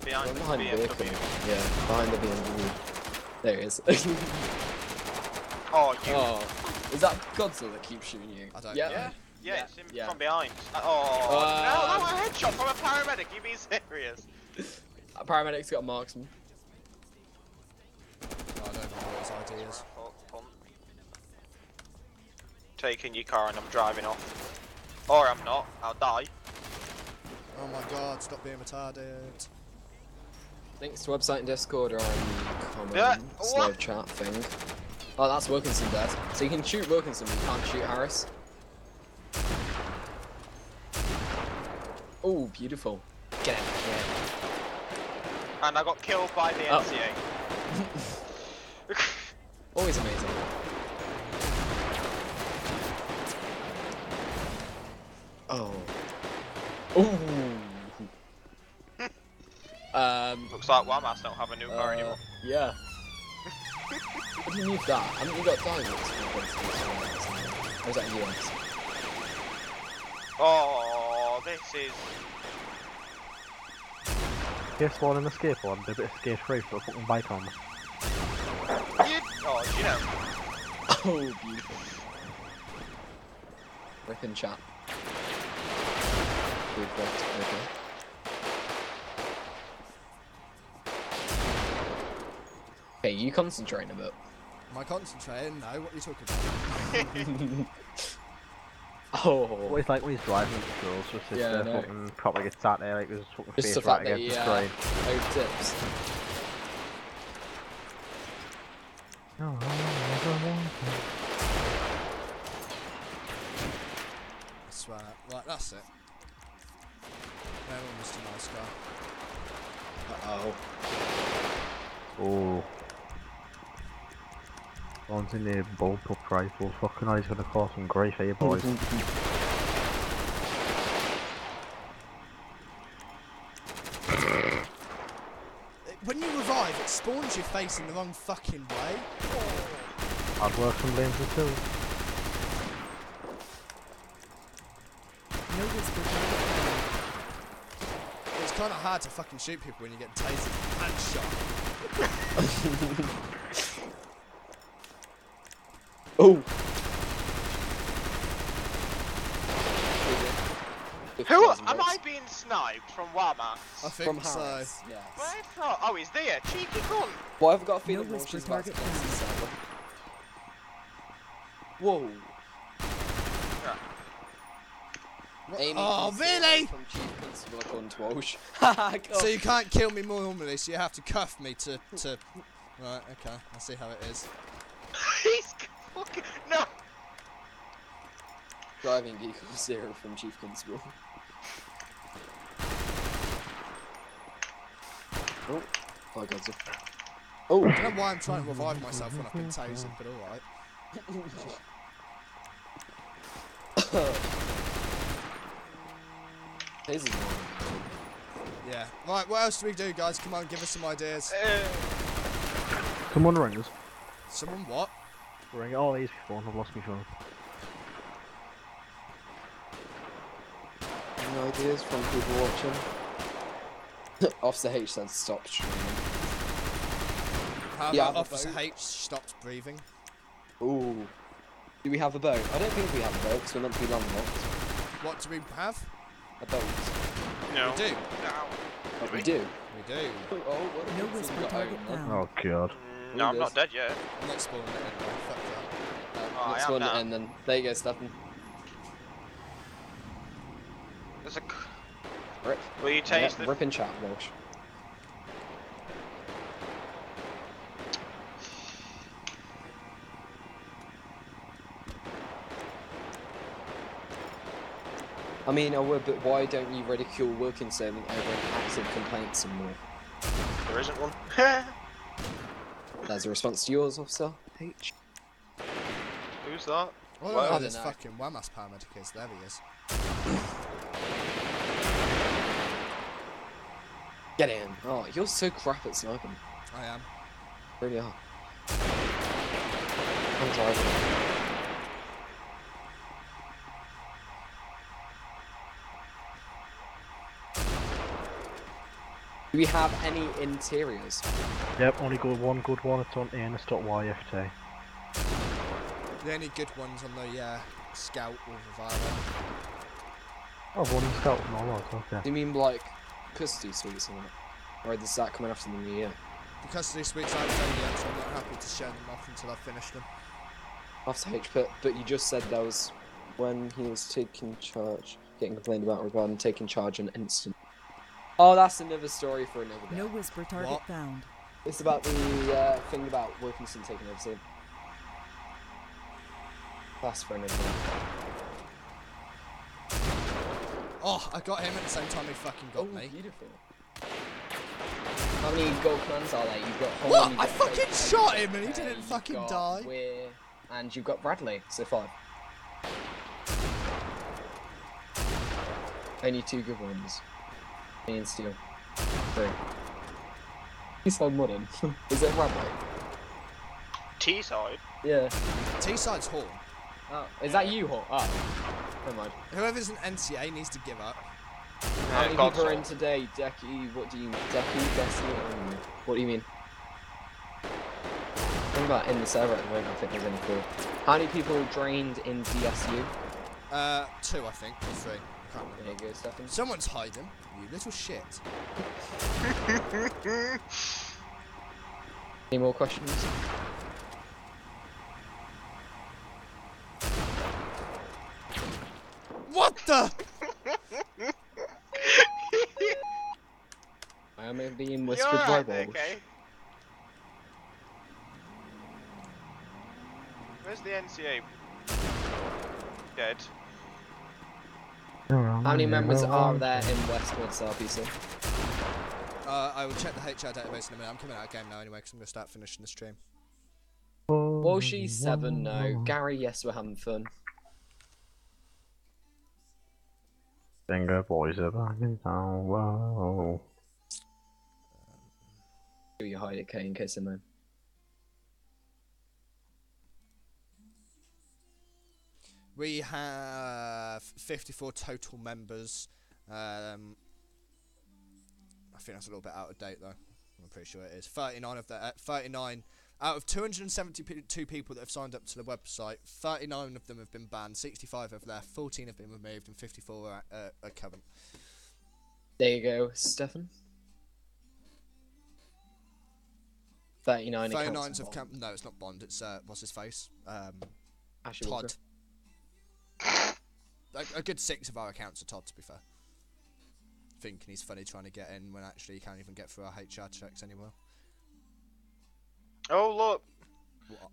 Behind Well, the behind the BMW. vehicle. Yeah, behind the BMW. There he is. Oh, you. Oh, is that Godzilla that keeps shooting you? I don't yeah. know. Yeah, Yeah, it's him yeah. from behind. Oh, no, a headshot from a paramedic. You be serious? A paramedic's got a marksman. Oh, I don't know what his ID is. Punt. Taking your car and I'm driving off. Or I'm not. I'll die. Oh my god, stop being retarded. Links to website and Discord are on the common Yeah, slow what? chat thing. Oh, that's Wilkinson dead. So you can shoot Wilkinson, but you can't shoot Harris. Oh, beautiful. Get him. And I got killed by the Oh. NCA. Always amazing. Oh. Ooh. Looks like Wamass don't have a new car anymore. Yeah. What do you need that? Haven't you got diamonds? Or is that US? Oh, this is. Guess what in the skateboard and do a bit of skate free for a fucking bike on. Oh, you know. Oh, beautiful. Ripping chat. Good, okay. Okay, you concentrating a bit. Am I concentrating? No, what are you talking about? Oh. What it's like when he's driving at schools, just sits Yeah, I there know. fucking probably gets sat there like there's fucking Just face the right fact that against he the screen. over tips. No, I never want I swear. Right, that's it. No one was too nice guy. Uh-oh. Oh. One's in the bullpup rifle. Fucking hell, he's gonna cause some grief here, boys. When you revive, it spawns your face in the wrong fucking way. I'd work some blames too. No whisper joined. It's kind of hard to fucking shoot people when you get tasered and shot. Oh! Who am I being sniped from Wama? I think From so. Harris, yes. Where from? Oh, he's there. Cheeky cunt. Well, I've got a feeling No Walsh whisper is about to target get found. server. Whoa. Amy Oh, Constable really? From Chief Constable according to Walsh. So you can't kill me more normally, so you have to cuff me to... Right, okay, I see how it is. He's fucking... No! Driving equals 0 from Chief Constable. Oh, I got it. Oh! I don't know why I'm trying to revive myself when I've been tasered, but alright. Taser's one. Yeah. Right, what else do we do, guys? Come on, give us some ideas. Someone ring us. Someone what? Ring all these before, I've lost my phone. Any ideas from people watching? Officer H said stop streaming. How Yeah, about the Officer boat. H stopped breathing? Ooh. Do we have a boat? I don't think we have a boat because we're meant to be landlocked. What do we have? A boat. No. We do. But we do. We do. Oh, what No if it's whisper got target own, found. Oh god. No, I'm not dead yet. I'm not spawning it anyway. Fuck that. Oh, I Let's am spawn now. it in then. There you go, Stefan. There's a... Rip. Will you taste the... Rip in chat, Walsh. I mean, I would, but why don't you ridicule Wilkinson over an active complaint some more? There isn't one. There's a response to yours, Officer H. Who's that? Well, Well, I I know don't this know. fucking Wamas paramedic is. There he is. Get in. Oh, you're so crap at sniping. I am. Really are. I'm driving. Do we have any interiors? Yep, only good one, it's on Ernest.yft. The only good ones on the Scout or Revival. Oh, one scout and all that, okay. Do you mean like custody suites and that? Or is that coming after the new year? The custody suites aren't done yet, so I'm not happy to share them off until I've finished them. Officer H, but you just said that was when he was taking charge, getting complained about regarding taking charge on instant. Oh, that's another story for another day. No whisper target What? found. It's about the thing about Wilkinson taking over scene. That's for another day. Oh, I got him at the same time he fucking got me. Beautiful. How many gold commands are there? You've got Holman, What? you've I got fucking Coke, shot him and he you've didn't got fucking die. Weir, and you've got Bradley, so 5. Only 2 good ones. Me and Steel. 3. He's so modern. Is it Bradley? T-side? Yeah. T-side's Horn. Oh, is that you, Hawk? Oh, never mind. Whoever's an NCA needs to give up. How many God's people are Law. in today? Decky, what do you mean? Decky, Desi, what do you mean? Think about in the server at the moment, I think there's only 4. How many people drained in DSU? 2, I think, or 3. I can't There you remember. go, Stefan. Someone's hiding, you little shit. Any more questions? What the? I am being You're whispered by alright there, Walsh. okay? Where's the NCA? Dead. How many members are there in Westwoods RPC? I will check the HR database in a minute. I'm coming out of game now anyway, because I'm going to start finishing the stream. Walshy 7, no. Gary, yes, we're having fun. Bingo boys are back in town, whoa. Do you hide it, K, in case I know. We have 54 total members. I think that's a little bit out of date though. I'm pretty sure it is. 39 of that. 39 Out of 272 people that have signed up to the website, 39 of them have been banned, 65 have left, 14 have been removed, and 54 are current. There you go, Stefan. 39 39s have come. No, it's not Bond. It's what's his face? Ashley Todd. Walker. A good 6 of our accounts are Todd, to be fair. Thinking he's funny trying to get in when actually he can't even get through our HR checks anymore. Oh look, What?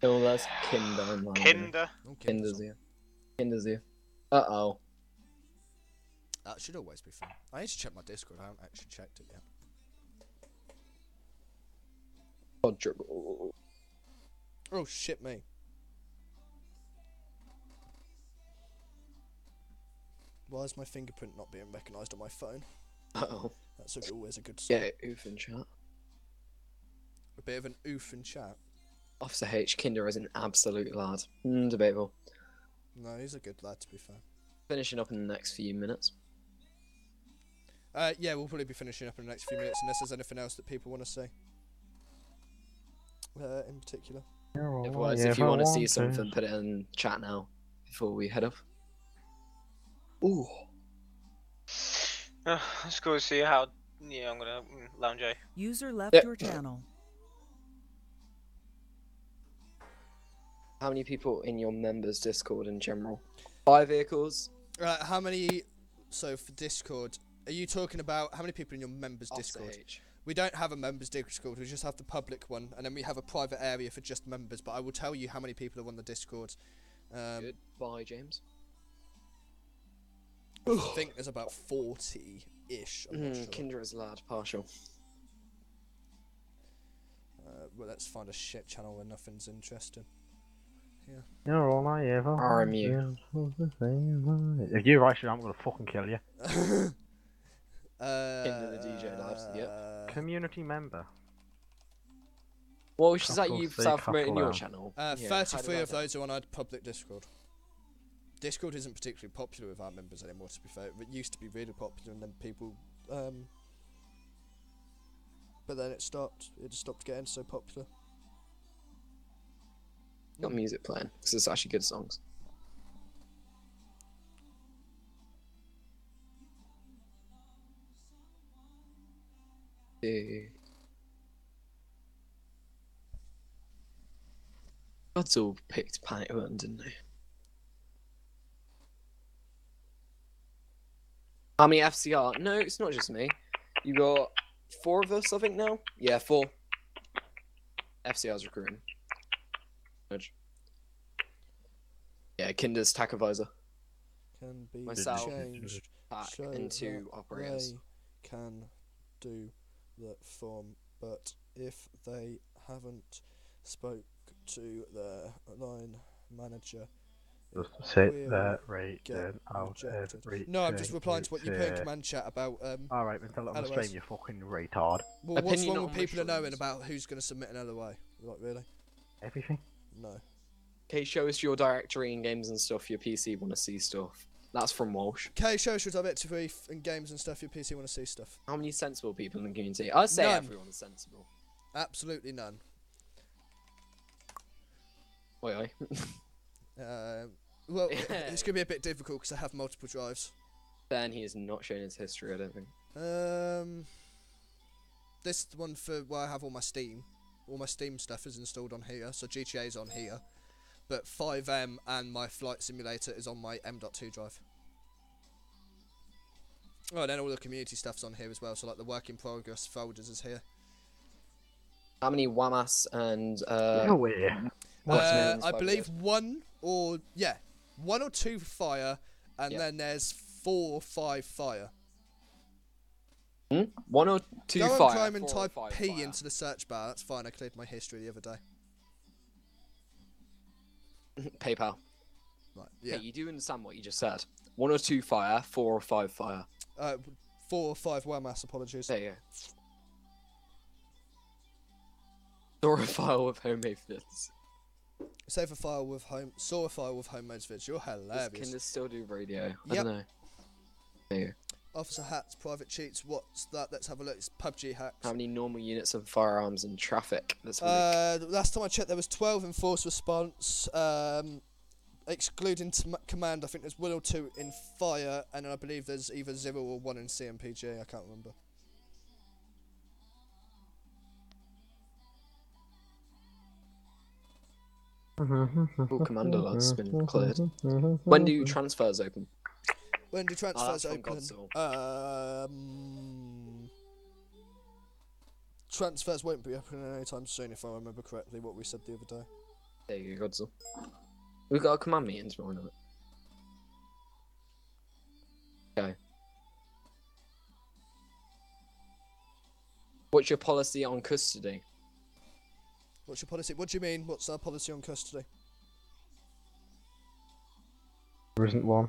Oh, that's Kinder. Kinder. Oh, Kinder's here. Kinder's here. Uh-oh. That should always be fun. I need to check my Discord. I haven't actually checked it yet. Quadruple. Oh shit me. Why is my fingerprint not being recognised on my phone? Uh-oh. That's always a good sign. Yeah, oof in chat. A bit of an oof in chat. Officer H, Kinder is an absolute lad. Debatable. No, he's a good lad, to be fair. Finishing up in the next few minutes. Yeah, we'll probably be finishing up in the next few minutes unless there's anything else that people want to say. In particular. Otherwise, if you want to see something, put it in chat now before we head off. Ooh. Let's go see how. Yeah, I'm gonna lounge A. User left Yep. your channel. How many people in your members' Discord in general? 5 vehicles. How many? So for Discord, are you talking about how many people in your members' Officer Discord? H. We don't have a members' Discord. We just have the public one, and then we have a private area for just members. But I will tell you how many people are on the Discord. Goodbye, James. I think there's about 40-ish. I'm not sure. Kinder is lad, partial. Well, let's find a shit channel where nothing's interesting. Yeah. You're all I ever RMU. If you write shit, I'm gonna fucking kill you. Kinder the DJ lives. Yep. Community member. What was that Couple you've C, self-promoted in your couple channel? 33 of those are on our public Discord. Discord isn't particularly popular with our members anymore, to be fair. It used to be really popular, and then people, but then it stopped. It just stopped getting so popular. Got music playing because it's actually good songs. Gods all picked Panic Button, didn't they? How many FCR? No, it's not just me. You got 4 of us, I think, now? Yeah, 4. FCR's recruiting. Yeah, Kinder's tack advisor. Can be Myself, changed back so into that operators. they can do the form, but if they haven't spoke to their line manager, Just sit will there, right get then, out rejected. every No, I'm just replying to what you put in command chat about Alright, then tell it on the LOS. stream, you fucking retard. Well, what's Opinion wrong with on people are knowing mushrooms. about who's going to submit an LOA? Like, really? Everything? No. Okay, show us your directory and games and stuff. Your PC want to see stuff. That's from Walsh. Okay, show us your directory and games and stuff. Your PC want to see stuff. How many sensible people in the community? I'd say None. everyone's sensible. Absolutely none. Oi, oi. Well, it's going to be a bit difficult because I have multiple drives. Ben, he is not showing his history, I don't think. This is the one for where I have all my Steam. All my Steam stuff is installed on here, so GTA's on here. But 5M and my Flight Simulator is on my M.2 drive. Oh, and then all the community stuff's on here as well, so like the work in progress folders is here. How many WAMAS and No way. I believe one or 2 for fire, and then there's 4 or 5 fire. 1 or 2 Go fire. on Chrome and 4 or type 5 P fire. into the search bar. That's fine. I cleared my history the other day. PayPal. Right. Yeah. Hey, you do understand what you just said. 1 or 2 fire, 4 or 5 fire. 4 or 5 WAMAS. Apologies. There you go. Store a file with homemade vids. Save a file with home. Saw a file with homemade vids. You're Can hilarious. this still do radio? I Yep. don't know. There you go. Officer hats, private cheats. What's that? Let's have a look. It's PUBG hacks. How many normal units of firearms in traffic? Let's have a look. Last time I checked, there was 12 in force response. Excluding command, I think there's 1 or 2 in fire, and I believe there's either 0 or 1 in CMPG. I can't remember. All commander lots have been cleared. When do transfers open? When do transfers from open? Godzilla. Transfers won't be opening anytime soon, if I remember correctly what we said the other day. There you go, Godzilla. We've got a command meeting tomorrow night. Okay. What's your policy on custody? What's your policy? What do you mean? What's our policy on custody? There isn't one.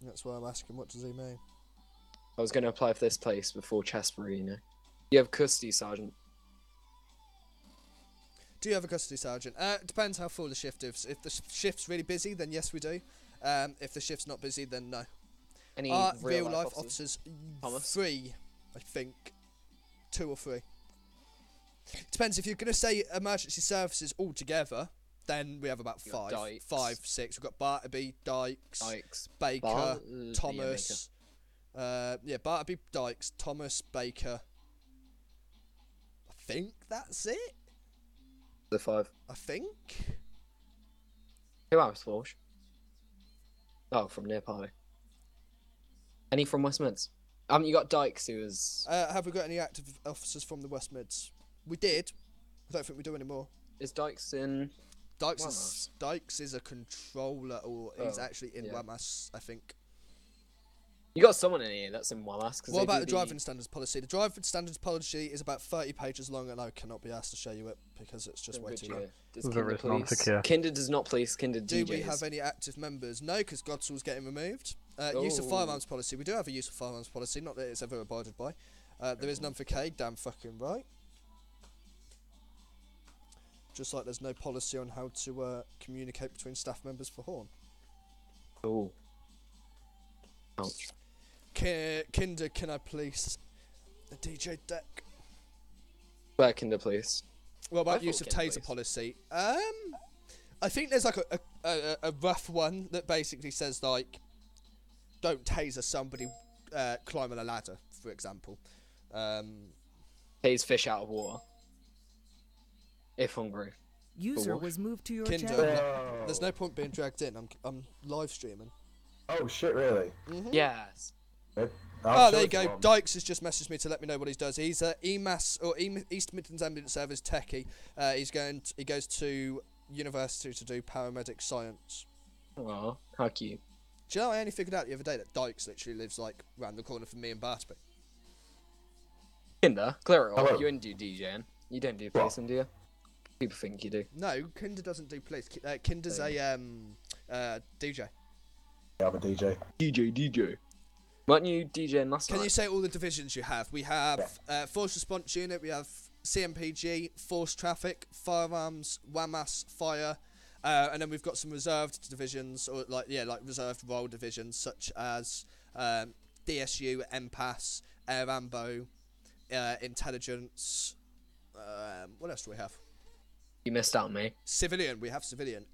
That's why I'm asking. What does he mean? I was going to apply for this place before Chesbury, you know. You have custody, Sergeant. Do you have a custody sergeant? It depends how full the shift is. If the shift's really busy, then yes, we do. If the shift's not busy, then no. Any real life officers? Thomas? 3, I think. 2 or 3. Depends. If you're going to say emergency services altogether, then we have about 5. 5, 6. We've got Bartleby, Dykes, Baker, Thomas. Bartleby, Dykes, Thomas, Baker. I think that's it. The 5. I think. Who else, Walsh? Oh, from near Parley. Any from West Mids? You got Dykes, who was... have we got any active officers from the West Mids? We did. I don't think we do anymore. Is Dykes in... Dykes is a controller, or he's actually in WAMAS, I think. You got someone in here that's in WAMAS. What about the driving standards policy? The driving standards policy is about 30 pages long, and I cannot be asked to show you it because it's just way too long. Kinder does not police. Kinder DJs. Do we have any active members? No, because Godsall's getting removed. Use of firearms policy. We do have a use of firearms policy, not that it's ever abided by. There is none for K, damn fucking right. Just like there's no policy on how to communicate between staff members for Horn. Oh. Ouch. Kinder, can I please a DJ deck? Where Kinder, please? What about use of taser policy? I think there's like a rough one that basically says like, don't taser somebody climbing a ladder, for example. Tase fish out of water. If hungry. User was moved to your Kinder, channel. there's no point being dragged in. I'm live streaming. Oh shit! Really? Yes. Oh, there you go. Dykes has just messaged me to let me know what he does. He's a EMAS or East Midlands Ambulance Service techie. He goes to university to do paramedic science. Oh, how cute. Do you know I only figured out the other day that Dykes literally lives like round the corner from me and Bartleby. Kinder, clear it up. You don't do DJing. You don't do policing, do you? People think you do. No, Kinder doesn't do police. Kinder's a DJ. Yeah, I'm a DJ. DJ. Weren't you DJing last night? Can you say all the divisions you have? We have Force Response Unit, we have CMPG, Force Traffic, Firearms, WAMAS, Fire, and then we've got some reserved divisions, or like reserved role divisions, such as DSU, MPAS, Air Ambo, Intelligence. What else do we have? You missed out, mate. Civilian. We have civilian.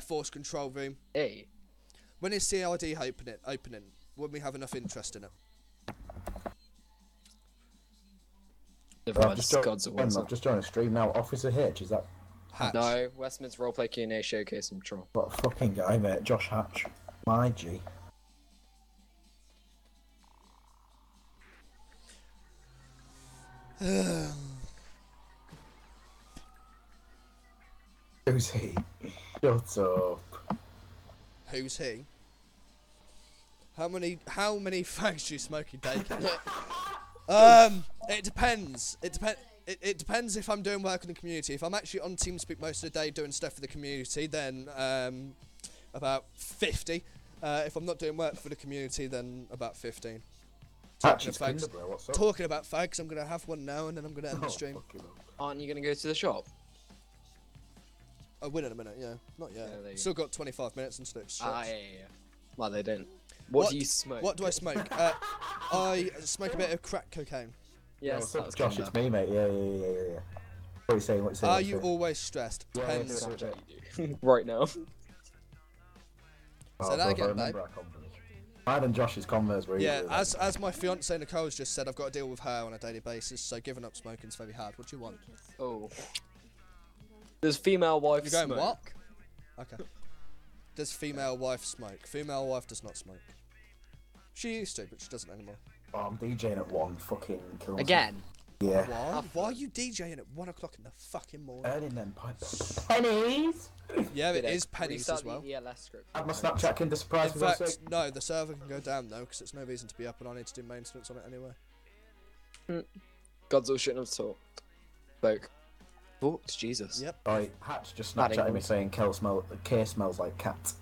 Force Control Room. Hey. When is CRD opening? When we have enough interest in it. I've just joined a stream now. Officer Hitch, is that? Hatch. No, West Mids Roleplay Q&A Showcase and Patrol. What a fucking guy, mate. Josh Hatch. My G. Who's he? Shut up. Who's he? How many fags do you smoke a day? It depends. It depends if I'm doing work in the community. If I'm actually on TeamSpeak most of the day doing stuff for the community, then about 50. If I'm not doing work for the community, then about 15. Talking about fags, I'm gonna have one now, and then I'm gonna end the stream. Aren't you gonna go to the shop? I will in a minute, yeah. Not yet. Yeah, Still got 25 minutes until it's shops. Yeah. Well, they don't. What do you smoke? What do I smoke? I smoke a bit of crack cocaine. Yes, Yo, that was Josh, Kinder. it's me, mate. Yeah. What are you saying? What are you saying? Are you always stressed? Yeah, Depends. do it. Right now. Say that again, babe. Mine and Josh's convos were Yeah, easy, as my fiance Nicole's just said, I've got to deal with her on a daily basis, so giving up smoking's very hard. What do you want? Oh. Does female wife You're going smoke? what? Okay. Does female wife smoke? Female wife does not smoke. She used to, but she doesn't anymore. Oh, I'm DJing at 1. Fucking kill me. Again? Yeah. Why? Why are you DJing at 1 o'clock in the fucking morning? Earning them pennies. Yeah, it is pennies as well. ELS script. Add my Snapchat Kinder Surprise In for fact, us. no, the server can go down though, because it's no reason to be up, and I need to do maintenance on it anyway. Godzilla shouldn't have talked. Spoke. Talked, Jesus. Yep. Right, Hatch just Adding Snapchatted me on. saying K smells like cat.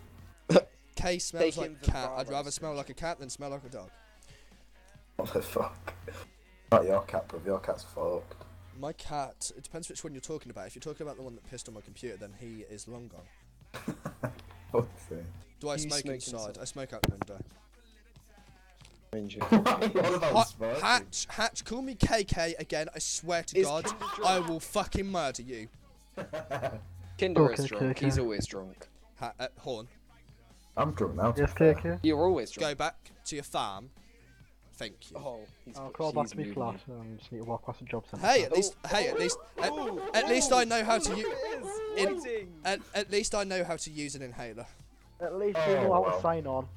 K smells Taking like the cat. I'd Bravo rather smell like a cat than smell like a dog. What the fuck? Not your cat, bro. Your cat's fucked. My cat, it depends which one you're talking about. If you're talking about the one that pissed on my computer, then he is long gone. Fuck's sake. Do I Do you smoke smoke inside? inside? I smoke out the window. What about smoking? Hatch, call me KK again. I swear to Is God, Kinder drunk? I will fucking murder you. Kinder is Okay, drunk. okay. He's always drunk. Horn, I'm drunk now. to Yes, be fair. KK. You're always drunk. go back to your farm. Thank you. Oh, he's I'll crawl back he's to me moving flat you. and just need to walk past the job centre. Hey, at least I know how to use. At least I know how to use an inhaler. At least Oh, you know how well. to sign on.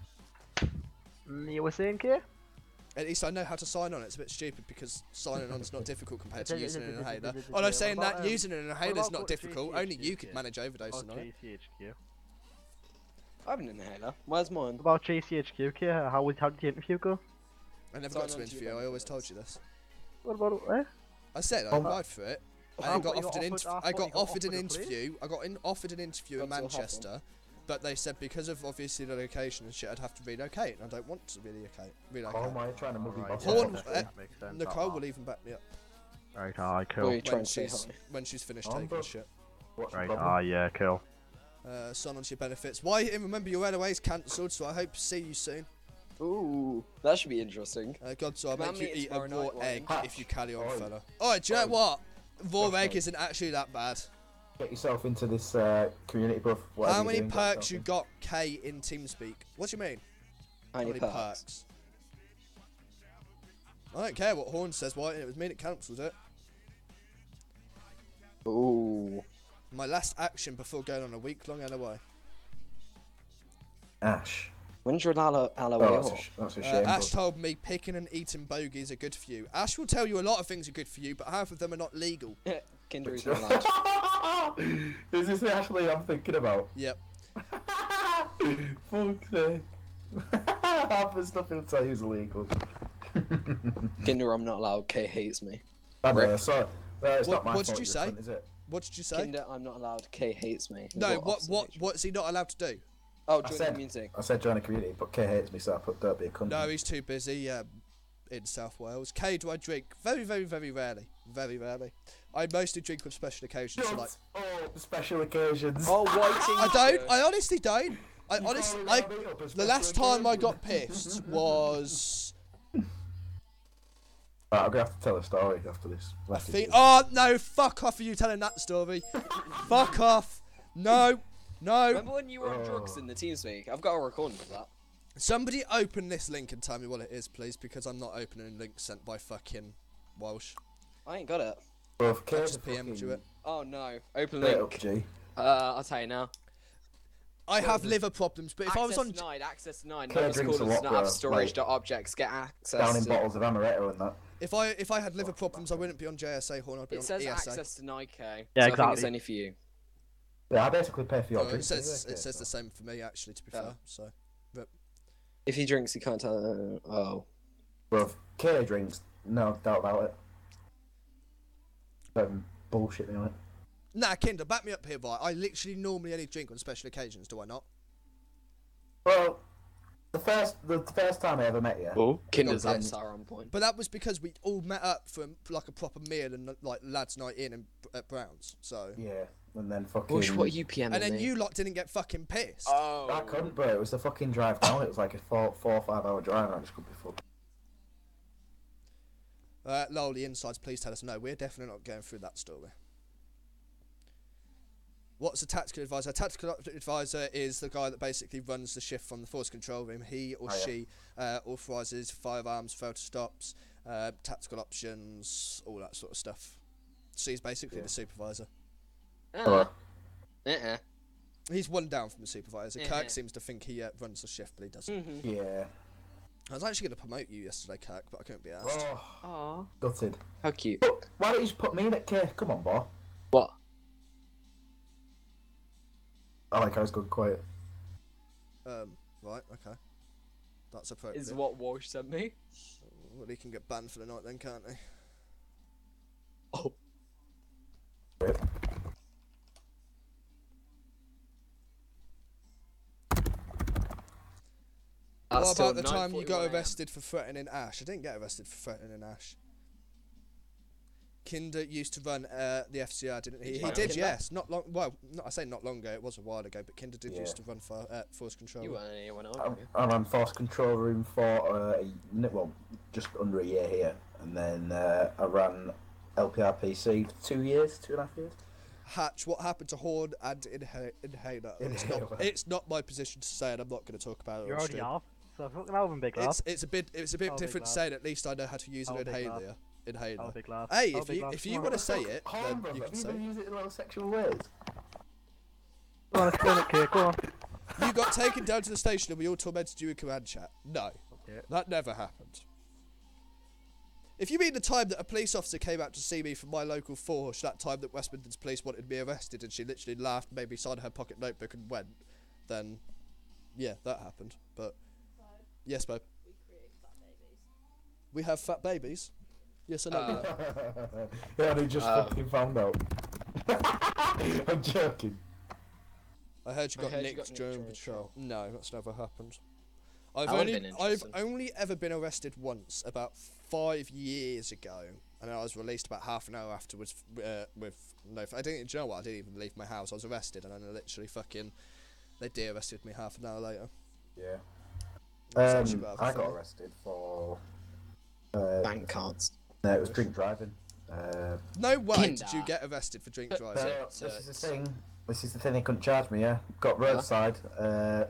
You were saying, K? At least I know how to sign on. It's a bit stupid because signing on is not difficult compared to using an inhaler. Oh no, saying that using an inhaler is not difficult. Only you could manage overdose on it. GCHQ. I have an inhaler. Where's mine? What about GCHQ, K? How did the interview go? I never Sign got to on to your interview. I always benefits. told you this. What about it? I said I applied for it. I got you offered an offered- I I thought got you got offered an offered a place? interview. I got offered an interview in Got to Huffle. Manchester, but they said because of obviously the location and shit, I'd have to relocate, and I don't want to relocate. Oh my, you're trying to mug me Alright, boss yeah, Horn, off. makes sense. Nicole will even back me up Right, aye, Or cool. you trying to say hi? when she's finished Oh, taking bro. shit. What's the Right, problem? aye, yeah, cool. Sign on to your benefits. Why? And remember, your LOA's cancelled, so I hope to see you soon. Ooh, that should be interesting. God, so I'll Command make you me eat a tomorrow raw night, egg Ryan. if you carry on, Oi. fella. Alright, do you know Oi. what? Raw What's egg up? isn't actually that bad. Get yourself into this community, bruv. Whatever How you're many doing, get perks yourself you in. got, K, in TeamSpeak? What do you mean? How many perks? I don't care what Horn says, why? It was me that cancelled it. Ooh. My last action before going on a week-long LOI. Ash. When's your LOA Oh, that's a, off? that's a shame. Ash bruv. told me picking and eating bogies are good for you. Ash will tell you a lot of things are good for you, but half of them are not legal. Kinder is not allowed. Is this the Ashley I'm thinking about? Yep. Fuck's sake. Half the stuff he'll tell you is illegal. Kinder, I'm not allowed. K hates me. I know, Rip. so, it's What- not my what did fault you you're a say? cunt, is it? What did you say? Kinder, I'm not allowed. K hates me. No, Got what obstination. what's he not allowed to do? Oh, I join said, the music. I said join a community, but K hates me, so I put don't be a cunt. No, he's too busy in South Wales. K, do I drink? Very, very, very rarely. Very rarely. I mostly drink on special occasions. So like, Oh, special occasions. Oh, whiting. I don't. I honestly don't. I honestly, can't allow me up as the special last time I occasions. got pissed was Right, I'm gonna have to tell a story after this. I think. Oh no! Fuck off! Are you telling that story? Fuck off! No, no. Remember when you were on drugs in the TeamSpeak? I've got a recording of that. Somebody open this link and tell me what it is, please, because I'm not opening links sent by fucking Walsh. I ain't got it. Well, if I K's just PM'd you it. Oh no. Open Straight up, link. G. I'll tell you now. I have liver problems, but if I was on, Access denied. Kurt Numbers drinks called a does lot, not have bro, storage. like, Objects get access. Down in to- bottles of amaretto and that. if I had liver problems, I wouldn't be on JSA Horn. I'd be It on says ESA. access denied, K. Yeah, so I think it's exactly. only for you. Yeah, I basically pay for your No, it drinks. says anyway, it says so. the same for me actually. To be Oh. fair, so If he drinks, he can't tell. Oh. Bruv, K drinks, no doubt about it. Bullshit, you know. nah, Kinder, back me up here, right? I literally normally only drink on special occasions, do I not? Well, the first time I ever met you. Oh. Kinder's Got answer on point. But that was because we all met up for like a proper meal and like lads' night in and at Browns. So Yeah, and then fucking. Bush, what are you PMing And then me? you lot didn't get fucking pissed. I couldn't, bro. It was the fucking drive down. It was like a 4 or 5 hour drive, and I just couldn't be fucked. Lol, the insides, please tell us. No, we're definitely not going through that story. What's a tactical advisor? A tactical advisor is the guy that basically runs the shift from the force control room. He or she authorises firearms, photo stops, tactical options, all that sort of stuff. So he's basically the supervisor. He's one down from the supervisor. Kirk seems to think he runs the shift, but he doesn't. Yeah. I was actually going to promote you yesterday, Kirk, but I couldn't be asked. Oh. Gutted. How cute. But why don't you just put me in at K? Come on, boy. What? I like how it's gone quiet. Right, okay. That's appropriate. Is what Walsh sent me? Well, he can get banned for the night then, can't he? Oh. What about the time you got arrested for threatening Ash? I didn't get arrested for threatening Ash. Kinder used to run the FCR, didn't he? He did, yes. Not long. Well, I say not long ago. It was a while ago. But Kinder did used to run for force control. You weren't anyone else. I ran force control room for just under a year here, and then I ran LPRPC for 2 years, 2.5 years. Hatch, what happened to Horn and Inhaler? It's not my position to say, and I'm not going to talk about it. You're on already stream. off, so fucking Alvin, big laugh. It's a bit different saying. At least I know how to use an inhaler. Inhaler. Big laugh. Hey, if you want to say it, then you can say it. Use it in little sexual ways. Go on, explain it, Kate, go on. You got taken down to the station and we all tormented you in command chat. No, that never happened. If you mean the time that a police officer came out to see me from my local force, that time that West Midlands police wanted me arrested and she literally laughed, made me sign her pocket notebook and went, then yeah, that happened. But yes, babe. We have fat babies. Yes, I know that. Yeah, they just fucking found out. I'm joking. I heard you got nicked during patrol. No, that's never happened. I've only ever been arrested once, about 5 years ago, and I was released about half an hour afterwards with no. I didn't. Do you know what? I didn't even leave my house. I was arrested, and then literally they de-arrested me half an hour later. Yeah. I got arrested for bank cards. No, it was drink driving. No way did you get arrested for drink driving? This is the thing. This is the thing. They couldn't charge me. Yeah, got roadside.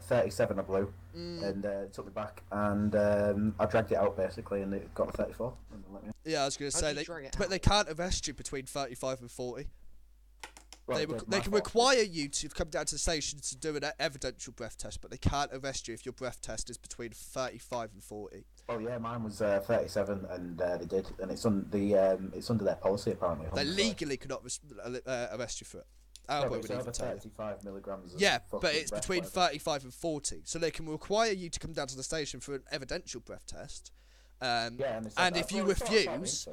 37 I blew, and took me back, and I dragged it out basically, and it got a 34. And let me... Yeah, I was going to say they can't arrest you between 35 and 40. Right, they can require you to come down to the station to do an evidential breath test, but they can't arrest you if your breath test is between 35 and 40. Oh yeah, mine was 37, and they did, and it's under their policy apparently. They legally cannot arrest you for it. Our boy would even tell you. 35 milligrams. Yeah, but it's between 35 and 40, so they can require you to come down to the station for an evidential breath test. And if you refuse,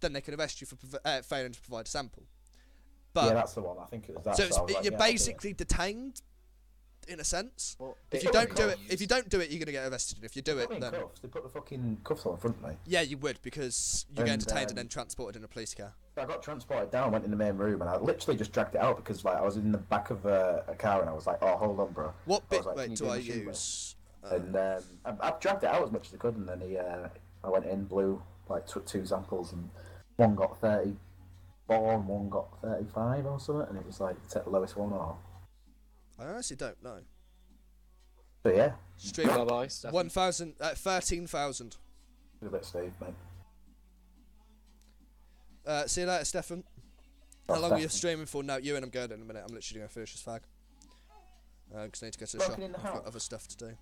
then they can arrest you for failing to provide a sample. But, yeah, that's the one. I think it was that. So you're basically detained, in a sense. Well, if you don't do it, you're gonna get arrested. And if you do it, then cuffs. They put the fucking cuffs on in front of me. Yeah, you would, because you're getting detained and then transported in a police car. I got transported down, went in the main room, and I literally just dragged it out because I was in the back of a car, and I was like, "Oh, hold on, bro." What bit do I use? And I dragged it out as much as I could, and then I went in, blew like took 2 samples, and one got 30. And one got 35 or something, and it was like take the lowest one or. I honestly don't know. But yeah. Stream 1,000, 13,000. A bit Steve, mate. See you later, Stefan. How long are you streaming for? No, you and I'm going in a minute. I'm literally going to finish this fag. Because I need to go to the shop. I've got other stuff to do.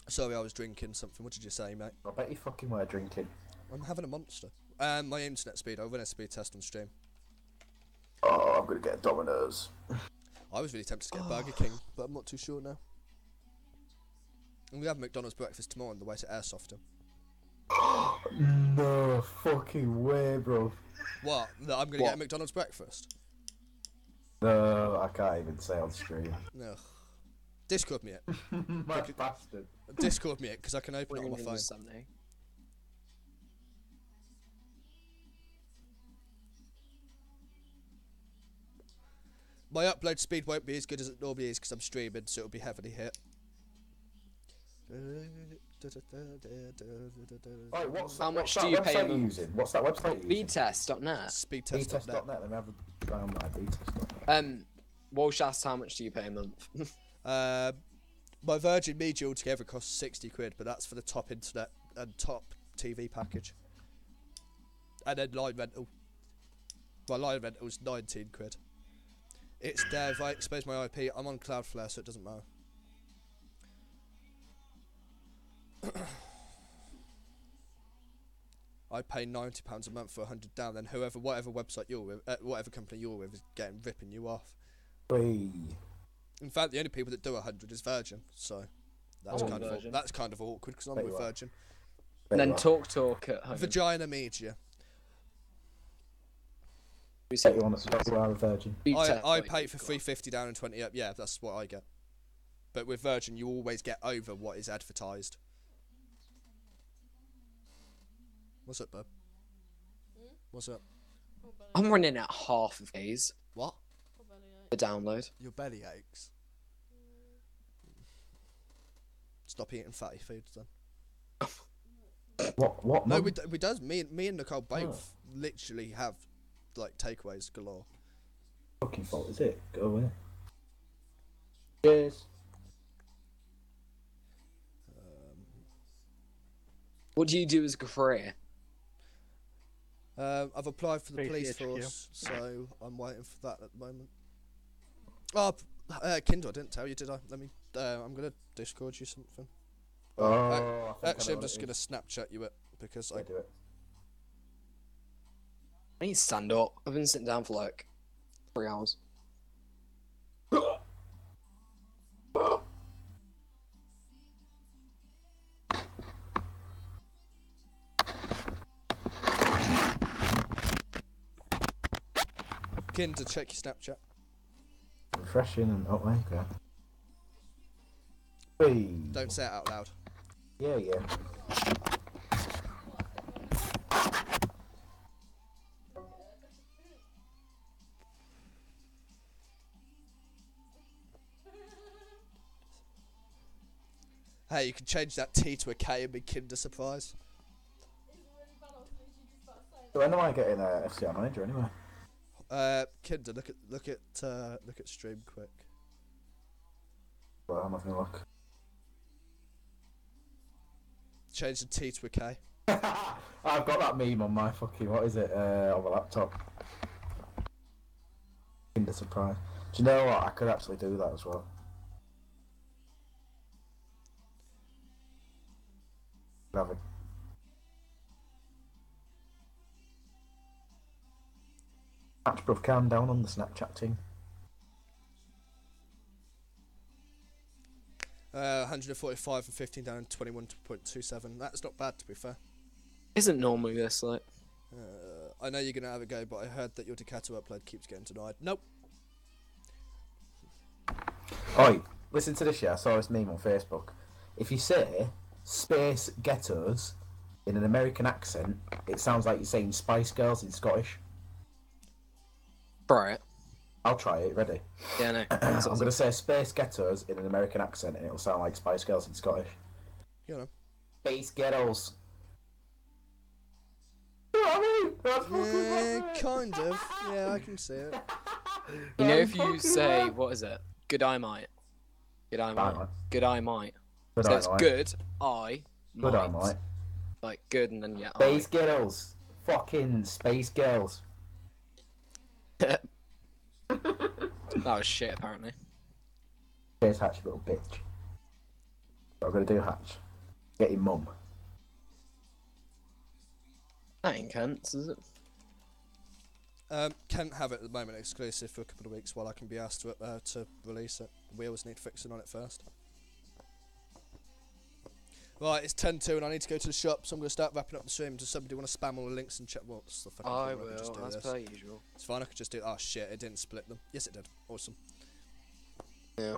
Sorry, I was drinking something. What did you say, mate? I bet you fucking were drinking. I'm having a monster. My internet speed. I'll run a speed test on stream. Oh, I'm gonna get Domino's. I was really tempted to get Burger King, but I'm not too sure now. And we have McDonald's breakfast tomorrow on the way to Airsofter. No fucking way, bro. What? That I'm gonna get a McDonald's breakfast? No, I can't even say on stream. No. Discord me it. My bastard. Discord me it, because I can open it on my phone. My upload speed won't be as good as it normally is because I'm streaming, so it'll be heavily hit. Right, How much what's do you that pay a website month? using? What's that website you using? Speedtest.net. Speedtest.net. Let me have a try on my Speedtest.net. Walsh asked how much do you pay a month? My Virgin Media altogether costs £60, but that's for the top internet and top TV package. And then line rental. My line rental's £19. It's there. If I expose my IP, I'm on Cloudflare, so it doesn't matter. I pay £90 a month for 100 down. Then whatever website you're with, whatever company you're with, is ripping you off. In fact, the only people that do 100 is Virgin, so that's kind of awkward because I'm with Virgin. And then Talk at home. Vagina Media. We say you want to are a Virgin. I pay for 350 down and 20 up. Yeah, that's what I get. But with Virgin, you always get over what is advertised. What's up, bub? What's up? I'm running at half of these. What? The download. Your belly aches. Stop eating fatty foods then. What? No, we does. Me and Nicole both literally have like takeaways galore. Fucking fault is it? Go away. Cheers. What do you do as a career? I've applied for the police force, so I'm waiting for that at the moment. Oh, Kindle, I didn't tell you, did I? I'm gonna Discord you something. Actually, I'm just gonna Snapchat you it because I do it. I need to stand up. I've been sitting down for like 3 hours. Kinder, check your Snapchat. Refreshing and Hey. Don't say it out loud. Yeah. Hey, you can change that T to a K and be Kinder Surprise. So when am I getting a FCR manager anyway? Kinder, look at stream quick. Well, I'm having a look. Change the T to a K. I've got that meme on my fucking on the laptop. Kinder Surprise. Do you know what? I could actually do that as well. Have it. Match bruv, calm down on the Snapchat team. 145 and 15 down and 21.27. That's not bad, to be fair. Isn't normally this like? I know you're gonna have a go, but I heard that your Ducato upload keeps getting denied. Nope. Oi, listen to this. Yeah, I saw this meme on Facebook. If you say Space Ghettos in an American accent, it sounds like you're saying Spice Girls in Scottish. Try it. I'll try it. Ready? Yeah, no. I'm going to say Space Ghettos in an American accent, and it'll sound like Spice Girls in Scottish. You know. Space Ghettos. You know what I mean? That's Yeah, kind of. Yeah, I can see it. You know, if you say, what is it? Good eye might. Good eye might. Good eye might. So it's good eye might. Good eye might. Like good and then yeah. Space Girls. Fucking Space Girls. That was shit, apparently. Cheers, Hatch, you little bitch. What I'm going to do, Hatch? Get your mum. That ain't Kent's, is it? Can't have it at the moment exclusive for a couple of weeks while I can be asked to release it. Wheels need fixing on it first. Right, it's 10:02 and I need to go to the shop, so I'm going to start wrapping up the stream. Does somebody want to spam all the links and check what's the fucking I thing? will, as per usual. It's fine, I could just do. Oh shit, it didn't split them. Yes, it did. Awesome. Yeah.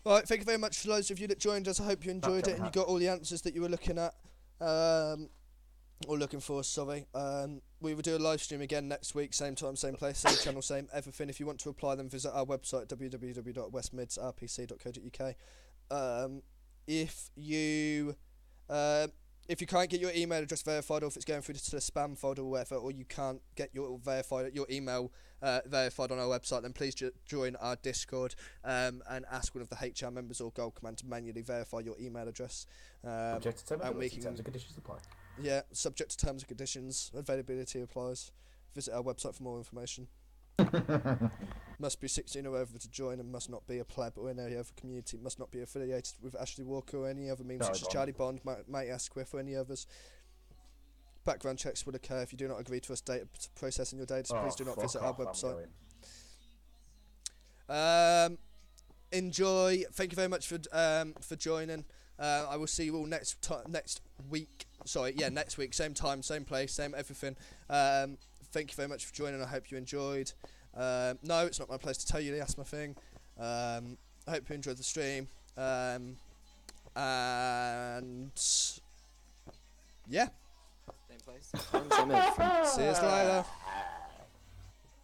Right, thank you very much for those of you that joined us. I hope you enjoyed it and you got all the answers that you were looking at. Or looking for, sorry. we will do a live stream again next week, same time, same place, same channel, same everything. If you want to apply, then visit our website www.westmidsrpc.co.uk. If you can't get your email address verified, or if it's going through to the spam folder or whatever, or you can't get your email verified on our website, then please join our Discord and ask one of the HR members or Gold Command to manually verify your email address. Subject to terms and conditions apply. Yeah, subject to terms and conditions. Availability applies. Visit our website for more information. Must be 16 or over to join, and must not be a pleb or any other community. Must not be affiliated with Ashley Walker or any other means such as Charlie Bond, Mate Asquith, or any others. Background checks will occur if you do not agree to us data processing your data, so please do not visit our website. Enjoy. Thank you very much for joining. I will see you all next week. Sorry, yeah, next week, same time, same place, same everything. Thank you very much for joining. I hope you enjoyed. No, it's not my place to tell you the asthma thing. I hope you enjoyed the stream. And yeah. Same place. Same everything. See you later.